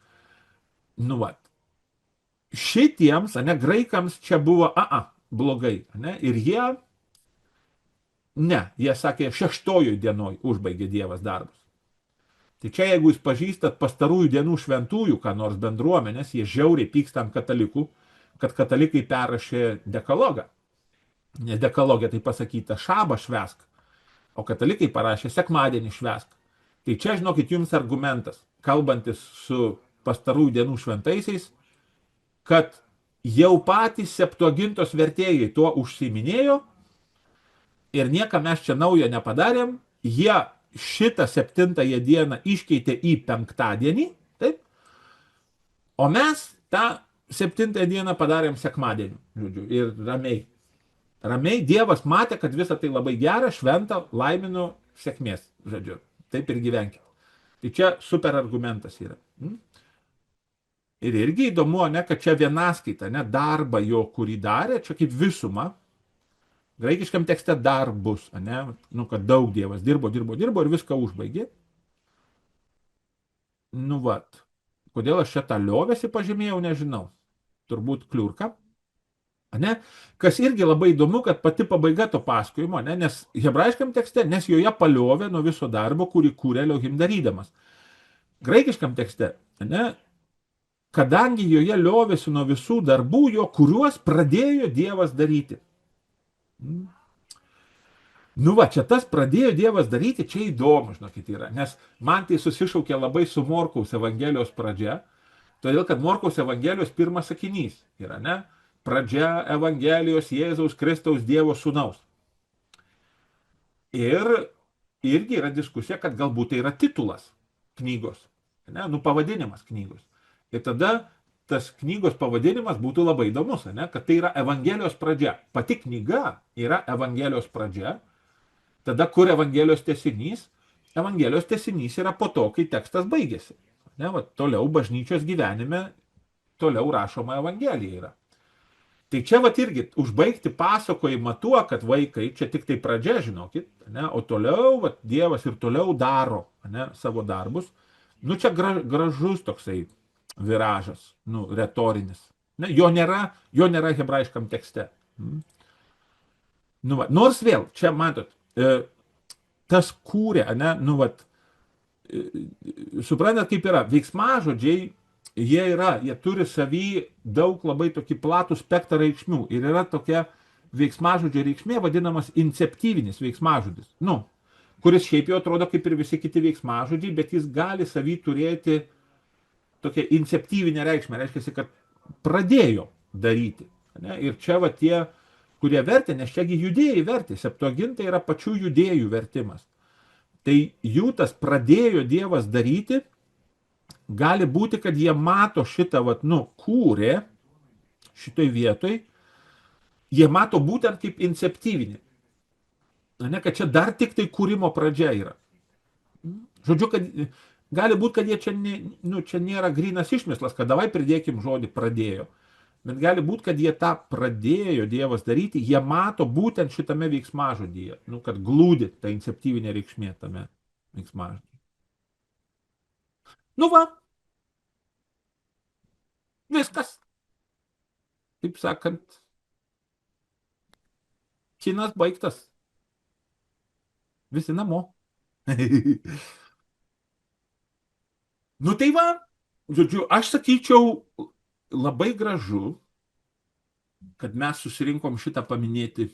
Speaker 1: Nu, vat. Šitiems, ne, graikams čia buvo, blogai, ne, ir jie sakė, 6 dienoj užbaigė Dievas darbus. Tai čia, jeigu jūs pažįstat pastarųjų dienų šventųjų, ką nors bendruomenės, jie žiauriai pyksta ant katalikų, kad katalikai perrašė dekalogą. Ne dekalogė, tai pasakyta, šabą švęsk, o katalikai parašė sekmadienį švęsk. Tai čia, žinokit, jums argumentas, kalbantis su pastarųjų dienų šventaisiais, kad jau patys Septuagintos vertėjai tuo užsiiminėjo ir nieko mes čia naujo nepadarėm, jie šitą 7 dieną iškeitė į 5, taip, o mes tą 7 dieną padarėm sekmadienį, žodžiu, ir ramiai. Ramiai Dievas matė, kad visa tai labai gera, šventa, laiminu, sėkmės, žodžiu, taip ir gyvenkit. Tai čia super argumentas yra. Ir irgi įdomu, ne, kad čia vienaskaita, ne, darbą jo, kurį darė, čia kaip visuma. Graikiškam tekste darbus, ne, nu, kad daug Dievas dirbo ir viską užbaigė. Nu, vat. Kodėl aš čia tą liovėsi pažymėjau, nežinau. Turbūt kliurka. Ne? Kas irgi labai įdomu, kad pati pabaiga to pasakojimo, ne, nes hebrajiškam tekste, nes joje paliovė nuo viso darbo, kurį kūrė Elohim darydamas. Graikiškam tekste, ne, kadangi joje liovėsi nuo visų darbų jo, kuriuos pradėjo Dievas daryti. Nu va, čia tas pradėjo Dievas daryti, čia įdomu, žinokit, yra, nes man tai susišaukė labai su Morkaus Evangelijos pradžia, todėl kad Morkaus Evangelijos pirmas sakinys yra, ne, pradžia Evangelijos Jėzaus Kristaus Dievo sūnaus. Ir irgi yra diskusija, kad galbūt tai yra titulas knygos, ne, nu pavadinimas knygos. Ir tada tas knygos pavadinimas būtų labai įdomus, ne? Kad tai yra Evangelijos pradžia. Pati knyga yra Evangelijos pradžia, tada kur Evangelijos tęsinys? Evangelijos tęsinys yra po to, kai tekstas baigėsi. Ne? Va, toliau bažnyčios gyvenime, toliau rašoma Evangelija yra. Tai čia vat irgi užbaigti pasakojimą tuo, kad vaikai, čia tik tai pradžia, žinokit, ne? O toliau vat, Dievas ir toliau daro, ne, savo darbus. Nu čia gražus toksai viražas, nu, retorinis. Ne, jo nėra hebrajiškam tekste. Nu, va, nors vėl, čia matot, tas kūrė, ne, nu, va, suprantat, kaip yra, veiksmažodžiai, jie turi savy daug labai tokį platų spektrą reikšmių. Ir yra tokia veiksmažodžio reikšmė vadinamas inceptyvinis veiksmažodis. Nu, kuris šiaip jau atrodo kaip ir visi kiti veiksmažodžiai, bet jis gali savy turėti tokia inceptyvinė reikšmė, reiškia, kad pradėjo daryti. Ne? Ir čia va tie, kurie vertė, nes čiagi judėjai vertė, Septuaginta yra pačių judėjų vertimas. Tai jų tas pradėjo Dievas daryti, gali būti, kad jie mato šitą, vat, nu, kūrė šitoj vietoj, jie mato būtent kaip inceptyvinį. Ne, kad čia dar tik tai kūrimo pradžia yra. Žodžiu, kad gali būti, kad jie čia, čia nėra grynas išmislas, kad davai pridėkim žodį pradėjo. Bet gali būti, kad jie tą pradėjo Dievas daryti, jie mato būtent šitame veiksmažodyje, kad glūdi ta inceptyvinė reikšmė tame veiksmažodyje. Nu va, viskas. Taip sakant, kinas baigtas. Visi namo. Nu tai va, žodžiu, aš sakyčiau, labai gražu, kad mes susirinkom šitą paminėti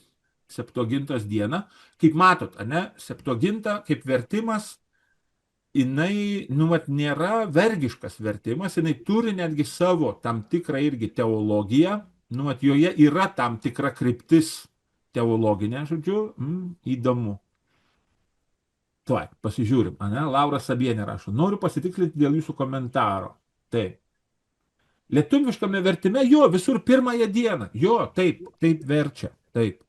Speaker 1: Septuagintos dieną. Kaip matot, Septuaginta kaip vertimas, jinai, nėra vergiškas vertimas, jinai turi netgi savo tam tikrą irgi teologiją, joje yra tam tikra kryptis teologinė, žodžiu, įdomu. Tuoj, pasižiūrim, Laura Sabienė rašo, noriu pasitikslinti dėl jūsų komentaro. Taip. Lietuviškame vertime, visur pirmąją dieną. Taip verčia, taip.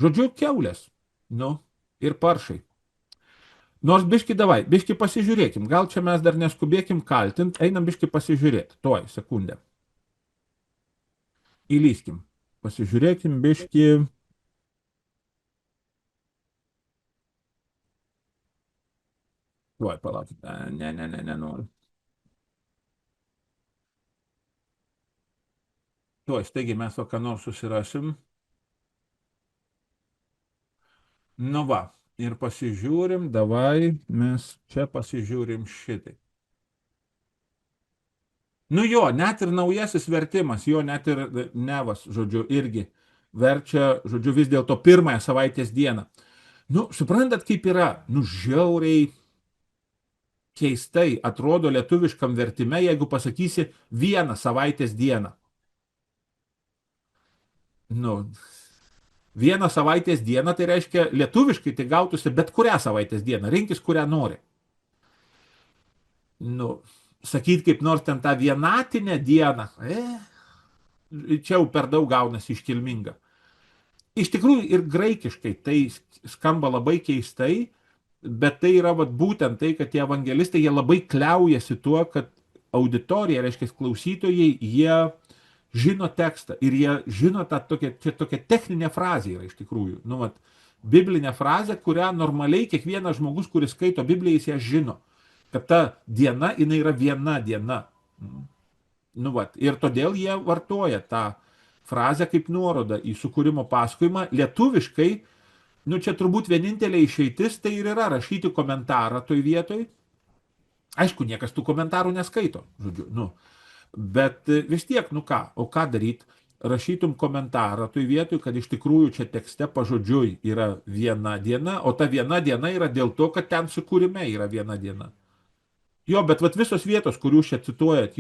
Speaker 1: Žodžiu, kiaulės, ir paršai. Nors biški pasižiūrėkim, gal čia mes dar neskubėkim kaltint, einam biški pasižiūrėti. Tuoj, sekundę. Įlyskim, pasižiūrėkim biški. Tuoj, palaukit, nenoriu. Tuoj, staigiai mes ką nors susirasim. Nu va, ir pasižiūrim, davai, mes čia pasižiūrim šitai. Net ir naujasis vertimas, net ir Nevas, žodžiu, irgi verčia, žodžiu, vis dėlto pirmąją savaitės dieną. Suprantat, kaip yra, žiauriai keistai atrodo lietuviškam vertime, jeigu pasakysi vieną savaitės dieną. Vieną savaitės dieną, tai reiškia lietuviškai, tai gautųsi bet kurią savaitės dieną, rinkis kurią nori. Sakyt kaip nors ten tą vienatinę dieną, čia jau per daug gaunasi iškilminga. Iš tikrųjų ir graikiškai tai skamba labai keistai, bet tai yra būtent tai, kad tie evangelistai, jie labai kliaujasi tuo, kad auditorija, reiškia klausytojai, jie žino tekstą ir jie žino tą tokia techninė frazė yra iš tikrųjų. Biblinė frazė, kurią normaliai kiekvienas žmogus, kuris skaito Bibliją, jis ją žino. Kad ta diena, jinai yra viena diena. Ir todėl jie vartoja tą frazę kaip nuorodą į sukūrimo pasakojimą. Lietuviškai, čia turbūt vienintelė išeitis, tai ir yra rašyti komentarą toj vietoj. Aišku, niekas tų komentarų neskaito, žodžiu, bet vis tiek, o ką daryt, rašytum komentarą toj vietoj, kad iš tikrųjų čia tekste pažodžiui yra viena diena, o ta viena diena yra dėl to, kad ten sukūrime yra viena diena. Bet visos vietos, kur jūs čia cituojat,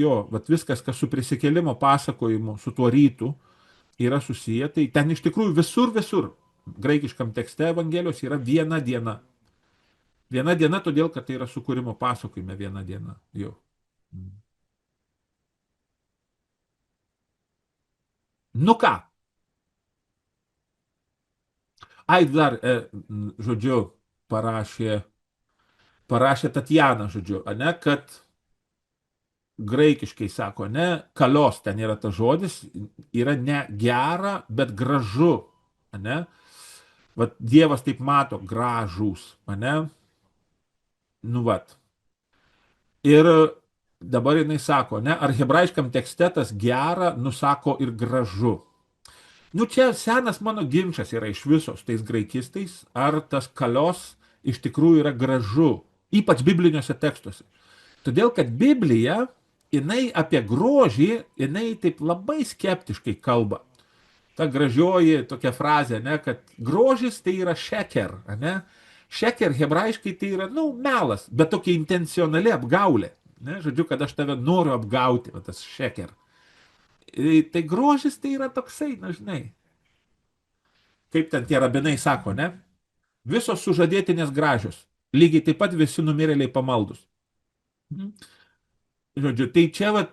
Speaker 1: viskas, kas su prisikėlimo pasakojimu, su tuo rytu yra susiję, tai ten iš tikrųjų visur graikiškam tekste Evangelijos yra viena diena. Viena diena, todėl, kad tai yra sukūrimo pasakojime viena diena. Ką? Dar, žodžiu, parašė Tatjana, žodžiu, kad graikiškai sako, kalios ten yra tas žodis, yra ne gera, bet gražu, Dievas taip mato, gražūs, Ir dabar jinai sako, ar hebrajiškam tekste tas gera nusako ir gražu. Čia senas mano ginčas yra iš visos tais graikistais, ar tas kalios iš tikrųjų yra gražu, ypač bibliniuose tekstuose. Todėl, kad Biblija, jinai apie grožį, jinai taip labai skeptiškai kalba. Ta gražioji tokia frazė, kad grožis tai yra šeker, šeker hebrajiškai tai yra, melas, bet tokia intencionali apgaulė. Žodžiu, kad aš tave noriu apgauti, tas šeker. Tai grožis tai yra toksai, žinai. Kaip ten tie rabinai sako, visos sužadėtinės gražios. Lygiai taip pat visi numirėliai pamaldus. Žodžiu, tai čia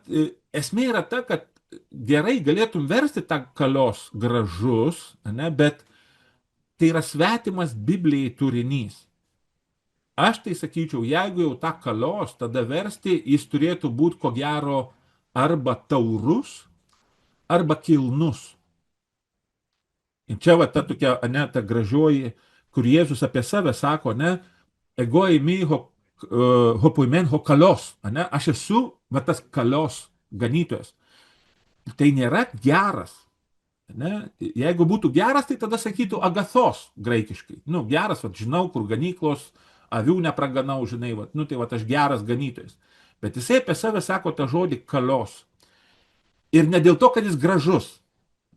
Speaker 1: esmė yra ta, kad gerai galėtum versti tą kalios gražus, ne, bet tai yra svetimas Biblijai turinys. Aš tai sakyčiau, jeigu jau tą kalios, tada versti jis turėtų būti ko gero arba taurus, arba kilnus. Ir čia va ta tokia, ne, ta gražioji, kur Jėzus apie save sako, ne, ego eimi hopuimen ho kalios, ne, aš esu va tas kalios ganytojas. Tai nėra geras. Ne? Jeigu būtų geras, tai tada sakytų agathos graikiškai. Nu, geras, va, žinau, kur ganyklos, avių nepraganau, žinai, va, nu, tai va, aš geras ganytojas. Bet jisai apie save sako tą žodį kalios. Ir ne dėl to, kad jis gražus.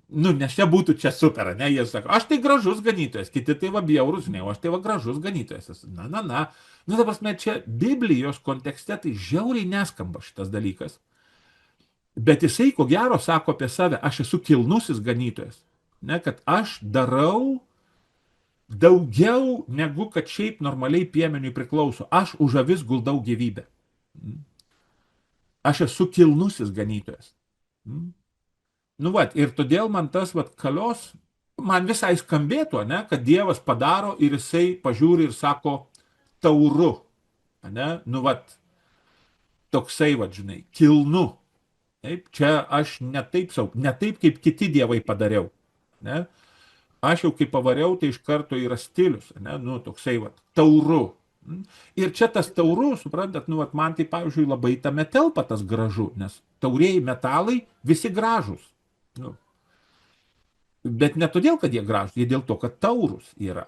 Speaker 1: Nu, nes čia būtų čia super, ne, jie sako, aš tai gražus ganytojas, kiti tai va bjaurus, žinai, o aš tai va gražus ganytojas. Na. Nu, ta prasme, čia Biblijos kontekste tai žiauriai neskamba šitas dalykas. Bet jisai, ko gero, sako apie save, aš esu kilnusis ganytojas. Ne, kad aš darau daugiau, negu kad šiaip normaliai piemeniui priklauso. Aš už avis guldau gyvybę. Aš esu kilnusis ganytojas. Nu, vat, ir todėl man tas, vat, kalios, man visai skambėtų, ne, kad Dievas padaro ir jisai pažiūri ir sako, tauru. Ne, nu, vat, toksai, vat, žinai, kilnu. Taip, čia aš ne taip kaip kiti dievai padariau. Ne? Aš jau kaip pavariau, tai iš karto yra stilius, ne? Nu, toksai, va, tauru. Ir čia tas tauru, suprantat, nu, vat, man tai, pavyzdžiui, labai tame telpa tas gražu, nes taurieji metalai visi gražus. Nu. Bet ne todėl, kad jie gražus, jie dėl to, kad taurus yra.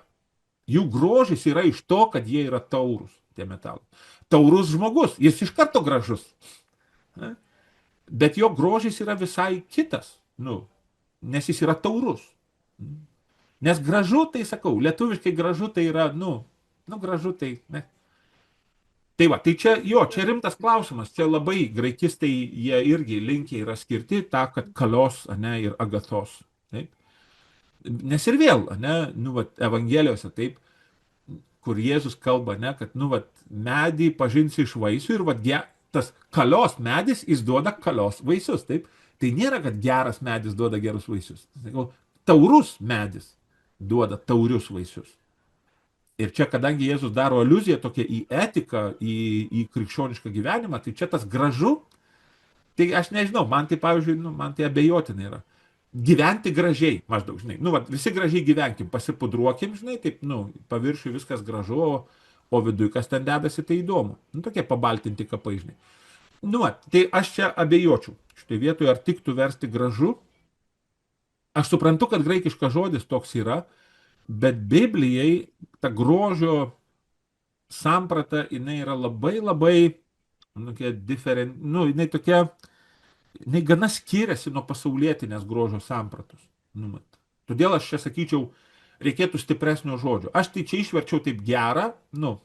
Speaker 1: Jų grožis yra iš to, kad jie yra taurus, tie metalai. Taurus žmogus, jis iš karto gražus. Ne? Bet jo grožis yra visai kitas, nu, nes jis yra taurus. Nes gražu, tai sakau, lietuviškai gražu tai yra, nu gražu tai, ne. Tai va, tai čia, jo, čia rimtas klausimas, čia labai graikistai, jie irgi linkiai yra skirti tą, kad kalios, ne, ir agathos. Taip. Nes ir vėl, ne, nu, va, evangelijose, taip, kur Jėzus kalba, ne, kad, nu, va, medį pažinsi iš vaisių ir, va, tas kalios medis, jis duoda kalios vaisius, taip? Tai nėra, kad geras medis duoda gerus vaisius. Taurus medis duoda taurius vaisius. Ir čia, kadangi Jėzus daro aliuziją tokia į etiką, į krikščionišką gyvenimą, tai čia tas gražu, tai aš nežinau, man tai, pavyzdžiui, nu, man tai abejotinai yra. Gyventi gražiai, maždaug, žinai, nu, va, visi gražiai gyvenkim, pasipudruokim, žinai, taip, nu, paviršiui viskas gražu, o viduje, kas ten dedasi, tai įdomu. Nu, tokie pabaltinti kapai, žinai. Nu, tai aš čia abejočiau. Štai vietoje, ar tiktų versti gražu. Aš suprantu, kad graikiškas žodis toks yra, bet Biblijai ta grožio samprata, jinai yra labai, jinai tokia, jinai gana skiriasi nuo pasaulietinės grožio sampratos. Nu, todėl aš čia sakyčiau, reikėtų stipresnio žodžio. Aš tai čia išverčiau taip gerą, nu,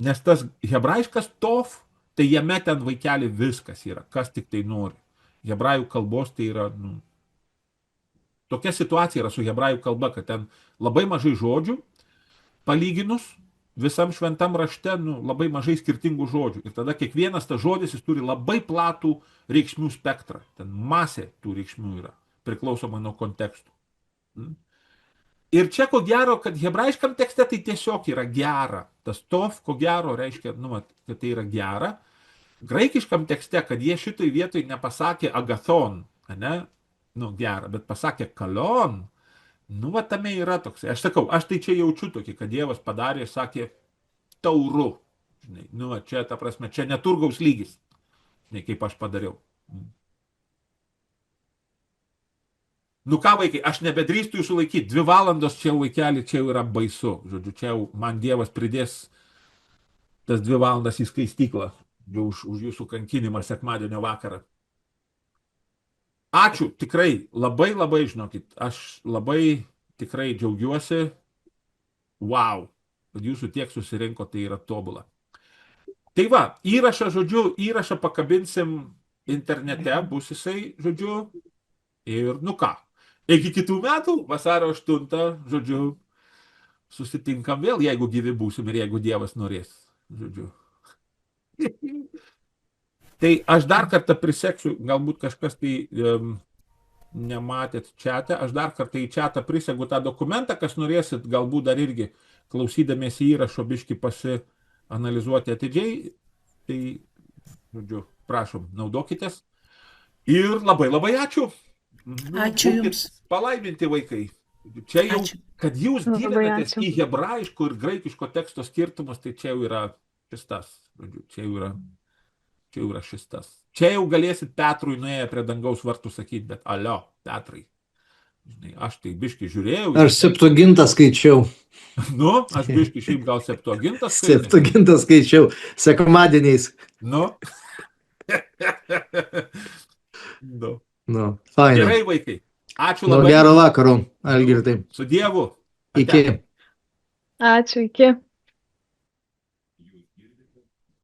Speaker 1: nes tas hebrajiškas tov, tai jame ten vaikeli viskas yra, kas tik tai nori. Hebrajų kalbos tai yra, nu, tokia situacija yra su hebrajų kalba, kad ten labai mažai žodžių, palyginus visam šventam rašte, nu, labai mažai skirtingų žodžių. Ir tada kiekvienas tas žodis, jis turi labai platų reikšmių spektrą. Ten masė tų reikšmių yra, priklausomai nuo kontekstų. Ir čia, ko gero, kad hebrajiškam tekste tai tiesiog yra gera. Tas tov, ko gero, reiškia, nu, kad tai yra gera. Graikiškam tekste, kad jie šitoj vietoj nepasakė agathon, ne, nu, gera, bet pasakė kalion, nu, va, tame yra toks. Aš sakau, aš tai čia jaučiu tokį, kad Dievas padarė ir sakė tauru. Žinai, nu, va, čia, ta prasme, čia neturgaus lygis, žinai, kaip aš padariau. Nu ką, vaikai, aš nebedrįstu jūsų laikyti. 2 valandos čia, vaikeli, čia jau yra baisu. Žodžiu, čia jau man Dievas pridės tas 2 valandas į skaistyklą už jūsų kankinimą sekmadienio vakarą. Ačiū, tikrai, labai, žinokit, aš labai tikrai džiaugiuosi. Wow, kad jūsų tiek susirinko, tai yra tobula. Tai va, įrašą pakabinsim internete, bus jisai, žodžiu, ir nu ką. Iki kitų metų, vasario 8, žodžiu, susitinkam vėl, jeigu gyvi būsim ir jeigu Dievas norės, žodžiu. Tai aš dar kartą priseksiu, galbūt kažkas tai nematėt čiate, aš dar kartą į čiatą prisegu tą dokumentą, kas norėsit, galbūt dar irgi klausydamiesi įrašo biški pasianalizuoti atidžiai, tai, žodžiu, prašom, naudokitės. Ir labai labai ačiū.
Speaker 4: Ačiū
Speaker 1: Būkit
Speaker 4: Jums.
Speaker 1: palaiminti vaikai. Čia jau,
Speaker 4: Ačiū.
Speaker 1: kad jūs
Speaker 5: Labai
Speaker 1: gilinatės
Speaker 5: ačiū.
Speaker 1: į hebrajiško ir graikiško teksto skirtumus, tai čia jau yra šis tas. Žodžiu, čia jau yra šis tas. Čia jau galėsit Petrui nuėję prie dangaus vartų sakyti, bet alio, Petrai. Žinai, aš tai biški žiūrėjau.
Speaker 2: Aš Septuagintą skaičiau.
Speaker 1: Nu, aš biški šiaip gal Septuagintas.
Speaker 2: Septuagintą skaičiau sekmadieniais.
Speaker 1: Nu. Nu.
Speaker 2: Nu, fainai.
Speaker 1: Gerai, vaikai. Ačiū
Speaker 2: Nu,
Speaker 1: labai.
Speaker 2: gero vakaro, Algirdai.
Speaker 1: Su Dievu.
Speaker 2: Iki.
Speaker 5: Ačiū, iki.